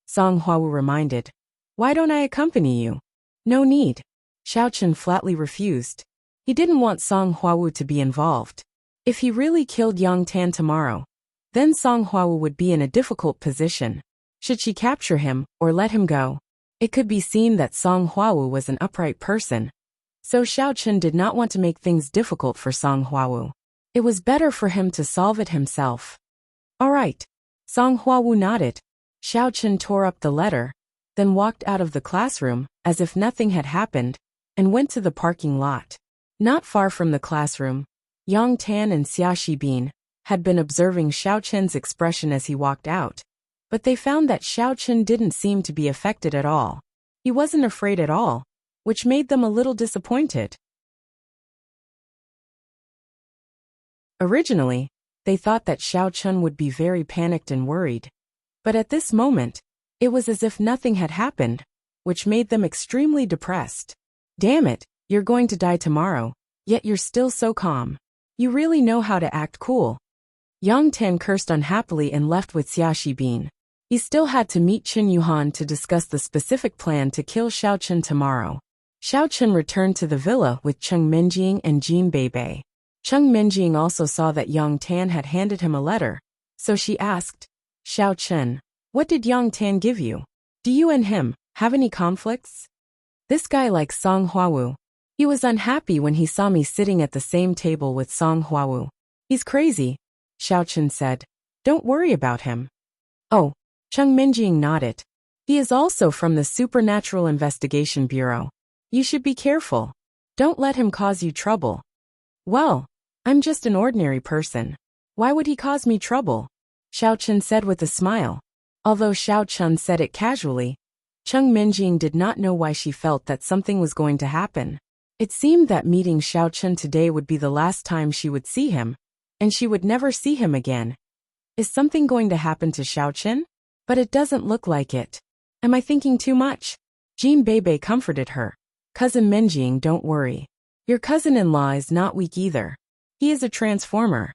Song Huawu reminded. Why don't I accompany you? No need. Xiao Chun flatly refused. He didn't want Song Huawu to be involved. If he really killed Yang Tan tomorrow, then Song Huawu would be in a difficult position. Should she capture him or let him go? It could be seen that Song Huawu was an upright person. So Xiao Chun did not want to make things difficult for Song Huawu. It was better for him to solve it himself. All right. Song Huawu nodded. Xiao Chun tore up the letter, then walked out of the classroom as if nothing had happened, and went to the parking lot. Not far from the classroom, Yang Tan and Xia Shibin had been observing Xiao Chun's expression as he walked out, but they found that Xiao Chun didn't seem to be affected at all. He wasn't afraid at all, which made them a little disappointed. Originally, they thought that Xiao Chun would be very panicked and worried, but at this moment, it was as if nothing had happened, which made them extremely depressed. Damn it, you're going to die tomorrow, yet you're still so calm. You really know how to act cool. Yang Tan cursed unhappily and left with Xia Shibin. He still had to meet Qin Yuhan to discuss the specific plan to kill Xiao Chun tomorrow. Xiao Chun returned to the villa with Cheng Minjing and Jin Beibei. Cheng Minjing also saw that Yang Tan had handed him a letter, so she asked, Xiao Chun, what did Yang Tan give you? Do you and him have any conflicts? This guy likes Song Huawu. He was unhappy when he saw me sitting at the same table with Song Huawu. He's crazy, Xiao Chun said. Don't worry about him. Oh, Cheng Minjing nodded. He is also from the Supernatural Investigation Bureau. You should be careful. Don't let him cause you trouble. Well, I'm just an ordinary person. Why would he cause me trouble? Xiao Chun said with a smile. Although Xiao Chun said it casually, Cheng Minjing did not know why she felt that something was going to happen. It seemed that meeting Xiao Chun today would be the last time she would see him, and she would never see him again. Is something going to happen to Xiao Chun? But it doesn't look like it. Am I thinking too much? Jin Beibei comforted her. Cousin Minjing, don't worry. Your cousin-in-law is not weak either. He is a transformer.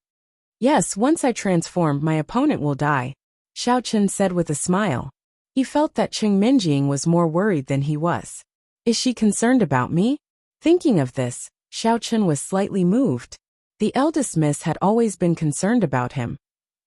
Yes, once I transform, my opponent will die, Xiao Chun said with a smile. He felt that Cheng Minjing was more worried than he was. Is she concerned about me? Thinking of this, Xiao Chun was slightly moved. The eldest miss had always been concerned about him,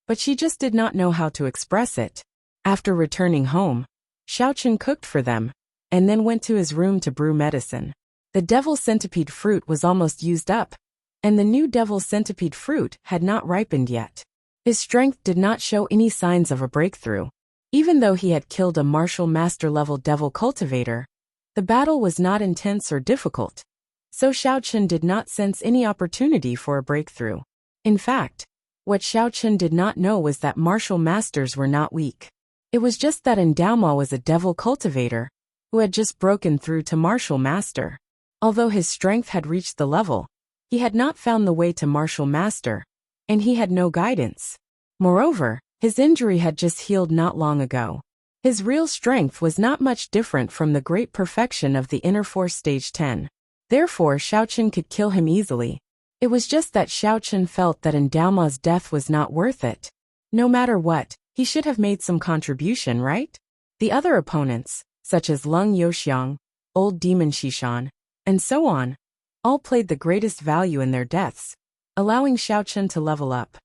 but she just did not know how to express it. After returning home, Xiao Chun cooked for them, and then went to his room to brew medicine. The devil centipede fruit was almost used up, and the new devil centipede fruit had not ripened yet. His strength did not show any signs of a breakthrough. Even though he had killed a martial master-level devil cultivator, the battle was not intense or difficult, so Xiao Chun did not sense any opportunity for a breakthrough. In fact, what Xiao Chun did not know was that martial masters were not weak. It was just that Endowma was a devil cultivator, who had just broken through to martial master. Although his strength had reached the level, he had not found the way to martial master, and he had no guidance. Moreover, His injury had just healed not long ago. His real strength was not much different from the great perfection of the inner force stage 10. Therefore Xiaochen could kill him easily. It was just that Xiaochen felt that Endalma's death was not worth it. No matter what, he should have made some contribution, right? The other opponents, such as Lung Youxiang, Old Demon Shishan, and so on, all played the greatest value in their deaths, allowing Xiaochen to level up.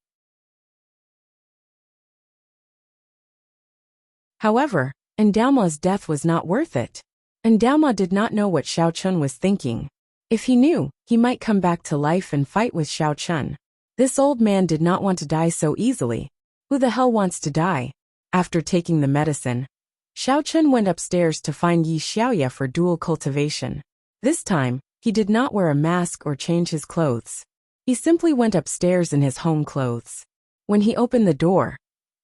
However, Endalma's death was not worth it. Endalma did not know what Xiaochen was thinking. If he knew, he might come back to life and fight with Xiaochen. This old man did not want to die so easily. Who the hell wants to die? After taking the medicine, Xiaochen went upstairs to find Yi Xiaoya for dual cultivation. This time, he did not wear a mask or change his clothes. He simply went upstairs in his home clothes. When he opened the door,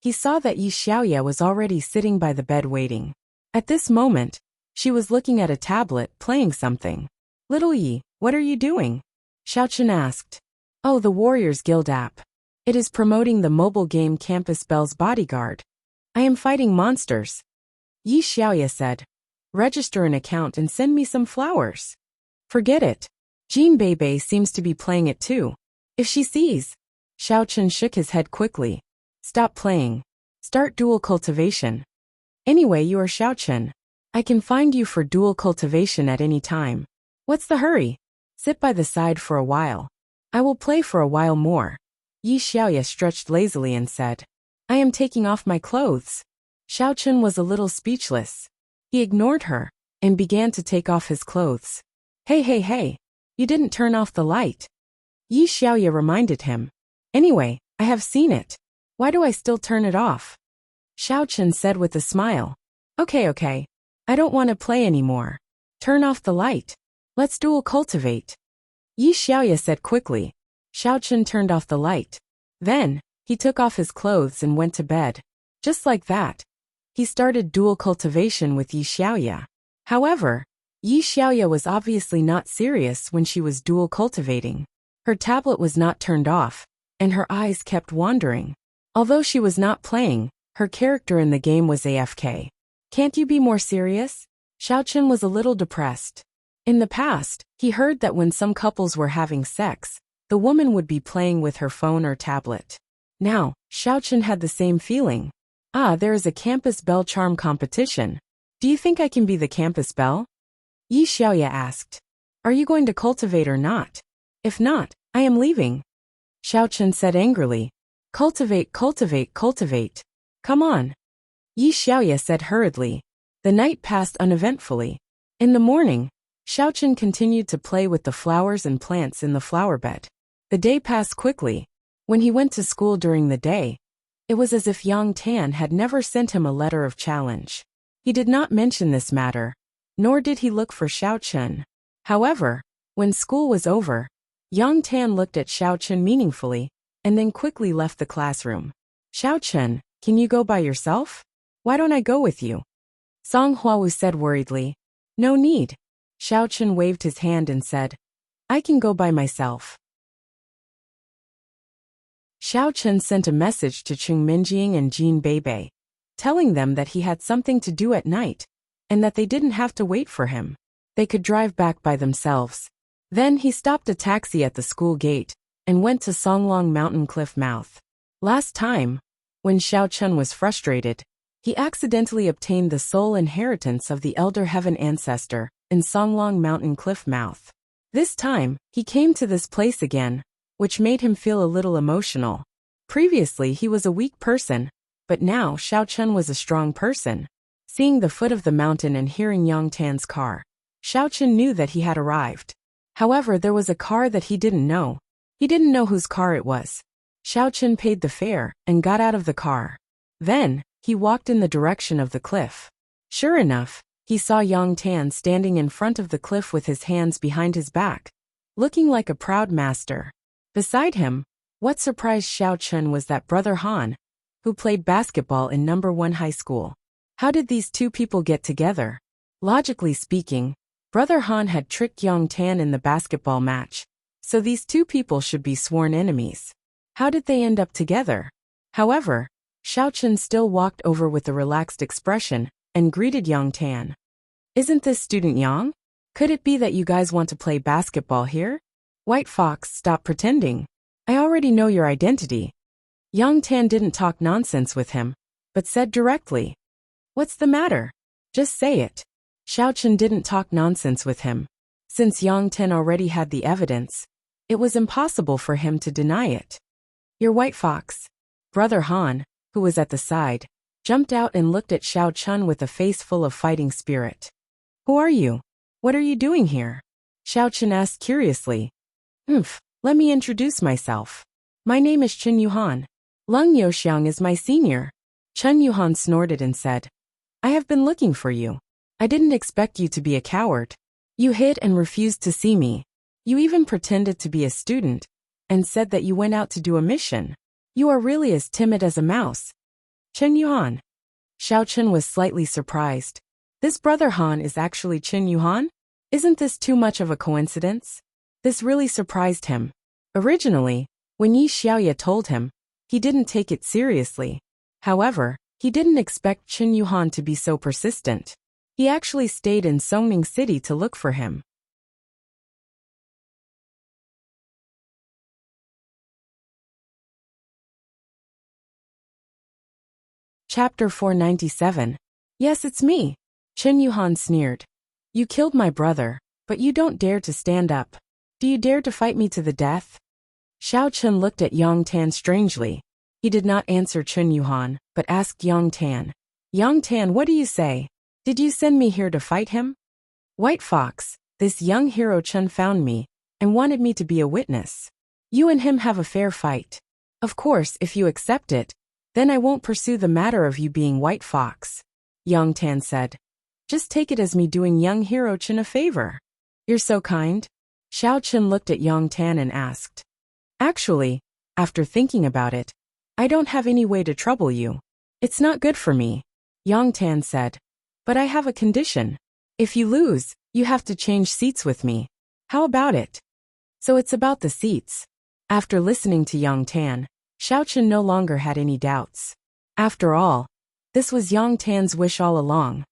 he saw that Yi Xiaoya was already sitting by the bed waiting. At this moment, she was looking at a tablet, playing something. "Little Yi, what are you doing?" Xiaochen asked. "Oh, the Warriors Guild app. It is promoting the mobile game Campus Belle's Bodyguard. I am fighting monsters." Yi Xiaoya said. "Register an account and send me some flowers." "Forget it. Jean Bebe seems to be playing it too. If she sees..." Xiaochen shook his head quickly. "Stop playing. Start dual cultivation. Anyway, you are Xiaochen. I can find you for dual cultivation at any time. What's the hurry? Sit by the side for a while. I will play for a while more." Yi Xiaoya stretched lazily and said, "I am taking off my clothes." Xiaochen was a little speechless. He ignored her and began to take off his clothes. Hey, you didn't turn off the light." Yi Xiaoya reminded him. "Anyway, I have seen it. Why do I still turn it off?" Xiaochen said with a smile. Okay. I don't want to play anymore. Turn off the light. Let's dual cultivate." Yi Xiaoya said quickly. Xiaochen turned off the light. Then, he took off his clothes and went to bed. Just like that, he started dual cultivation with Yi Xiaoya. However, Yi Xiaoya was obviously not serious when she was dual cultivating. Her tablet was not turned off, and her eyes kept wandering. Although she was not playing, her character in the game was AFK. "Can't you be more serious?" Xiaochen was a little depressed. In the past, he heard that when some couples were having sex, the woman would be playing with her phone or tablet. Now, Xiaochen had the same feeling. There is a Campus Belle charm competition. Do you think I can be the Campus Belle? Yi Xiaoya asked. "Are you going to cultivate or not? If not, I am leaving." Xiaochen said angrily. Cultivate. Come on." Yi Xiaoya said hurriedly. The night passed uneventfully. In the morning, Xiaochen continued to play with the flowers and plants in the flower bed. The day passed quickly. When he went to school during the day, it was as if Yang Tan had never sent him a letter of challenge. He did not mention this matter, nor did he look for Xiaochen. However, when school was over, Yang Tan looked at Xiaochen meaningfully, and then quickly left the classroom. "Xiaochen, can you go by yourself? Why don't I go with you?" Song Huawu said worriedly. "No need." Xiaochen waved his hand and said, "I can go by myself." Xiaochen sent a message to Chung Minjing and Jean Bebe, telling them that he had something to do at night, and that they didn't have to wait for him. They could drive back by themselves. Then he stopped a taxi at the school gate, and went to Songlong Mountain cliff mouth. Last time, when Xiaochen was frustrated, he accidentally obtained the sole inheritance of the Elder Heaven ancestor in Songlong Mountain cliff mouth. This time, he came to this place again, which made him feel a little emotional. Previously he was a weak person, but now Xiaochen was a strong person. Seeing the foot of the mountain and hearing Yang Tan's car, Xiaochen knew that he had arrived. However, there was a car that he didn't know. He didn't know whose car it was. Xiaochen paid the fare and got out of the car. Then, he walked in the direction of the cliff. Sure enough, he saw Yang Tan standing in front of the cliff with his hands behind his back, looking like a proud master. Beside him, what surprised Xiaochen was that Brother Han, who played basketball in No. 1 high school. How did these two people get together? Logically speaking, Brother Han had tricked Yang Tan in the basketball match, so these two people should be sworn enemies. How did they end up together? However, Xiao Chen still walked over with a relaxed expression and greeted Yang Tan. Isn't this student Yang? Could it be that you guys want to play basketball here? White Fox, stop pretending. I already know your identity. Yang Tan didn't talk nonsense with him, but said directly. What's the matter? Just say it. Xiao Chen didn't talk nonsense with him. Since Yang Tan already had the evidence, it was impossible for him to deny it. You're White Fox. Brother Han, who was at the side, jumped out and looked at Xiao Chen with a face full of fighting spirit. Who are you? What are you doing here? Xiao Chen asked curiously. Let me introduce myself. My name is Chen Yuhan. Lung Youxiang is my senior. Chen Yuhan snorted and said, I have been looking for you. I didn't expect you to be a coward. You hid and refused to see me. You even pretended to be a student and said that you went out to do a mission. You are really as timid as a mouse. Chen Yuhan. Xiao Chen was slightly surprised. This brother Han is actually Chen Yuhan? Isn't this too much of a coincidence? This really surprised him. Originally, when Yi Xiaoye told him, he didn't take it seriously. However, he didn't expect Chen Yuhan to be so persistent. He actually stayed in Songning City to look for him. Chapter 497. Yes, it's me. Chen Yuhan sneered. You killed my brother, but you don't dare to stand up. Do you dare to fight me to the death? Xiao Chen looked at Yang Tan strangely. He did not answer Chen Yuhan, but asked Yang Tan. Yang Tan, what do you say? Did you send me here to fight him? White Fox, this young hero Chen found me and wanted me to be a witness. You and him have a fair fight. Of course, if you accept it, then I won't pursue the matter of you being White Fox. Yang Tan said. Just take it as me doing young hero Chen a favor. You're so kind. Xiao Chen looked at Yang Tan and asked. Actually, after thinking about it, I don't have any way to trouble you. It's not good for me. Yang Tan said. But I have a condition. If you lose, you have to change seats with me. How about it? So it's about the seats. After listening to Yang Tan, Xiao Chen no longer had any doubts. After all, this was Yang Tan's wish all along.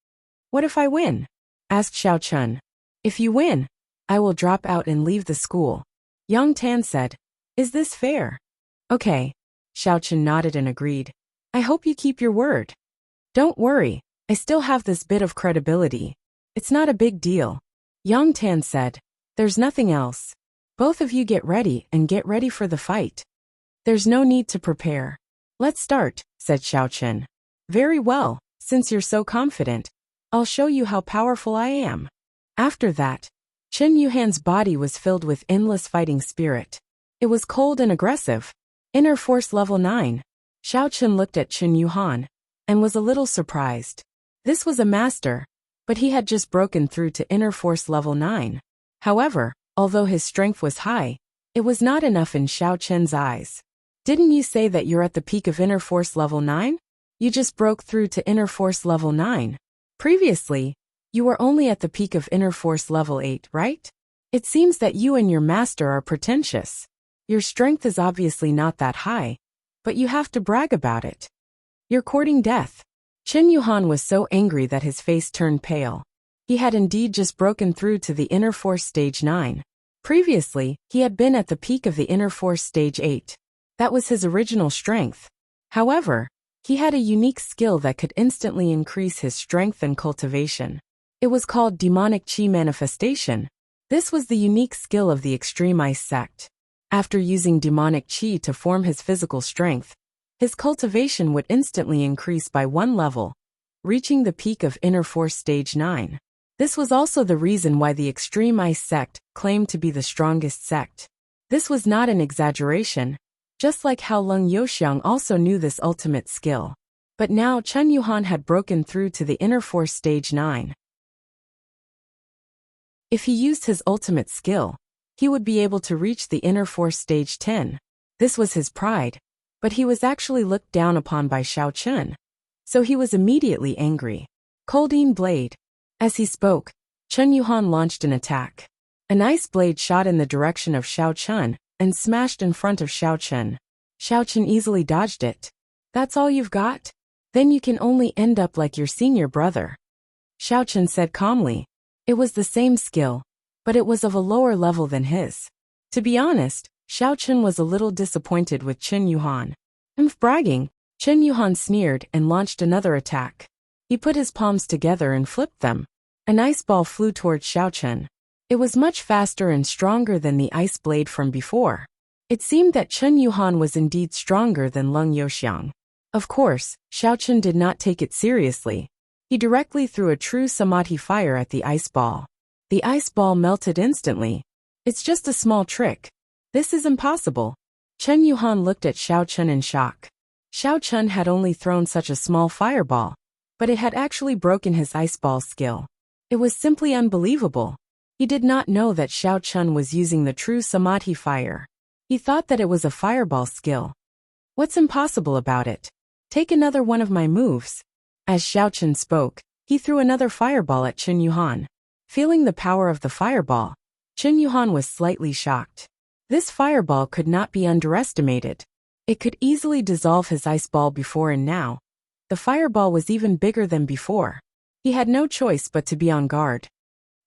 What if I win? Asked Xiao Chen. If you win, I will drop out and leave the school. Yang Tan said. Is this fair? Okay. Xiao Chen nodded and agreed. I hope you keep your word. Don't worry, I still have this bit of credibility. It's not a big deal. Yang Tan said. There's nothing else. Both of you get ready and get ready for the fight. There's no need to prepare. Let's start, said Xiao Chen. Very well, since you're so confident, I'll show you how powerful I am. After that, Chen Yuhan's body was filled with endless fighting spirit. It was cold and aggressive. Inner Force Level 9. Xiao Chen looked at Chen Yuhan and was a little surprised. This was a master, but he had just broken through to Inner Force Level 9. However, although his strength was high, it was not enough in Xiao Chen's eyes. Didn't you say that you're at the peak of Inner Force Level 9? You just broke through to Inner Force Level 9. Previously, you were only at the peak of Inner Force Level 8, right? It seems that you and your master are pretentious. Your strength is obviously not that high, but you have to brag about it. You're courting death. Chen Yuhan was so angry that his face turned pale. He had indeed just broken through to the Inner Force Stage 9. Previously, he had been at the peak of the Inner Force Stage 8. That was his original strength. However, he had a unique skill that could instantly increase his strength and cultivation. It was called Demonic Qi Manifestation. This was the unique skill of the Extreme Ice Sect. After using Demonic Qi to form his physical strength, his cultivation would instantly increase by 1 level, reaching the peak of Inner Force Stage 9. This was also the reason why the Extreme Ice Sect claimed to be the strongest sect. This was not an exaggeration, just like how Lung Youxiang also knew this ultimate skill. But now Chen Yuhan had broken through to the Inner Force Stage 9. If he used his ultimate skill, he would be able to reach the Inner Force Stage 10. This was his pride, but he was actually looked down upon by Xiao Chen. So he was immediately angry. Coldine Blade. As he spoke, Chen Yuhan launched an attack. An ice blade shot in the direction of Xiao Chen and smashed in front of Xiao Chen. Xiao Chen easily dodged it. That's all you've got? Then you can only end up like your senior brother. Xiaochen said calmly. It was the same skill, but it was of a lower level than his. To be honest, Xiaochen was a little disappointed with Qin Yuhan. Bragging, Qin Yuhan sneered and launched another attack. He put his palms together and flipped them. An ice ball flew towards Xiaochen. It was much faster and stronger than the ice blade from before. It seemed that Qin Yuhan was indeed stronger than Leng Youxiang. Of course, Xiaochen did not take it seriously. He directly threw a true samadhi fire at the ice ball. The ice ball melted instantly. It's just a small trick. This is impossible. Qin Yuhan looked at Xiaochen in shock. Xiaochen had only thrown such a small fireball, but it had actually broken his ice ball skill. It was simply unbelievable. He did not know that Xiaochen was using the true samadhi fire. He thought that it was a fireball skill. What's impossible about it? Take another one of my moves. As Xiaochen spoke, he threw another fireball at Qin Yuhan. Feeling the power of the fireball, Qin Yuhan was slightly shocked. This fireball could not be underestimated. It could easily dissolve his ice ball before and now. The fireball was even bigger than before. He had no choice but to be on guard.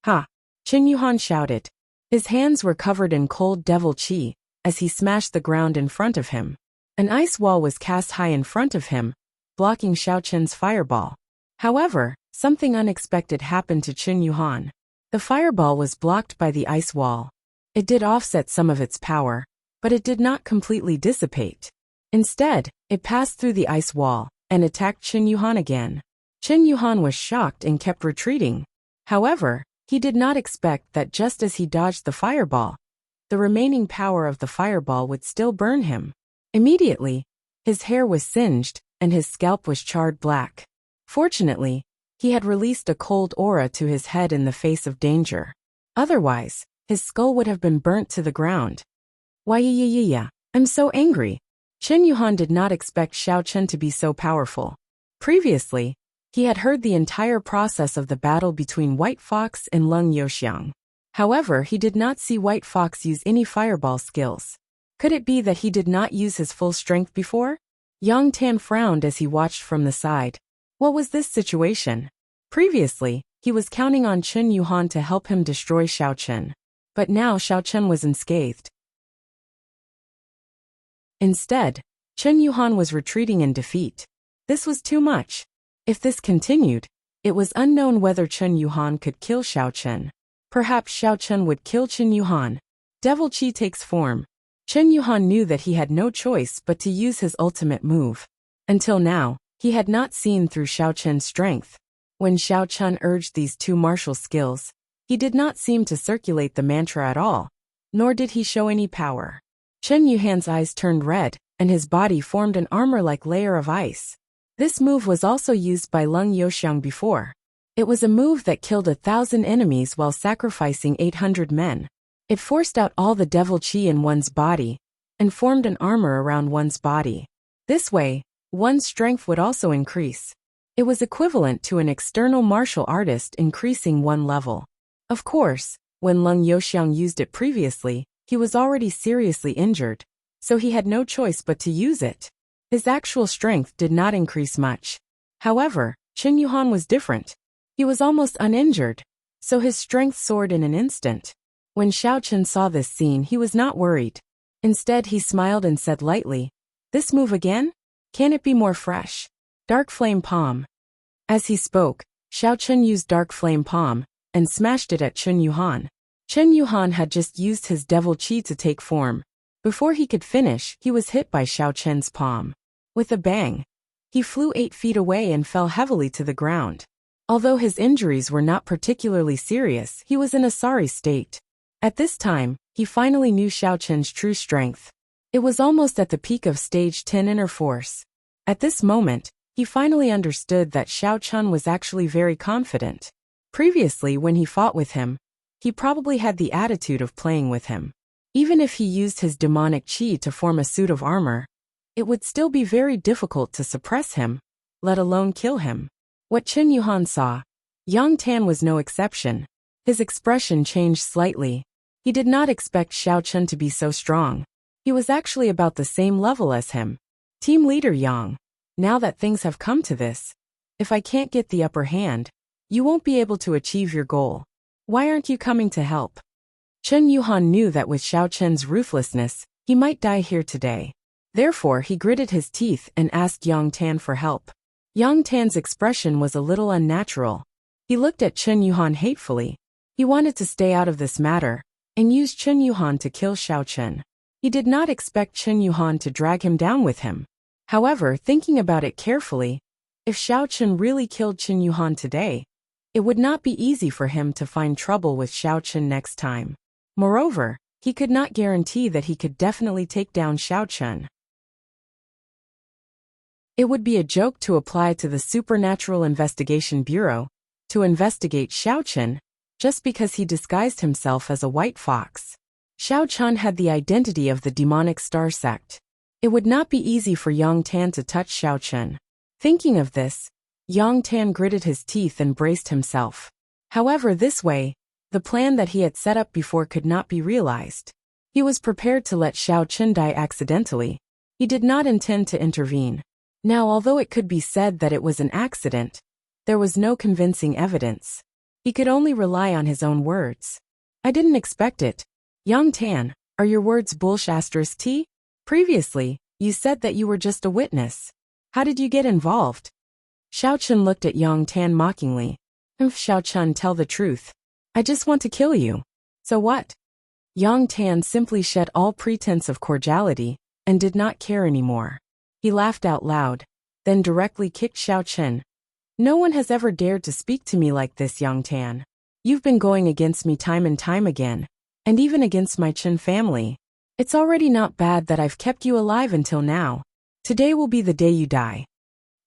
Ha! Qin Yuhan shouted. His hands were covered in cold devil qi as he smashed the ground in front of him. An ice wall was cast high in front of him, blocking Xiaochen's fireball. However, something unexpected happened to Qin Yuhan. The fireball was blocked by the ice wall. It did offset some of its power, but it did not completely dissipate. Instead, it passed through the ice wall and attacked Qin Yuhan again. Qin Yuhan was shocked and kept retreating. However, he did not expect that just as he dodged the fireball, the remaining power of the fireball would still burn him. Immediately, his hair was singed and his scalp was charred black. Fortunately, he had released a cold aura to his head in the face of danger. Otherwise, his skull would have been burnt to the ground. Why, I'm so angry. Qin Yuhan did not expect Xiaochen to be so powerful. Previously, he had heard the entire process of the battle between White Fox and Leng Youxiang. However, he did not see White Fox use any fireball skills. Could it be that he did not use his full strength before? Yang Tan frowned as he watched from the side. What was this situation? Previously, he was counting on Qin Yuhan to help him destroy Xiaochen. But now Xiaochen was unscathed. Instead, Qin Yuhan was retreating in defeat. This was too much. If this continued, it was unknown whether Qin Yuhan could kill Xiaochen. Perhaps Xiaochen would kill Qin Yuhan. Devil Qi takes form. Qin Yuhan knew that he had no choice but to use his ultimate move. Until now, he had not seen through Xiaochen's strength. When Xiaochen urged these two martial skills, he did not seem to circulate the mantra at all, nor did he show any power. Qin Yuhan's eyes turned red, and his body formed an armor-like layer of ice. This move was also used by Leng Youxiang before. It was a move that killed 1,000 enemies while sacrificing 800 men. It forced out all the devil qi in one's body, and formed an armor around one's body. This way, one's strength would also increase. It was equivalent to an external martial artist increasing one level. Of course, when Leng Youxiang used it previously, he was already seriously injured, so he had no choice but to use it. His actual strength did not increase much. However, Qin Yuhan was different. He was almost uninjured, so his strength soared in an instant. When Xiaochen saw this scene, he was not worried. Instead, he smiled and said lightly, "This move again? Can it be more fresh?" Dark Flame Palm. As he spoke, Xiaochen used Dark Flame Palm and smashed it at Qin Yuhan. Qin Yuhan had just used his devil qi to take form. Before he could finish, he was hit by Xiaochen's palm. With a bang, he flew 8 feet away and fell heavily to the ground. Although his injuries were not particularly serious, he was in a sorry state. At this time, he finally knew Xiaochen's true strength. It was almost at the peak of stage 10 inner force. At this moment, he finally understood that Xiaochen was actually very confident. Previously, when he fought with him, he probably had the attitude of playing with him. Even if he used his demonic qi to form a suit of armor, it would still be very difficult to suppress him, let alone kill him. What Qin Yuhan saw, Yang Tan was no exception. His expression changed slightly. He did not expect Xiaochen to be so strong. He was actually about the same level as him. Team leader Yang. Now that things have come to this, if I can't get the upper hand, you won't be able to achieve your goal. Why aren't you coming to help? Chen Yuhan knew that with Xiao Chen's ruthlessness, he might die here today. Therefore, he gritted his teeth and asked Yang Tan for help. Yang Tan's expression was a little unnatural. He looked at Chen Yuhan hatefully. He wanted to stay out of this matter and use Chen Yuhan to kill Xiao Chen. He did not expect Chen Yuhan to drag him down with him. However, thinking about it carefully, if Xiao Chen really killed Chen Yuhan today, it would not be easy for him to find trouble with Xiao Chen next time. Moreover, he could not guarantee that he could definitely take down Xiao Chen. It would be a joke to apply to the Supernatural Investigation Bureau to investigate Xiao Chen just because he disguised himself as a white fox. Xiao Chen had the identity of the demonic star sect. It would not be easy for Yang Tan to touch Xiao Chen. Thinking of this, Yang Tan gritted his teeth and braced himself. However, this way, the plan that he had set up before could not be realized. He was prepared to let Xiao Chen die accidentally. He did not intend to intervene. Now, although it could be said that it was an accident, there was no convincing evidence. He could only rely on his own words. I didn't expect it. Yang Tan, are your words bullsh*t? Previously, you said that you were just a witness. How did you get involved? Xiao Chen looked at Yang Tan mockingly. Xiao Chen, tell the truth. I just want to kill you. So what? Yang Tan simply shed all pretense of cordiality and did not care anymore. He laughed out loud, then directly kicked Xiao Chen. No one has ever dared to speak to me like this, Yang Tan. You've been going against me time and time again, and even against my Chen family. It's already not bad that I've kept you alive until now. Today will be the day you die.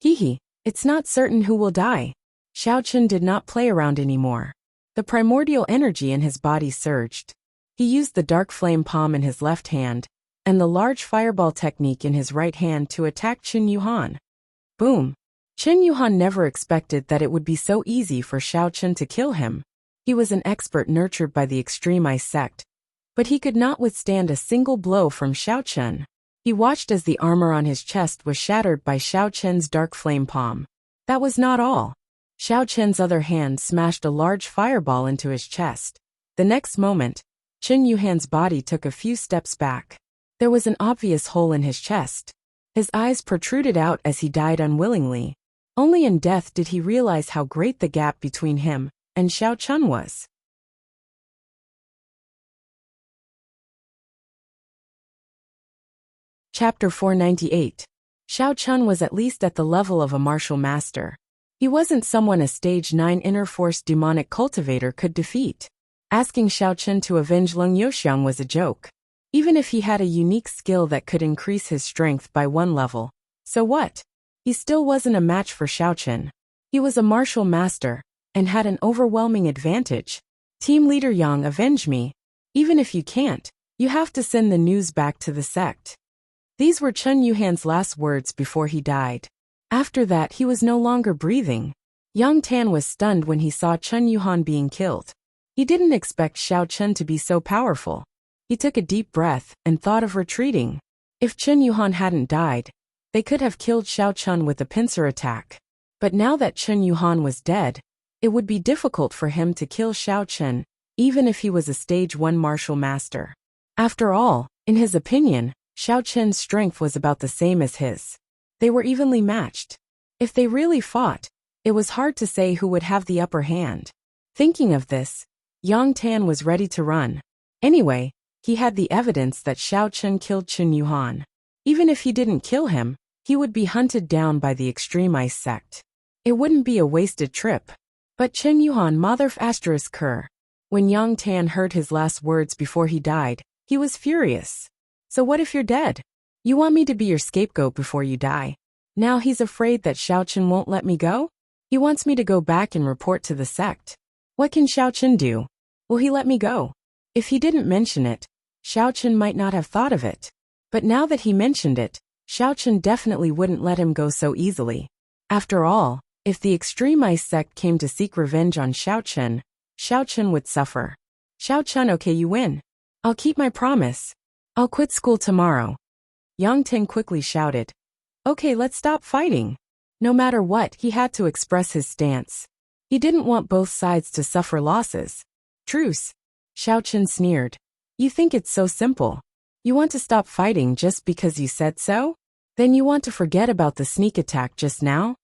Hee, it's not certain who will die. Xiao Chen did not play around anymore. The primordial energy in his body surged. He used the dark flame palm in his left hand and the large fireball technique in his right hand to attack Chen Yuhan. Boom! Chen Yuhan never expected that it would be so easy for Xiao Chen to kill him. He was an expert nurtured by the extreme ice sect, but he could not withstand a single blow from Xiao Chen. He watched as the armor on his chest was shattered by Xiao Chen's dark flame palm. That was not all. Xiao Chen's other hand smashed a large fireball into his chest. The next moment, Chen Yuhan's body took a few steps back. There was an obvious hole in his chest. His eyes protruded out as he died unwillingly. Only in death did he realize how great the gap between him and Xiao Chen was. Chapter 498. Xiao Chen was at least at the level of a martial master. He wasn't someone a stage 9 inner force demonic cultivator could defeat. Asking Xiao Chen to avenge Leng Youxiang was a joke. Even if he had a unique skill that could increase his strength by 1 level, so what? He still wasn't a match for Xiao Chen. He was a martial master and had an overwhelming advantage. Team leader Yang, avenge me. Even if you can't, you have to send the news back to the sect. These were Chen Yuhan's last words before he died. After that, he was no longer breathing. Yang Tan was stunned when he saw Chen Yuhan being killed. He didn't expect Xiao Chen to be so powerful. He took a deep breath and thought of retreating. If Chen Yuhan hadn't died, they could have killed Xiao Chen with a pincer attack. But now that Chen Yuhan was dead, it would be difficult for him to kill Xiao Chen, even if he was a stage 1 martial master. After all, in his opinion, Xiao Chen's strength was about the same as his. They were evenly matched. If they really fought, it was hard to say who would have the upper hand. Thinking of this, Yang Tan was ready to run. Anyway, he had the evidence that Xiao Chen killed Chen Yuhan. Even if he didn't kill him, he would be hunted down by the extreme ice sect. It wouldn't be a wasted trip. But Chen Yuhan mother***. When Yang Tan heard his last words before he died, he was furious. So what if you're dead? You want me to be your scapegoat before you die. Now he's afraid that Xiao Chen won't let me go? He wants me to go back and report to the sect. What can Xiao Chen do? Will he let me go? If he didn't mention it, Xiao Chen might not have thought of it. But now that he mentioned it, Xiao Chen definitely wouldn't let him go so easily. After all, if the extreme ice sect came to seek revenge on Xiao Chen would suffer. Xiao Chen, okay, you win. I'll keep my promise. I'll quit school tomorrow. Yang Tan quickly shouted. Okay, let's stop fighting. No matter what, he had to express his stance. He didn't want both sides to suffer losses. Truce. Xiaochen sneered. You think it's so simple? You want to stop fighting just because you said so? Then you want to forget about the sneak attack just now?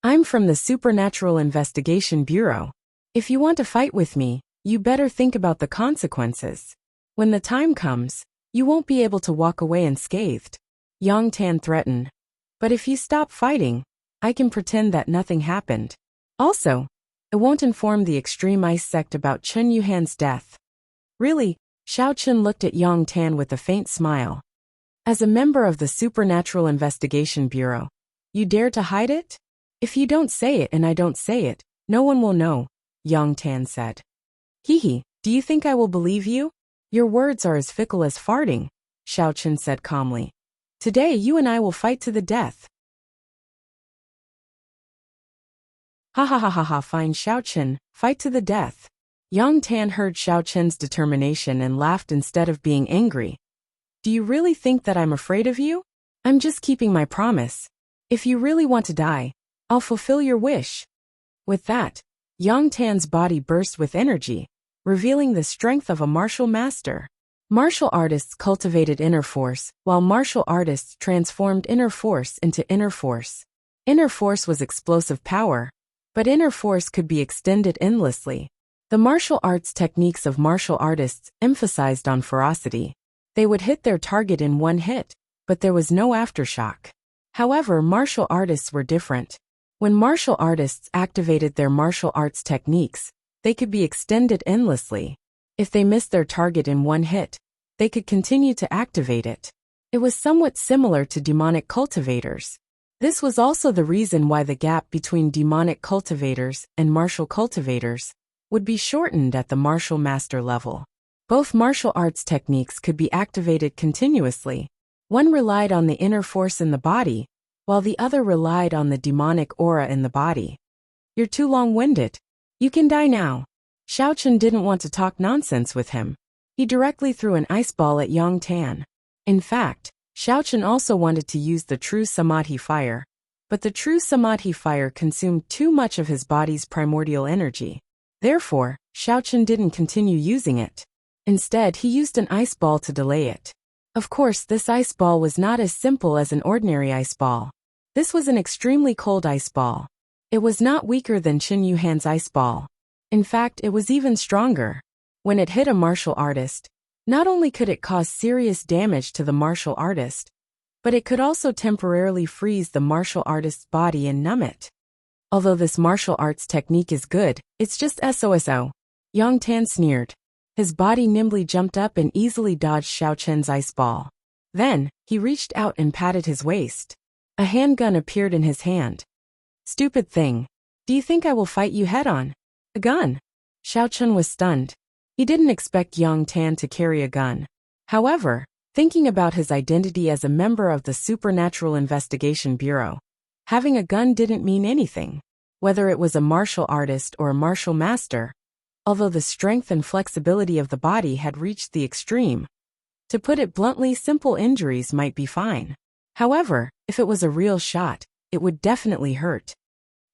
I'm from the Supernatural Investigation Bureau. If you want to fight with me, you better think about the consequences. When the time comes, you won't be able to walk away unscathed. Yang Tan threatened. But if you stop fighting, I can pretend that nothing happened. Also, it won't inform the extreme ice sect about Chen Yuhan's death. Really? Xiaochen looked at Yang Tan with a faint smile. As a member of the Supernatural Investigation Bureau, you dare to hide it? If you don't say it and I don't say it, no one will know, Yang Tan said. Hee, do you think I will believe you? Your words are as fickle as farting, Xiaochen said calmly. Today you and I will fight to the death. Ha ha ha ha ha, fine Xiaochen, fight to the death. Yang Tan heard Xiaochen's determination and laughed instead of being angry. Do you really think that I'm afraid of you? I'm just keeping my promise. If you really want to die, I'll fulfill your wish. With that, Yang Tan's body burst with energy, revealing the strength of a martial master. Martial artists cultivated inner force, while martial artists transformed inner force into inner force. Inner force was explosive power, but inner force could be extended endlessly. The martial arts techniques of martial artists emphasized on ferocity. They would hit their target in one hit, but there was no aftershock. However, martial artists were different. When martial artists activated their martial arts techniques, they could be extended endlessly. If they missed their target in one hit, they could continue to activate it. It was somewhat similar to demonic cultivators. This was also the reason why the gap between demonic cultivators and martial cultivators would be shortened at the martial master level. Both martial arts techniques could be activated continuously. One relied on the inner force in the body, while the other relied on the demonic aura in the body. You're too long-winded. You can die now. Xiaochen didn't want to talk nonsense with him. He directly threw an ice ball at Yang Tan. In fact, Xiaochen also wanted to use the true Samadhi fire, but the true Samadhi fire consumed too much of his body's primordial energy. Therefore, Xiaochen didn't continue using it. Instead, he used an ice ball to delay it. Of course, this ice ball was not as simple as an ordinary ice ball. This was an extremely cold ice ball. It was not weaker than Chen Yuhan's ice ball. In fact, it was even stronger. When it hit a martial artist, not only could it cause serious damage to the martial artist, but it could also temporarily freeze the martial artist's body and numb it. Although this martial arts technique is good, it's just SOSO. Yang Tan sneered. His body nimbly jumped up and easily dodged Xiaochen's ice ball. Then, he reached out and patted his waist. A handgun appeared in his hand. Stupid thing. Do you think I will fight you head-on? A gun? Xiaochen was stunned. He didn't expect Yang Tan to carry a gun. However, thinking about his identity as a member of the Supernatural Investigation Bureau, having a gun didn't mean anything. Whether it was a martial artist or a martial master, although the strength and flexibility of the body had reached the extreme. To put it bluntly, simple injuries might be fine. However, if it was a real shot, it would definitely hurt.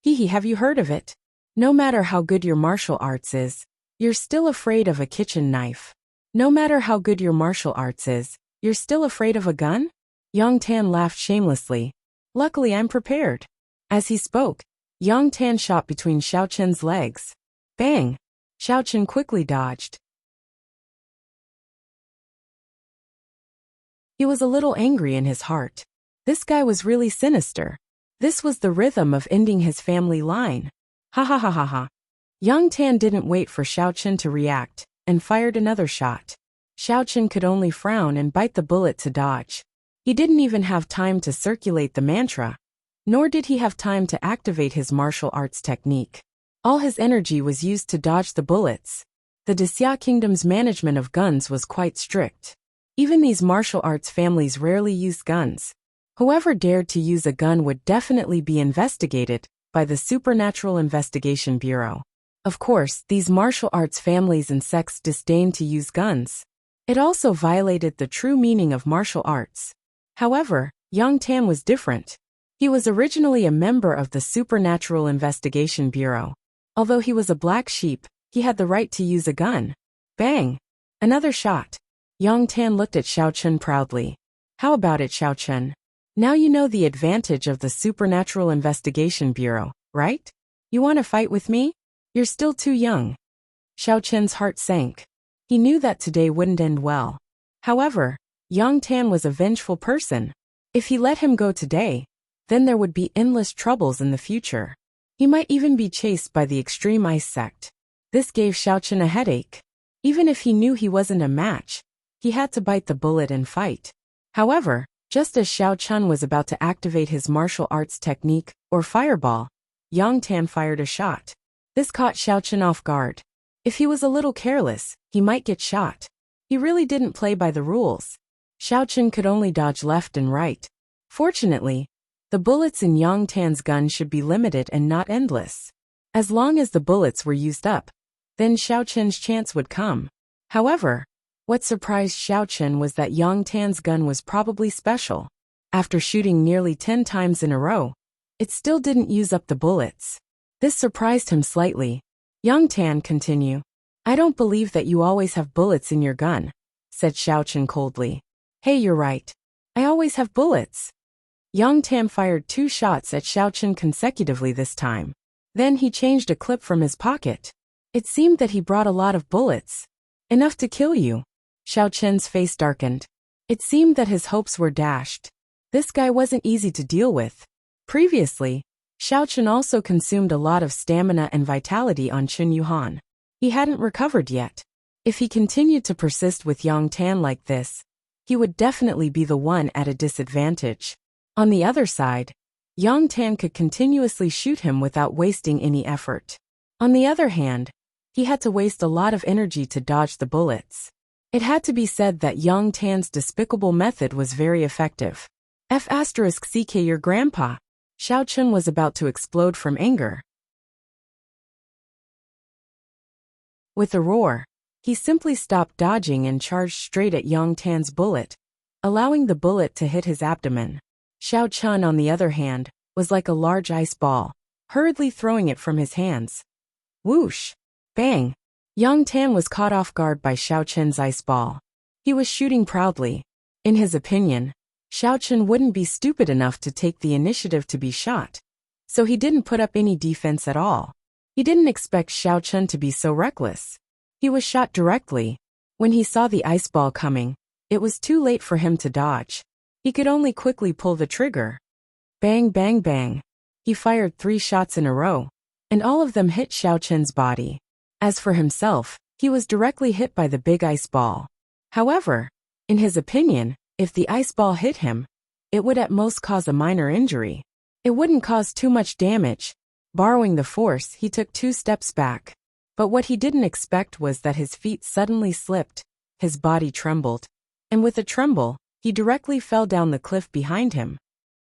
Hee, have you heard of it? No matter how good your martial arts is, you're still afraid of a kitchen knife. No matter how good your martial arts is, you're still afraid of a gun? Yang Tan laughed shamelessly. Luckily, I'm prepared. As he spoke, Yang Tan shot between Xiaochen's legs. Bang! Xiaochen quickly dodged. He was a little angry in his heart. This guy was really sinister. This was the rhythm of ending his family line. Ha ha ha ha ha. Yang Tan didn't wait for Xiaochen to react, and fired another shot. Xiaochen could only frown and bite the bullet to dodge. He didn't even have time to circulate the mantra, nor did he have time to activate his martial arts technique. All his energy was used to dodge the bullets. The Dixia Kingdom's management of guns was quite strict. Even these martial arts families rarely used guns. Whoever dared to use a gun would definitely be investigated by the Supernatural Investigation Bureau. Of course, these martial arts families and sects disdained to use guns. It also violated the true meaning of martial arts. However, Yang Tan was different. He was originally a member of the Supernatural Investigation Bureau. Although he was a black sheep, he had the right to use a gun. Bang! Another shot. Yang Tan looked at Xiao Chun proudly. How about it, Xiao Chun? Now you know the advantage of the Supernatural Investigation Bureau, right? You want to fight with me? You're still too young. Xiao Chun's heart sank. He knew that today wouldn't end well. However, Yang Tan was a vengeful person. If he let him go today, then there would be endless troubles in the future. He might even be chased by the extreme ice sect. This gave Xiao Chun a headache. Even if he knew he wasn't a match, he had to bite the bullet and fight. However, just as Xiao Chun was about to activate his martial arts technique, or fireball, Yang Tan fired a shot. This caught Xiao Chun off guard. If he was a little careless, he might get shot. He really didn't play by the rules. Xiao Chun could only dodge left and right. Fortunately, the bullets in Yang Tan's gun should be limited and not endless. As long as the bullets were used up, then Xiao Chun's chance would come. However, what surprised Xiao Chun was that Yang Tan's gun was probably special. After shooting nearly 10 times in a row, it still didn't use up the bullets. This surprised him slightly. Yang Tan, continue. I don't believe that you always have bullets in your gun, said Xiao Chun coldly. Hey, you're right. I always have bullets. Yang Tan fired 2 shots at Xiao Chun consecutively this time. Then he changed a clip from his pocket. It seemed that he brought a lot of bullets. Enough to kill you. Xiao Chun's face darkened. It seemed that his hopes were dashed. This guy wasn't easy to deal with. Previously, Xiao Chun also consumed a lot of stamina and vitality on Chun Yuhan. He hadn't recovered yet. If he continued to persist with Yang Tan like this, he would definitely be the one at a disadvantage. On the other side, Yang Tan could continuously shoot him without wasting any effort. On the other hand, he had to waste a lot of energy to dodge the bullets. It had to be said that Yang Tan's despicable method was very effective. F***ck your grandpa. Xiao Chun was about to explode from anger. With a roar, he simply stopped dodging and charged straight at Yang Tan's bullet, allowing the bullet to hit his abdomen. Xiao Chun, on the other hand, was like a large ice ball, hurriedly throwing it from his hands. Whoosh! Bang! Yang Tan was caught off guard by Xiao Chun's ice ball. He was shooting proudly. In his opinion, Xiao Chun wouldn't be stupid enough to take the initiative to be shot, so he didn't put up any defense at all. He didn't expect Xiao Chun to be so reckless. He was shot directly. When he saw the ice ball coming, it was too late for him to dodge. He could only quickly pull the trigger. Bang, bang, bang. He fired 3 shots in a row, and all of them hit Xiao Chun's body. As for himself, he was directly hit by the big ice ball. However, in his opinion, if the ice ball hit him, it would at most cause a minor injury. It wouldn't cause too much damage. Borrowing the force, he took 2 steps back. But what he didn't expect was that his feet suddenly slipped, his body trembled, and with a tremble, he directly fell down the cliff behind him.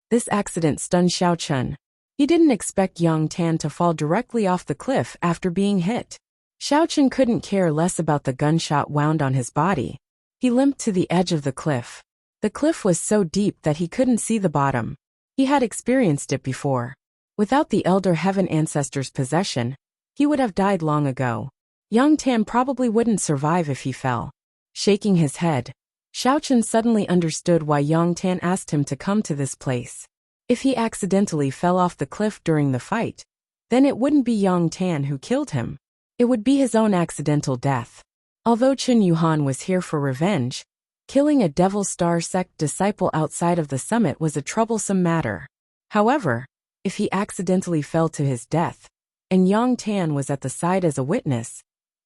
This accident stunned Xiao Chun. He didn't expect Yang Tan to fall directly off the cliff after being hit. Xiao Chun couldn't care less about the gunshot wound on his body. He limped to the edge of the cliff. The cliff was so deep that he couldn't see the bottom. He had experienced it before. Without the Elder Heaven Ancestor's possession, he would have died long ago. Yang Tan probably wouldn't survive if he fell. Shaking his head, Xiao Chun suddenly understood why Yang Tan asked him to come to this place. If he accidentally fell off the cliff during the fight, then it wouldn't be Yang Tan who killed him. It would be his own accidental death. Although Chun Yuhan was here for revenge, killing a Devil Star sect disciple outside of the summit was a troublesome matter. However, if he accidentally fell to his death, and Yang Tan was at the side as a witness,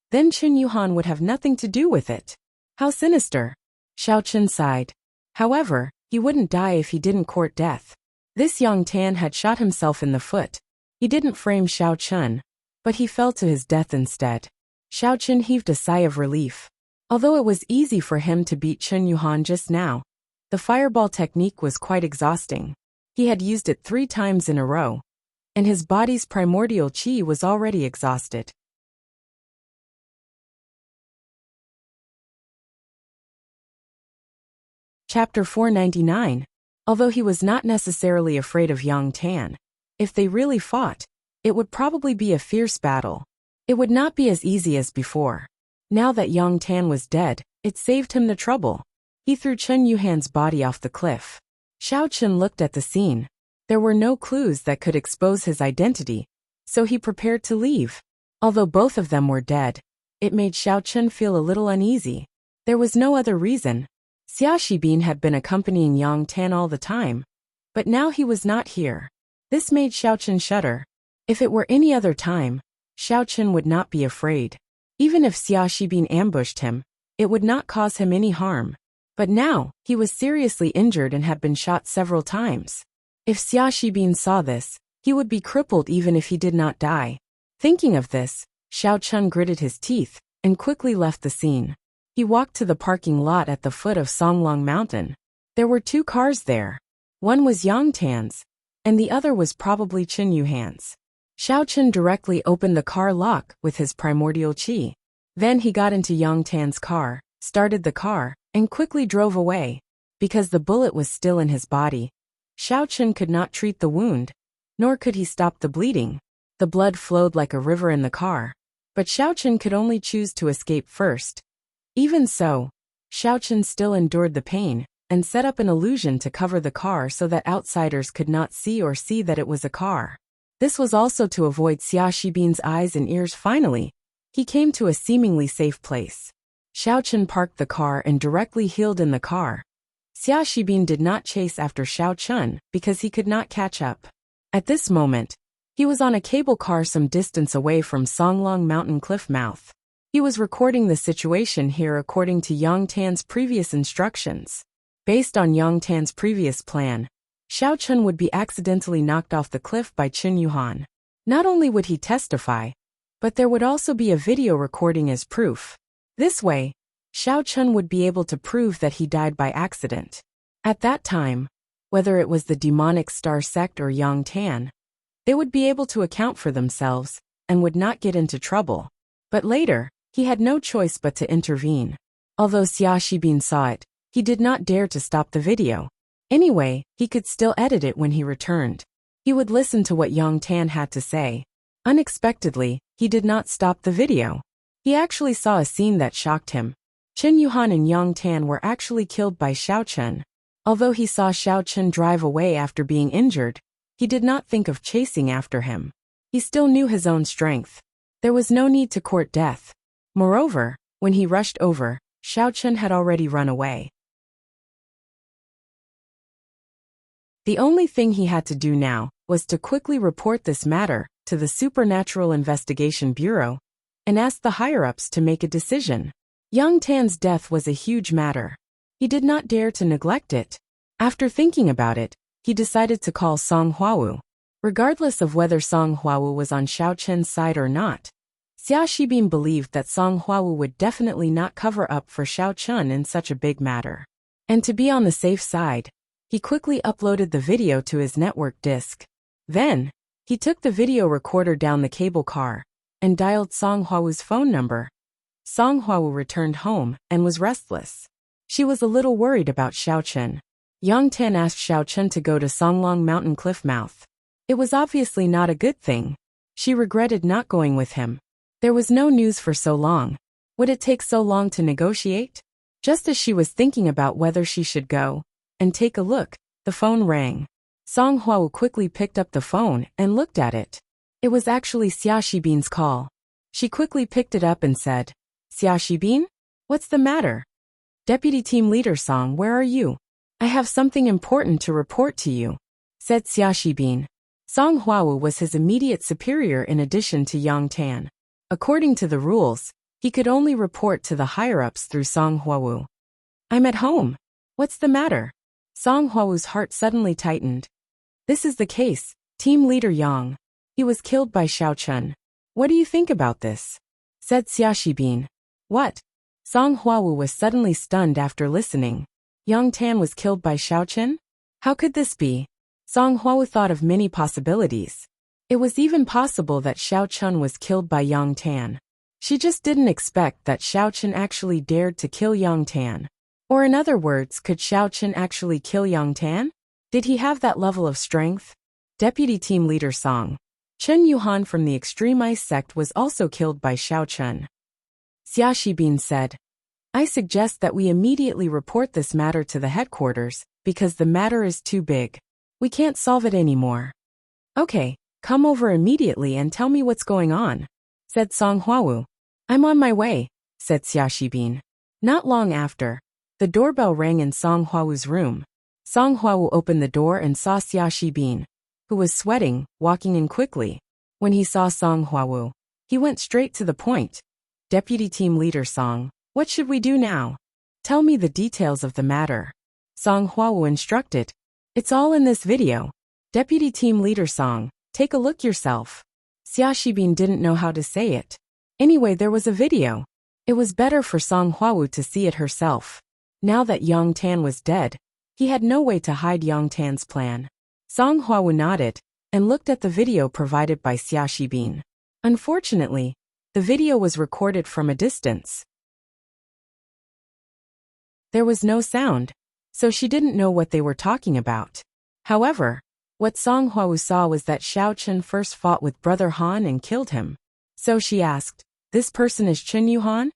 then Chun Yuhan would have nothing to do with it. How sinister! Xiao Chun sighed. However, he wouldn't die if he didn't court death. This Yang Tan had shot himself in the foot. He didn't frame Xiao Chun, but he fell to his death instead. Xiao Chun heaved a sigh of relief. Although it was easy for him to beat Chun Yuhan just now, the fireball technique was quite exhausting. He had used it 3 times in a row, and his body's primordial chi was already exhausted. Chapter 499. Although he was not necessarily afraid of Yang Tan, if they really fought, it would probably be a fierce battle. It would not be as easy as before. Now that Yang Tan was dead, it saved him the trouble. He threw Chen Yuhan's body off the cliff. Xiao Chen looked at the scene. There were no clues that could expose his identity, so he prepared to leave. Although both of them were dead, it made Xiao Chen feel a little uneasy. There was no other reason. Xia Shibin had been accompanying Yang Tan all the time, but now he was not here. This made Xiao Chen shudder. If it were any other time, Xiao Chen would not be afraid. Even if Xia Shibin ambushed him, it would not cause him any harm. But now, he was seriously injured and had been shot several times. If Xia Shibin saw this, he would be crippled even if he did not die. Thinking of this, Xiao Chen gritted his teeth and quickly left the scene. He walked to the parking lot at the foot of Songlong Mountain. There were 2 cars there. One was Yang Tan's, and the other was probably Chen Yuhan's. Xiao Chen directly opened the car lock with his primordial qi. Then he got into Yang Tan's car, started the car, and quickly drove away. Because the bullet was still in his body, Xiao Chen could not treat the wound, nor could he stop the bleeding. The blood flowed like a river in the car. But Xiao Chen could only choose to escape first. Even so, Xiao Chen still endured the pain, and set up an illusion to cover the car so that outsiders could not see that it was a car. This was also to avoid Xia Shibin's eyes and ears. Finally, he came to a seemingly safe place. Xiao Chen parked the car and directly heeled in the car. Xia Shibin did not chase after Xiao Chen because he could not catch up. At this moment, he was on a cable car some distance away from Songlong Mountain cliff mouth. He was recording the situation here according to Yang Tan's previous instructions. Based on Yang Tan's previous plan, Xiao Chen would be accidentally knocked off the cliff by Chen Yuhan. Not only would he testify, but there would also be a video recording as proof. This way, Xiao Chen would be able to prove that he died by accident. At that time, whether it was the demonic star sect or Yang Tan, they would be able to account for themselves and would not get into trouble. But later, he had no choice but to intervene. Although Xia Shibin saw it, he did not dare to stop the video. Anyway, he could still edit it when he returned. He would listen to what Yang Tan had to say. Unexpectedly, he did not stop the video. He actually saw a scene that shocked him. Chen Yuhan and Yang Tan were actually killed by Xiao Chen. Although he saw Xiao Chen drive away after being injured, he did not think of chasing after him. He still knew his own strength. There was no need to court death. Moreover, when he rushed over, Xiao Chen had already run away. The only thing he had to do now was to quickly report this matter to the Supernatural Investigation Bureau and ask the higher-ups to make a decision. Yang Tan's death was a huge matter. He did not dare to neglect it. After thinking about it, he decided to call Song Huawu. Regardless of whether Song Huawu was on Xiao Chen's side or not, Xia Shibin believed that Song Huawu would definitely not cover up for Xiao Chen in such a big matter. And to be on the safe side, he quickly uploaded the video to his network disk. Then, he took the video recorder down the cable car and dialed Song Huawu's phone number. Song Huawu returned home and was restless. She was a little worried about Xiao Chen. Yang Tan asked Xiao Chen to go to Songlong Mountain cliff mouth. It was obviously not a good thing. She regretted not going with him. There was no news for so long. Would it take so long to negotiate? Just as she was thinking about whether she should go and take a look, the phone rang. Song Huawu quickly picked up the phone and looked at it. It was actually Xia Shibin's call. She quickly picked it up and said, "Xia Shibin? What's the matter?" "Deputy Team Leader Song, where are you? I have something important to report to you," said Xia Shibin. Song Huawu was his immediate superior in addition to Yang Tan. According to the rules, he could only report to the higher-ups through Song Huawu. "I'm at home. What's the matter?" Song Huawu's heart suddenly tightened. "This is the case, Team Leader Yang. He was killed by Xiao Chen. What do you think about this?" said Xia Shibin. "What?" Song Huawu was suddenly stunned after listening. Yang Tan was killed by Xiao Chen? How could this be? Song Huawu thought of many possibilities. It was even possible that Xiao Chen was killed by Yang Tan. She just didn't expect that Xiao Chen actually dared to kill Yang Tan. Or in other words, could Xiao Chen actually kill Yang Tan? Did he have that level of strength? Deputy Team Leader Song. Chen Yuhan from the Extreme Ice sect was also killed by Xiao Chen. Xia Shibin said, I suggest that we immediately report this matter to the headquarters, because the matter is too big. We can't solve it anymore. Okay, come over immediately and tell me what's going on, said Song Huawu. I'm on my way, said Xia Shibin. Not long after, the doorbell rang in Song Huawu's room. Song Huawu opened the door and saw Xia Shibin, who was sweating, walking in quickly. When he saw Song Huawu, he went straight to the point. Deputy Team Leader Song, what should we do now? Tell me the details of the matter. Song Huawu instructed. It's all in this video. Deputy Team Leader Song, take a look yourself. Xia Shibin didn't know how to say it. Anyway, there was a video. It was better for Song Huawu to see it herself. Now that Yang Tan was dead, he had no way to hide Yang Tan's plan. Song Huawu nodded and looked at the video provided by Xia Shibin. Unfortunately, the video was recorded from a distance. There was no sound, so she didn't know what they were talking about. However, what Song Huawu saw was that Xiao Chen first fought with Brother Han and killed him. So she asked, this person is Chen Yuhan?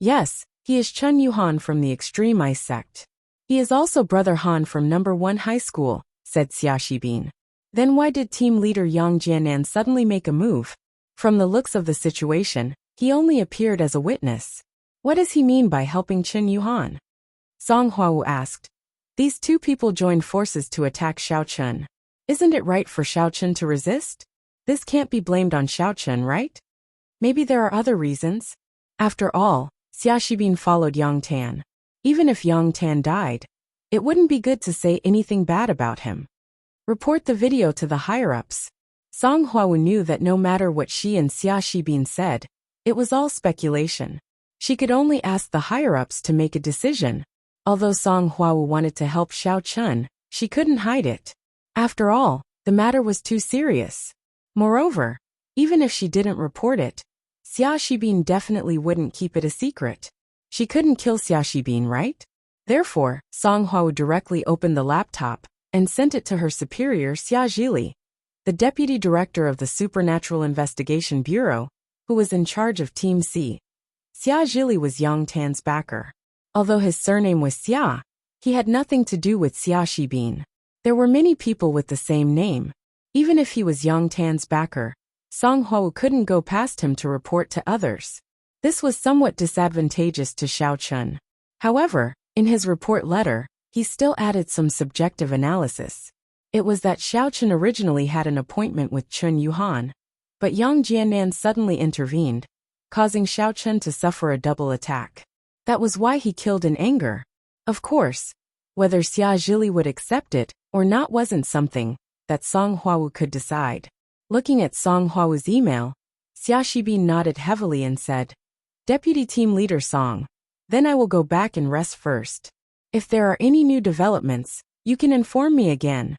Yes, he is Chen Yuhan from the Extreme Ice sect. He is also Brother Han from No. 1 High School, said Xia Shibin. Then why did team leader Yang Jianan suddenly make a move? From the looks of the situation, he only appeared as a witness. What does he mean by helping Chen Yuhan? Song Huawu asked. These two people joined forces to attack Xiao Chen. Isn't it right for Xiao Chen to resist? This can't be blamed on Xiao Chen, right? Maybe there are other reasons. After all, Xia Shibin followed Yang Tan. Even if Yang Tan died, it wouldn't be good to say anything bad about him. Report the video to the higher-ups. Song Huawu knew that no matter what she and Xia Shibin said, it was all speculation. She could only ask the higher-ups to make a decision. Although Song Huawu wanted to help Xiao Chen, she couldn't hide it. After all, the matter was too serious. Moreover, even if she didn't report it, Xia Shibin definitely wouldn't keep it a secret. She couldn't kill Xia Shibin, right? Therefore, Song Huawu directly opened the laptop and sent it to her superior Xia Zhili, the deputy director of the Supernatural Investigation Bureau, who was in charge of Team C. Xia Zhili was Yang Tan's backer. Although his surname was Xia, he had nothing to do with Xia Shibin. There were many people with the same name. Even if he was Yang Tan's backer, Song Huawu couldn't go past him to report to others. This was somewhat disadvantageous to Xiao Chen. However, in his report letter, he still added some subjective analysis. It was that Xiao Chen originally had an appointment with Chen Yuhan, but Yang Jianan suddenly intervened, causing Xiao Chen to suffer a double attack. That was why he killed in anger. Of course, whether Xia Zhili would accept it or not wasn't something that Song Huawu could decide. Looking at Song Huawu's email, Xia Shibin nodded heavily and said, Deputy Team Leader Song, then I will go back and rest first. If there are any new developments, you can inform me again.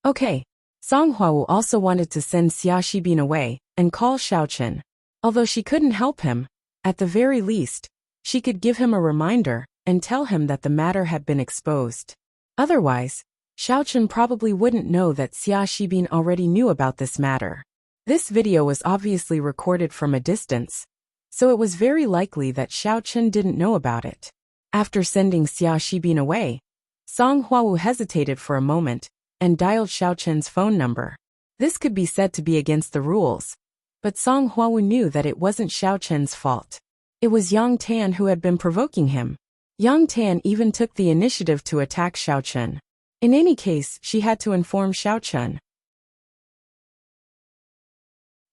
Okay. Song Huawu also wanted to send Xia Shibin away and call Xiao Chen. Although she couldn't help him, at the very least, she could give him a reminder and tell him that the matter had been exposed. Otherwise, Xiao Chen probably wouldn't know that Xia Shibin already knew about this matter. This video was obviously recorded from a distance, so it was very likely that Xiao Chen didn't know about it. After sending Xia Shibin away, Song Huawu hesitated for a moment and dialed Xiao Chen's phone number. This could be said to be against the rules, but Song Huawu knew that it wasn't Xiao Chen's fault. It was Yang Tan who had been provoking him. Yang Tan even took the initiative to attack Xiao Chen. In any case, she had to inform Xiao Chen.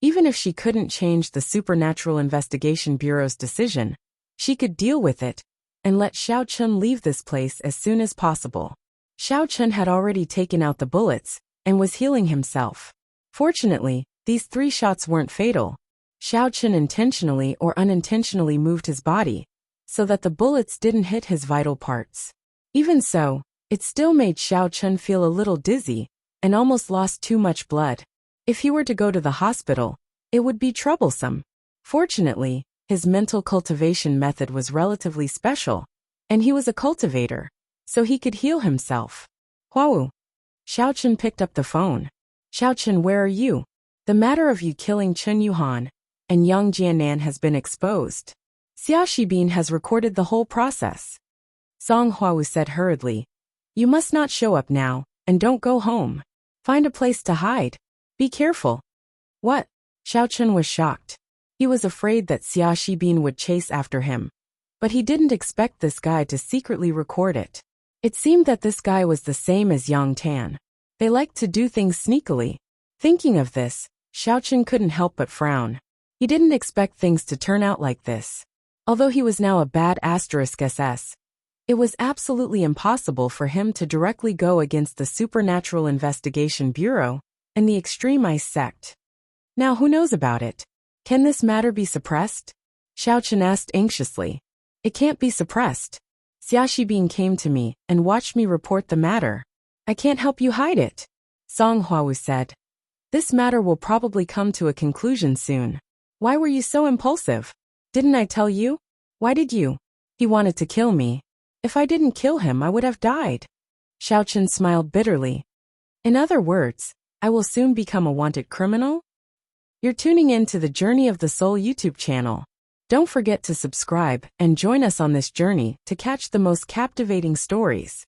Even if she couldn't change the Supernatural Investigation Bureau's decision, she could deal with it and let Xiao Chen leave this place as soon as possible. Xiao Chen had already taken out the bullets and was healing himself. Fortunately, these 3 shots weren't fatal. Xiao Chen intentionally or unintentionally moved his body so that the bullets didn't hit his vital parts. Even so, it still made Xiao Chen feel a little dizzy and almost lost too much blood. If he were to go to the hospital, it would be troublesome. Fortunately, his mental cultivation method was relatively special, and he was a cultivator, so he could heal himself. Huawu, Xiaochen picked up the phone. Xiaochen, where are you? The matter of you killing Chen Yuhan and Yang Jianan has been exposed. Xia Shibin has recorded the whole process. Song Huawu said hurriedly. You must not show up now, and don't go home. Find a place to hide. Be careful. What? Xiaochen was shocked. He was afraid that Xia Shibin would chase after him. But he didn't expect this guy to secretly record it. It seemed that this guy was the same as Yang Tan. They liked to do things sneakily. Thinking of this, Xiaochen couldn't help but frown. He didn't expect things to turn out like this. Although he was now a bad *SS, it was absolutely impossible for him to directly go against the Supernatural Investigation Bureau and the Extreme Ice sect. Now who knows about it? Can this matter be suppressed? Xiaochen asked anxiously. It can't be suppressed. Xia Shibin came to me and watched me report the matter. I can't help you hide it. Song Huawu said. This matter will probably come to a conclusion soon. Why were you so impulsive? Didn't I tell you? Why did you? He wanted to kill me. If I didn't kill him, I would have died. Xiaochen smiled bitterly. In other words, I will soon become a wanted criminal? You're tuning in to the Journey of the Soul YouTube channel. Don't forget to subscribe and join us on this journey to catch the most captivating stories.